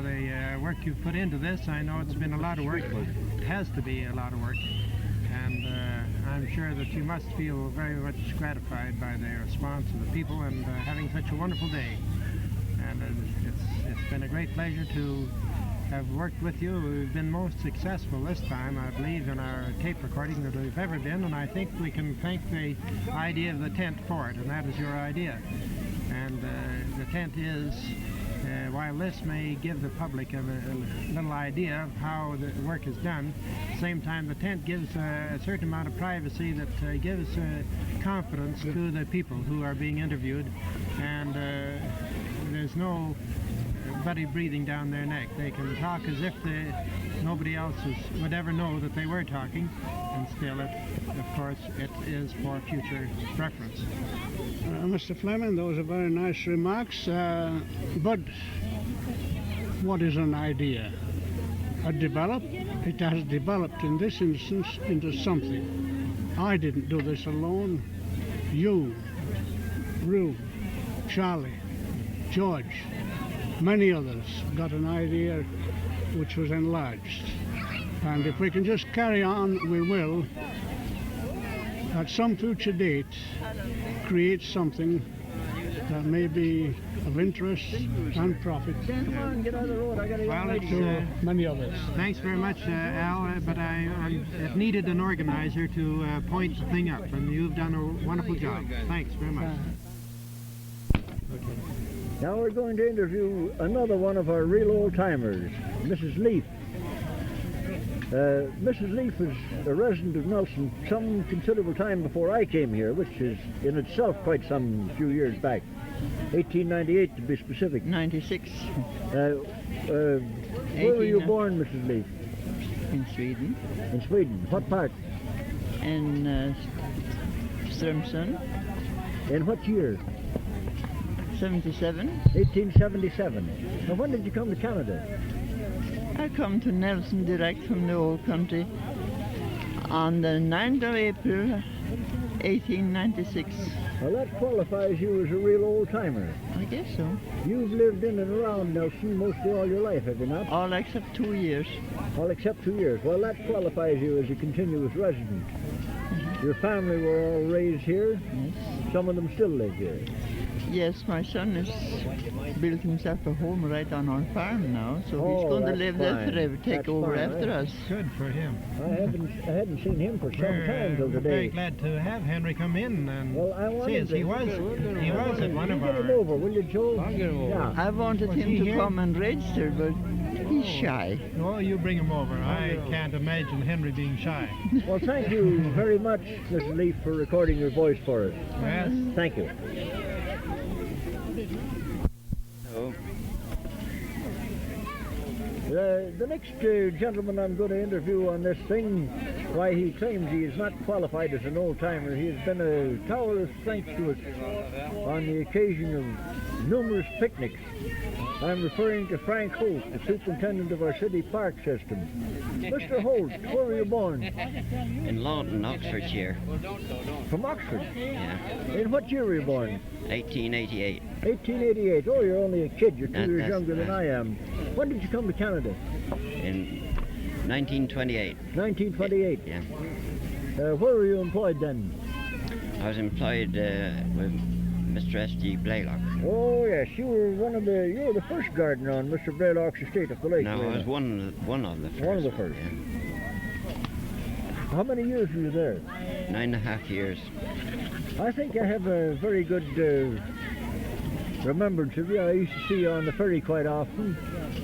the work you've put into this. I know it's been a lot of work, but it has to be a lot of work. And I'm sure that you must feel very much gratified by the response of the people and having such a wonderful day. And it's been a great pleasure to have worked with you. We've been most successful this time, I believe, in our tape recording that we've ever been, and I think we can thank the idea of the tent for it, and that is your idea. And the tent is, while this may give the public a little idea of how the work is done, at the same time the tent gives a certain amount of privacy that gives confidence to the people who are being interviewed, and there's no bloody breathing down their neck. They can talk as if nobody else would ever know that they were talking, and still, of course, it is for future reference. Mr. Fleming, those are very nice remarks, but what is an idea? It has developed in this instance into something. I didn't do this alone. You, Rube, Charlie, George, many others got an idea which was enlarged. And if we can just carry on, we will, at some future date, create something that may be of interest and profit to many others. Thanks very much, Al, but I needed an organizer to point the thing up, and you've done a wonderful job. Thanks very much. Now we're going to interview another one of our real old-timers, Mrs. Leaf. Mrs. Leaf is a resident of Nelson some considerable time before I came here, which is in itself quite some few years back. 1898 to be specific. 96. Where were you born, Mrs. Leaf? In Sweden. In Sweden. What part? In Strömsund. In what year? 77. 1877. Now when did you come to Canada? I come to Nelson direct from the old country on the 9th of April 1896. Well, that qualifies you as a real old-timer. I guess so. You've lived in and around Nelson mostly all your life, have you not? All except 2 years. All except 2 years. Well, that qualifies you as a continuous resident. Your family were all raised here? Yes. Some of them still live here? Yes, my son has built himself a home right on our farm now, so he's going to live there forever, take over after us. Good for him. I hadn't seen him for some time till We're today. very glad to have Henry come in and see us. to- He was at one of Get him our... over, will you, Joe? I'll get him over. Yeah. I wanted Was him he to here? come and register, but he's shy. Well, you bring him over. I can't imagine Henry being shy. Well, thank you very much, Mrs. Leaf, for recording your voice for us. Yes. Thank you. The next gentleman I'm going to interview on this thing, why he claims he is not qualified as an old-timer. He has been a tower of strength to us on the occasion of numerous picnics. I'm referring to Frank Holt, the superintendent of our city park system. Mr. Holt, where were you born? In Lawton, Oxfordshire. From Oxford? Yeah. In what year were you born? 1888. 1888. Oh, you're only a kid. You're 2 years That's younger than right. I am. When did you come to Canada? In 1928. 1928. Yeah. Where were you employed then? I was employed with Mr. S.G. Blaylock. Oh yes, you were the first gardener on Mr. Blaylock's estate up the lake. No, were I you? was one of the first. One of the first. How many years were you there? 9.5 years. I think I have a very good remembrance of you. I used to see you on the ferry quite often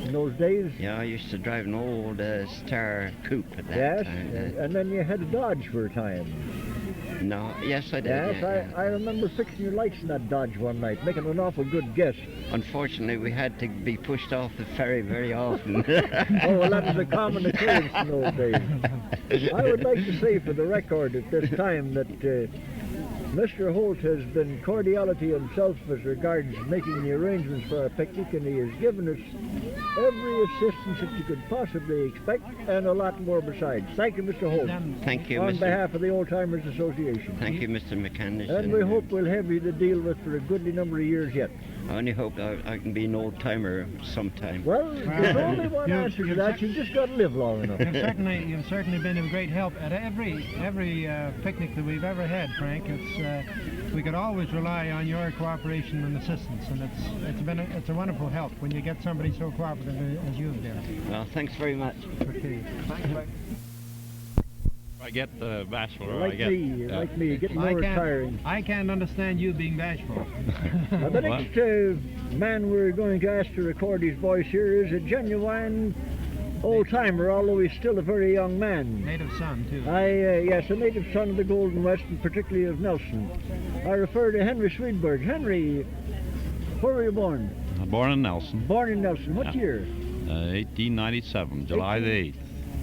in those days. Yeah, I used to drive an old Star coupe at that Yes, time. and then you had a Dodge for a time. No, yes, I did. Yes, yeah. I remember fixing your lights in that Dodge one night, making an awful good guess. Unfortunately, we had to be pushed off the ferry very often. Oh, well, that was a common occurrence in those days. I would like to say for the record at this time that Mr. Holt has been cordiality himself as regards making the arrangements for our picnic, and he has given us every assistance that you could possibly expect, and a lot more besides. Thank you, Mr. Holt. Thank you, On Mr. behalf of the Old Timers Association. Thank you, Mr. McCandlish. And we hope we'll have you to deal with for a goodly number of years yet. I only hope I can be an old timer sometime. Well, there's only one answer to that. You've just got to live long enough. You've certainly been of great help at every picnic that we've ever had, Frank. We could always rely on your cooperation and assistance, and it's a wonderful help when you get somebody so cooperative as you've been. Well, thanks very much. Okay. I get bashful. Or Like me, getting more tiring. I can't understand you being bashful. Now, the next man we're going to ask to record his voice here is a genuine old-timer, although he's still a very young man. Native son, too. Yes, a native son of the Golden West, and particularly of Nelson. I refer to Henry Swedberg. Henry, where were you born? Born in Nelson. Born in Nelson. What Yeah. year? 1897, July the 8th.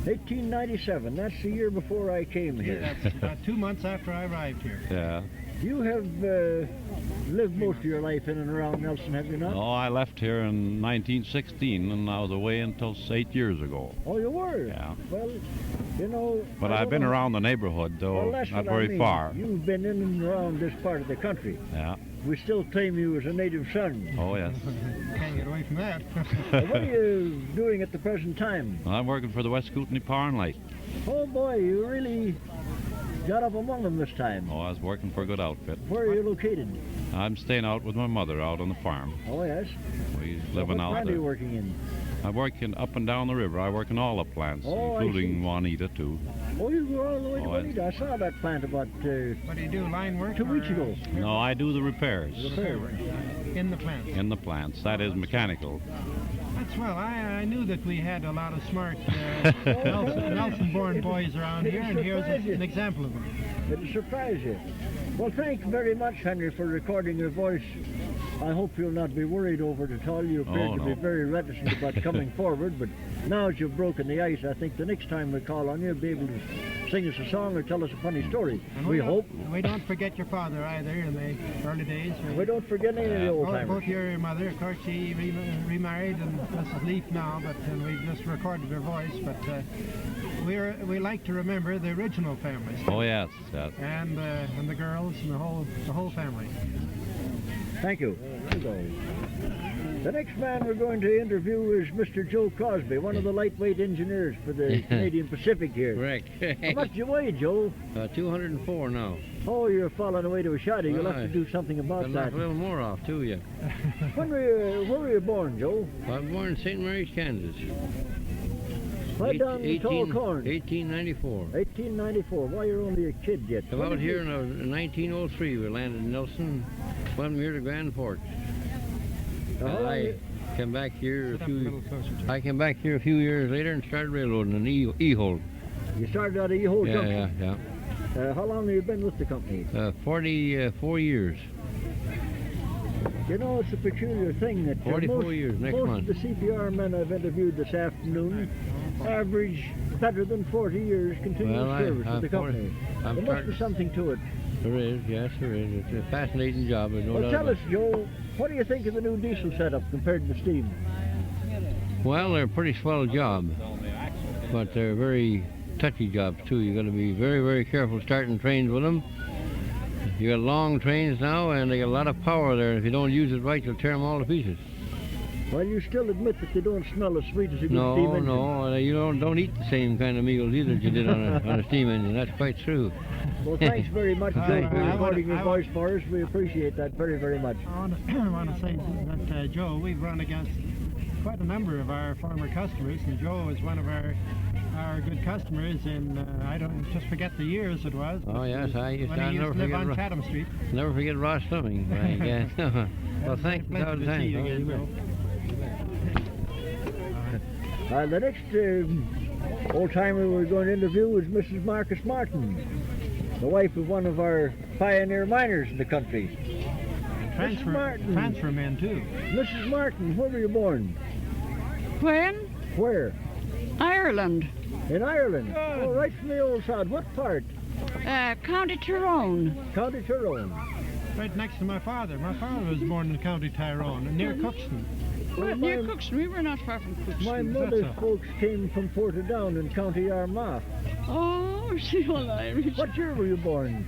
1897. That's the year before I came here. That's about 2 months after I arrived here. Yeah. You have lived most of your life in and around Nelson, have you not? No, I left here in 1916, and I was away until 8 years ago. Oh, you were? Yeah. Well, you know... But I've been around the neighborhood, though, Well, that's not what I very mean. far. You've been in and around this part of the country. Yeah. We still claim you as a native son. Oh, yes. Can't get away from that. What are you doing at the present time? I'm working for the West Kootenay Power and Light. Oh, boy, you really got up among them this time. Oh, I was working for a good outfit. Where are you located? I'm staying out with my mother out on the farm. Oh, yes? We're living What out plant are you there. working in? I work up and down the river. I work in all the plants, Oh, I including Juanita, too. Oh, you go all the way to Oh, Juanita. I saw that plant about What do you do, line work? 2 weeks ago. No, I do the repairs Repair work. In the plant. in the plants. That is mechanical. That's well. I knew that we had a lot of smart Nelson-born boys around here, and here's an example of them. It'll surprise you. Well, thank you very much, Henry, for recording your voice. I hope you'll not be worried over it at all. You appear Oh, to be no. very reticent about coming forward, but now as you've broken the ice, I think the next time we call on you, you'll be able to sing us a song or tell us a funny story. And We hope. We don't forget your father either in the early days. We don't forget any of the old timers. Both your mother, of course, she remarried, and Mrs. Leaf now, but we just recorded her voice. But we like to remember the original families. Oh, yes, yes. And the girls and the whole family. Thank you. The next man we're going to interview is Mr. Joe Crosby, one of the lightweight engineers for the Canadian Pacific here. Correct. How much do you weigh, Joe? 204 now. Oh, you're falling away to a shoddy. You'll have to do something about I'll that. knock a little more off, too, yeah. Where were you born, Joe? I was born in St. Mary's, Kansas. Right down the tall corn. 1894. 1894. Why, you're only a kid yet. Come out here in 1903. We landed in Nelson, went here to Grand Forks. I came back here a few years later and started railroading in E-Hole. You started out at E-Hole Junction? Yeah. How long have you been with the company? 44 years. You know, it's a peculiar thing that 44 years next month. Most of the CPR men I've interviewed this afternoon average better than 40 years continuous service with the company. There must be something to it. There is, yes, there is. It's a fascinating job. There's no Well, doubt tell about us, Joe, what do you think of the new diesel setup compared to the steam? Well, they're a pretty swell job, but they're very touchy jobs too. You got to be very, very careful starting trains with them. You got long trains now, and they got a lot of power there. If you don't use it right, you'll tear them all to pieces. Well, you still admit that they don't smell as sweet as a good steam engine. No, you don't eat the same kind of meals either that you did on a steam engine. That's quite true. Well, thanks very much, Joe, for recording your voice for us. We appreciate that very, very much. I want to say that, Joe, we've run against quite a number of our former customers, and Joe is one of our good customers, and I don't just forget the years it was. Oh, yes, I used when to he used to live on Chatham Street. Never forget Ross Fleming. Well, thanks for all the time. The next old-timer we're going to interview is Mrs. Marcus Martin, the wife of one of our pioneer miners in the country. Transfer men, too. Mrs. Martin, where were you born? When? Where? Ireland. In Ireland? Oh, right from the old south. What part? County Tyrone. County Tyrone. Right next to my father. My father was born in County Tyrone, near Cookston. Well, near Cookston. We were not far from Cookston. My mother's folks came from Portadown in County Armagh. Oh, she was Irish. What year were you born?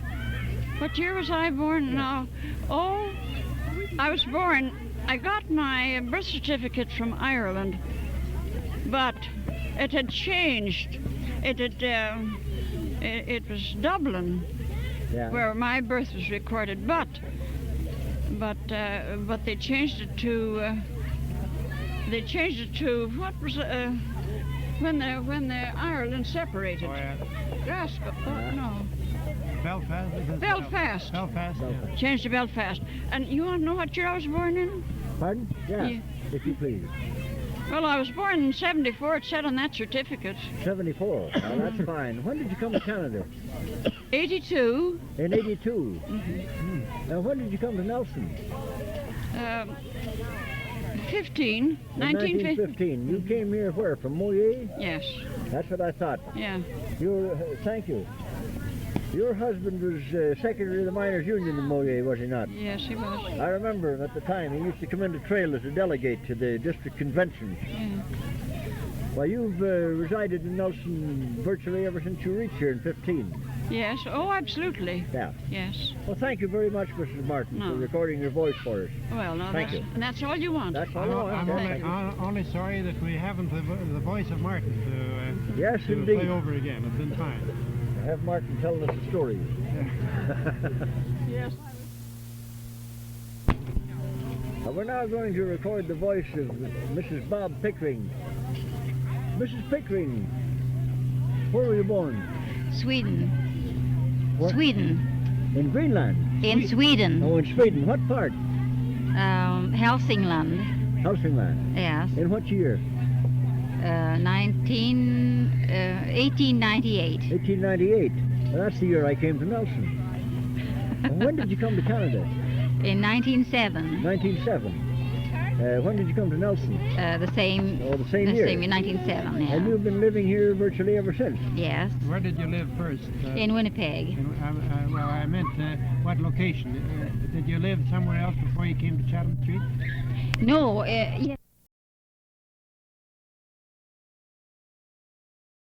What year was I born now? Oh, I was born, I got my birth certificate from Ireland, but it had changed. It was Dublin, where my birth was recorded, but they changed it to what was when the Ireland separated. Oh, yeah. Glasgow. No. Belfast. Belfast. Yeah. Changed to Belfast. And you want to know what year I was born in? Pardon? Yeah, if you please. Well, I was born in 74. It said on that certificate. 74. Well, that's fine. When did you come to Canada? 82. In 82? Mm-hmm. Now, when did you come to Nelson? 15. 1915. You came here where? From Moyer? Yes. That's what I thought. Yeah. Thank you. Your husband was secretary of the Miners' Union in Moyer, was he not? Yes, he was. I remember him at the time. He used to come into trail as a delegate to the district conventions. Yeah. Well, you've resided in Nelson virtually ever since you reached here in 15. Yes, oh, absolutely. Yeah. Yes. Well, thank you very much, Mrs. Martin, for recording your voice for us. Well, no, thank you. And that's all you want. That's all I want. I'm only sorry that we haven't the voice of Martin to, yes, to indeed. play over again. It's been fine. Have Martin telling us a story. Yes. We're now going to record the voice of Mrs. Bob Pickering. Mrs. Pickering, where were you born? Sweden. What? Sweden. In Greenland? In Sweden. Oh, in Sweden. What part? Hälsingland. Hälsingland? Yes. In what year? 1898. 1898. Well, that's the year I came to Nelson. And when did you come to Canada? In 1907. 1907. When did you come to Nelson? The same. Oh, the same year. The same in 1907. Yeah. And you've been living here virtually ever since. Yes. Where did you live first? In Winnipeg. Well, I meant what location? Did you live somewhere else before you came to Chatham Street? No. Yeah.